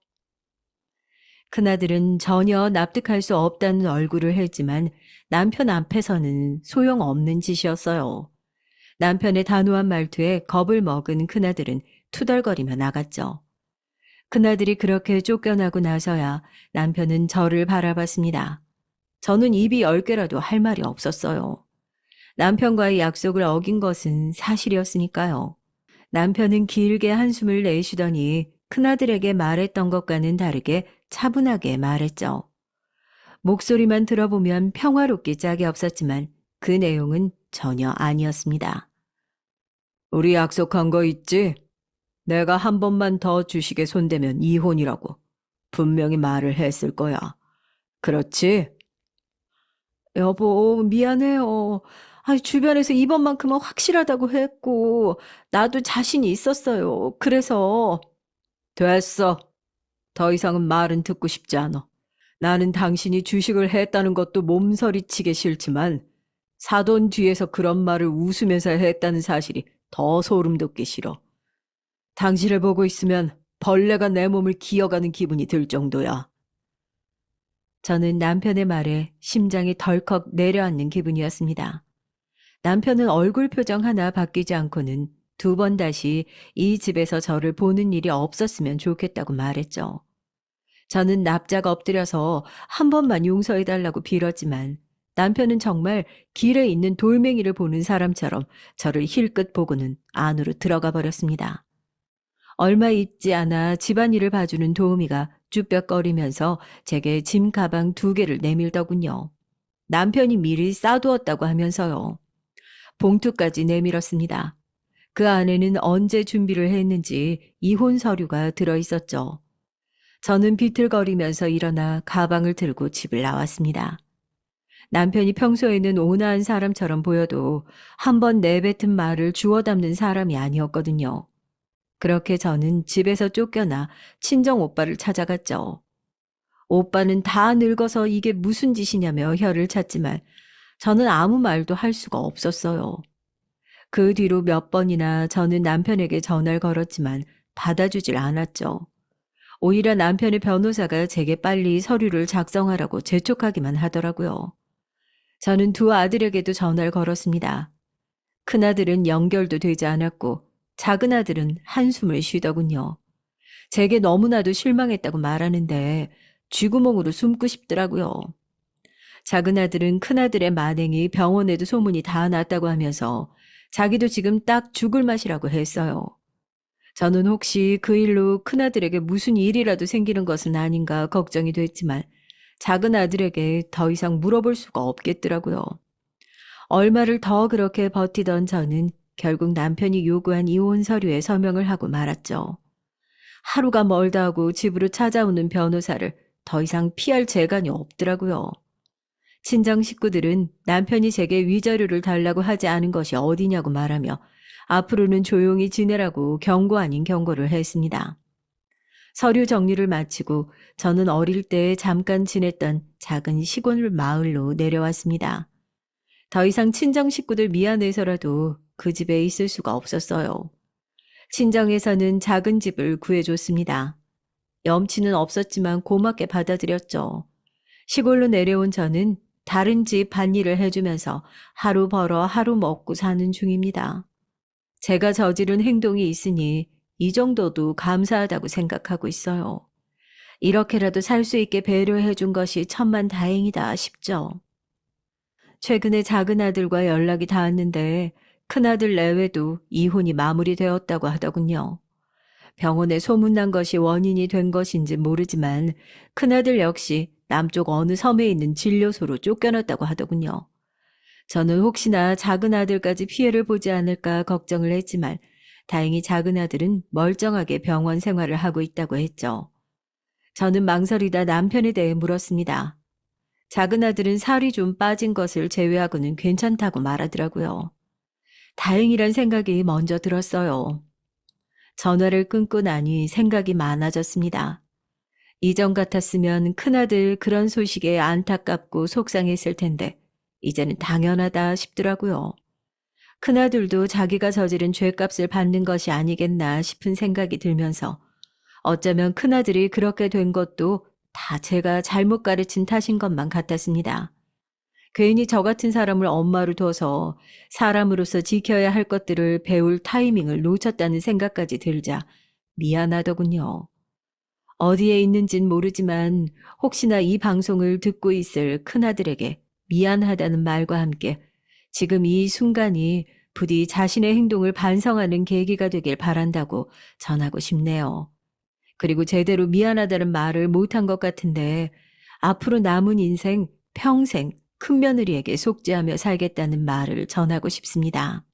큰아들은 전혀 납득할 수 없다는 얼굴을 했지만 남편 앞에서는 소용없는 짓이었어요. 남편의 단호한 말투에 겁을 먹은 큰아들은 투덜거리며 나갔죠. 큰아들이 그렇게 쫓겨나고 나서야 남편은 저를 바라봤습니다. 저는 입이 10개라도 할 말이 없었어요. 남편과의 약속을 어긴 것은 사실이었으니까요. 남편은 길게 한숨을 내쉬더니 큰아들에게 말했던 것과는 다르게 차분하게 말했죠. 목소리만 들어보면 평화롭기 짝이 없었지만 그 내용은 전혀 아니었습니다. 우리 약속한 거 있지? 내가 한 번만 더 주식에 손대면 이혼이라고 분명히 말을 했을 거야. 그렇지? 여보, 미안해요. 주변에서 이번만큼은 확실하다고 했고, 나도 자신이 있었어요. 그래서. 됐어. 더 이상은 말은 듣고 싶지 않아. 나는 당신이 주식을 했다는 것도 몸서리치기 싫지만, 사돈 뒤에서 그런 말을 웃으면서 했다는 사실이 더 소름 돋기 싫어. 당신을 보고 있으면 벌레가 내 몸을 기어가는 기분이 들 정도야. 저는 남편의 말에 심장이 덜컥 내려앉는 기분이었습니다. 남편은 얼굴 표정 하나 바뀌지 않고는 두 번 다시 이 집에서 저를 보는 일이 없었으면 좋겠다고 말했죠. 저는 납작 엎드려서 한 번만 용서해달라고 빌었지만 남편은 정말 길에 있는 돌멩이를 보는 사람처럼 저를 힐끗 보고는 안으로 들어가 버렸습니다. 얼마 있지 않아 집안일을 봐주는 도우미가 쭈뼛거리면서 제게 짐 가방 2개를 내밀더군요. 남편이 미리 싸두었다고 하면서요. 봉투까지 내밀었습니다. 그 안에는 언제 준비를 했는지 이혼 서류가 들어있었죠. 저는 비틀거리면서 일어나 가방을 들고 집을 나왔습니다. 남편이 평소에는 온화한 사람처럼 보여도 한 번 내뱉은 말을 주워 담는 사람이 아니었거든요. 그렇게 저는 집에서 쫓겨나 친정 오빠를 찾아갔죠. 오빠는 다 늙어서 이게 무슨 짓이냐며 혀를 찼지만 저는 아무 말도 할 수가 없었어요. 그 뒤로 몇 번이나 저는 남편에게 전화를 걸었지만 받아주질 않았죠. 오히려 남편의 변호사가 제게 빨리 서류를 작성하라고 재촉하기만 하더라고요. 저는 두 아들에게도 전화를 걸었습니다. 큰아들은 연결도 되지 않았고 작은 아들은 한숨을 쉬더군요. 제게 너무나도 실망했다고 말하는데 쥐구멍으로 숨고 싶더라고요. 작은 아들은 큰아들의 만행이 병원에도 소문이 다 났다고 하면서 자기도 지금 딱 죽을 맛이라고 했어요. 저는 혹시 그 일로 큰아들에게 무슨 일이라도 생기는 것은 아닌가 걱정이 됐지만 작은 아들에게 더 이상 물어볼 수가 없겠더라고요. 얼마를 더 그렇게 버티던 저는 결국 남편이 요구한 이혼 서류에 서명을 하고 말았죠. 하루가 멀다 하고 집으로 찾아오는 변호사를 더 이상 피할 재간이 없더라고요. 친정 식구들은 남편이 제게 위자료를 달라고 하지 않은 것이 어디냐고 말하며 앞으로는 조용히 지내라고 경고 아닌 경고를 했습니다. 서류 정리를 마치고 저는 어릴 때 잠깐 지냈던 작은 시골 마을로 내려왔습니다. 더 이상 친정 식구들 미안해서라도 그 집에 있을 수가 없었어요. 친정에서는 작은 집을 구해줬습니다. 염치는 없었지만 고맙게 받아들였죠. 시골로 내려온 저는 다른 집 밭일을 해주면서 하루 벌어 하루 먹고 사는 중입니다. 제가 저지른 행동이 있으니 이 정도도 감사하다고 생각하고 있어요. 이렇게라도 살 수 있게 배려해 준 것이 천만 다행이다 싶죠. 최근에 작은 아들과 연락이 닿았는데 큰아들 내외도 이혼이 마무리되었다고 하더군요. 병원에 소문난 것이 원인이 된 것인지 모르지만 큰아들 역시 남쪽 어느 섬에 있는 진료소로 쫓겨났다고 하더군요. 저는 혹시나 작은 아들까지 피해를 보지 않을까 걱정을 했지만 다행히 작은 아들은 멀쩡하게 병원 생활을 하고 있다고 했죠. 저는 망설이다 남편에 대해 물었습니다. 작은 아들은 살이 좀 빠진 것을 제외하고는 괜찮다고 말하더라고요. 다행이란 생각이 먼저 들었어요. 전화를 끊고 나니 생각이 많아졌습니다. 이전 같았으면 큰아들 그런 소식에 안타깝고 속상했을 텐데 이제는 당연하다 싶더라고요. 큰아들도 자기가 저지른 죄값을 받는 것이 아니겠나 싶은 생각이 들면서 어쩌면 큰아들이 그렇게 된 것도 다 제가 잘못 가르친 탓인 것만 같았습니다. 괜히 저 같은 사람을 엄마로 둬서 사람으로서 지켜야 할 것들을 배울 타이밍을 놓쳤다는 생각까지 들자 미안하더군요. 어디에 있는진 모르지만 혹시나 이 방송을 듣고 있을 큰아들에게 미안하다는 말과 함께 지금 이 순간이 부디 자신의 행동을 반성하는 계기가 되길 바란다고 전하고 싶네요. 그리고 제대로 미안하다는 말을 못한 것 같은데 앞으로 남은 인생 평생 큰며느리에게 속죄하며 살겠다는 말을 전하고 싶습니다.